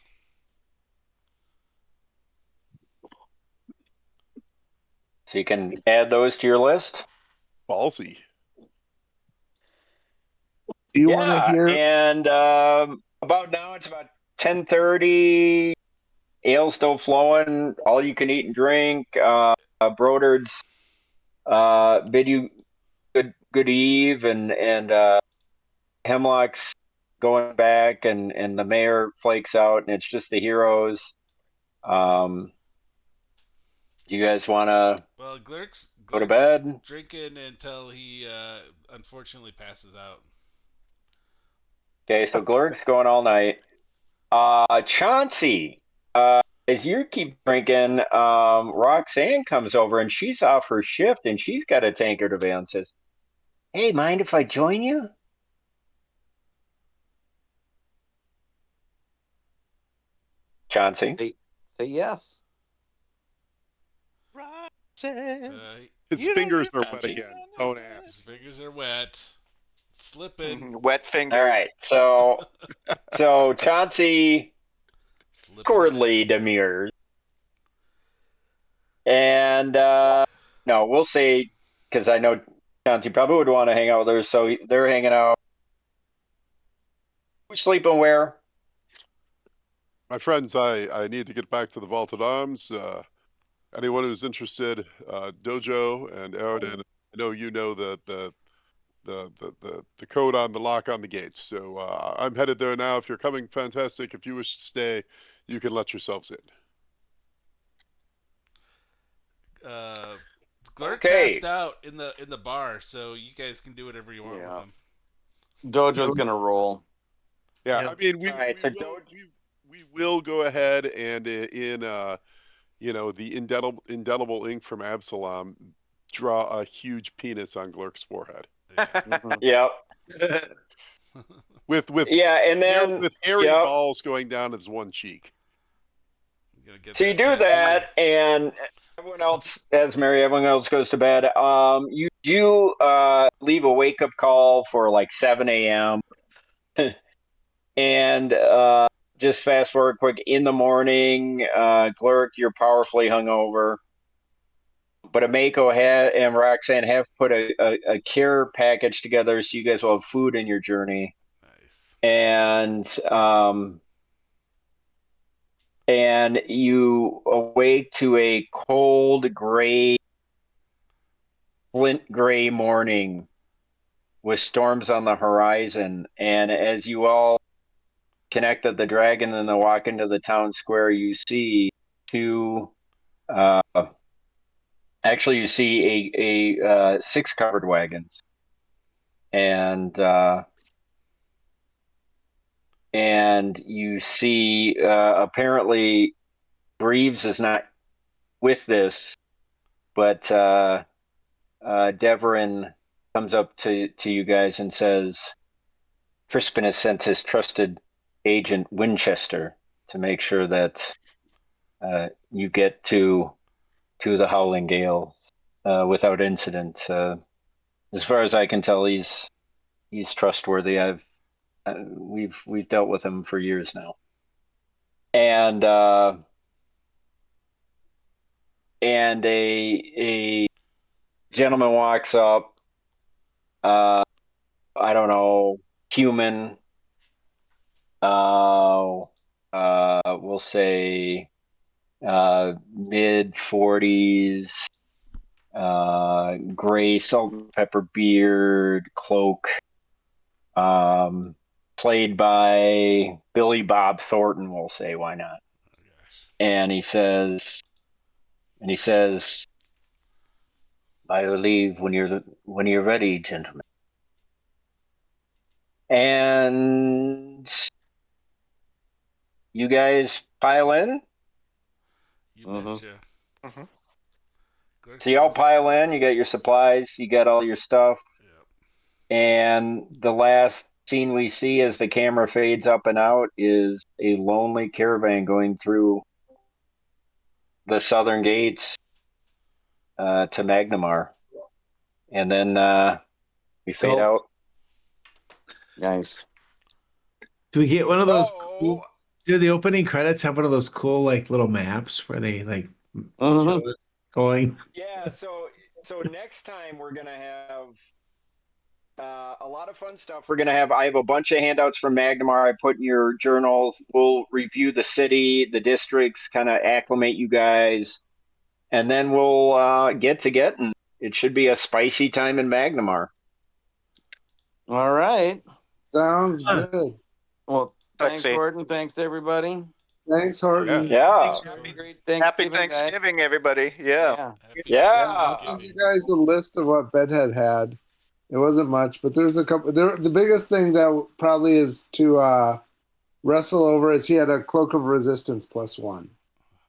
So you can add those to your list. Ballsy. Do you want to hear? And about now it's about 10:30. Ale's still flowing. All you can eat and drink. Brodards bid you good eve, and Hemlock's going back, and the mayor flakes out, and it's just the heroes. Do you guys want to Well, Glurk's go to bed? drinking until he unfortunately passes out. Okay, so Glurk's going all night. Chauncey, as you keep drinking, Roxanne comes over and she's off her shift and she's got a tankard of ale and says, "Hey, mind if I join you?" Chauncey. Say yes. His fingers are wet again. Don't ask. His fingers are wet. Slipping. Wet fingers. All right, so Chauncey awkwardly demurs, and no, we'll say, because I know Chauncey probably would want to hang out with her, so they're hanging out. Who's sleeping where? My friends, I need to get back to the Vaulted Arms. Anyone who's interested, Dojo and Aridin, I know you know the code on the lock on the gates. So I'm headed there now. If you're coming, fantastic. If you wish to stay, you can let yourselves in. Glurk Okay. passed out in the bar, so you guys can do whatever you want with him. Dojo's gonna roll. Yeah, Yep. I mean, All right, so we will go ahead and in the indelible ink from Absalom, draw a huge penis on Glurk's forehead. Yep. with Yeah, and then with hairy yep. balls going down his one cheek. So you do that, and everyone else, everyone else goes to bed. You do leave a wake up call for like 7 a.m. and just fast forward quick in the morning. Glurk, you're powerfully hungover, but Amako and Roxanne have put a care package together, so you guys will have food in your journey. Nice. And you awake to a cold, gray, flint gray morning with storms on the horizon. And as you all connect at the dragon and then walk into the town square, you see you see a 6 covered wagons. And you see apparently Greaves is not with this, but Deverin comes up to you guys and says, Crispin has sent his trusted agent Winchester to make sure that you get to the Howling Gale without incident. As far as I can tell, he's trustworthy. We've dealt with him for years now, and a gentleman walks up. I don't know, human. We'll say mid 40s, gray salt and pepper beard, cloak, played by Billy Bob Thornton. We'll say, why not? Oh, gosh. And he says, I will leave when you're ready, gentlemen. And you guys pile in. You Mhm. betcha. Mhm. Clerk's So y'all gonna pile in. You got your supplies. You got all your stuff. Yep. And the last scene we see as the camera fades up and out is a lonely caravan going through the southern gates to Magnamar. And then we fade Dope. out. Nice. Do we get one of those So- cool? Do the opening credits have one of those cool like little maps where they like Mhm. show us going? Yeah, so next time we're gonna have a lot of fun stuff. I have a bunch of handouts from Magnamar I put in your journals. We'll review the city, the districts, kind of acclimate you guys, and then we'll get to getting. It should be a spicy time in Magnamar. All right. Sounds Huh. good. Well, thanks, Sexy. Horton. Thanks, everybody. Thanks, Horton. Yeah. Have a great Happy Thanksgiving, guys. Thanksgiving, everybody. Yeah. Happy Yeah. I'll send you Thanksgiving. guys a list of what Bedhead had. It wasn't much, but there's a couple. The biggest thing that probably is to wrestle over is he had a cloak of resistance +1,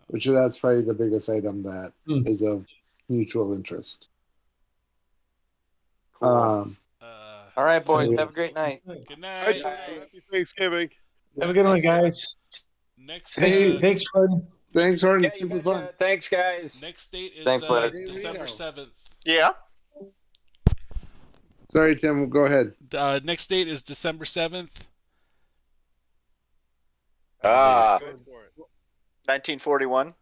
which that's probably the biggest item that is of mutual interest. Cool. All right, boys. so- Have a great night. Good Hi, night. Joe. Happy Thanksgiving. Have a good one, guys. Next Hey, Thanks, Jordan. Thanks, Horton. Yeah, you Super betcha. fun. Thanks, guys. next date is Thanks, bud. December 7th. Yeah. Sorry, Tim. Go ahead. Next date is December 7th. Ah, Go for it. 1941.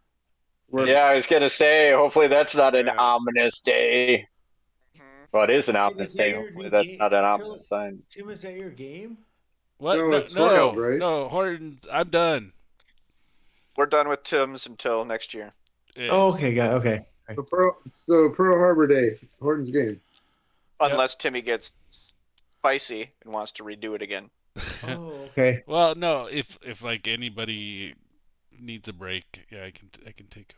yeah, I was gonna say, hopefully that's not an Yeah. ominous day. Mhm. Well, it is an Hey, ominous is that day. your Hopefully new that's game? not an ominous sign. Tim, is that your game? What? No, No, it's no, failed, right? no, Horton. I'm done. We're done with Tim's until next year. Yeah. Oh, okay, got okay. So Pearl Harbor Day, Horton's game. Unless Timmy gets spicy and wants to redo it again. Oh, okay. Well, no. If like anybody needs a break, yeah, I can take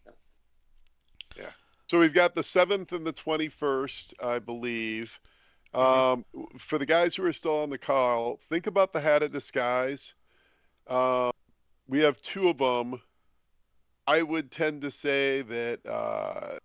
over. So we've got the 7th and the 21st, I believe. For the guys who are still on the call, think about the hat of disguise. We have 2 of them. I would tend to say that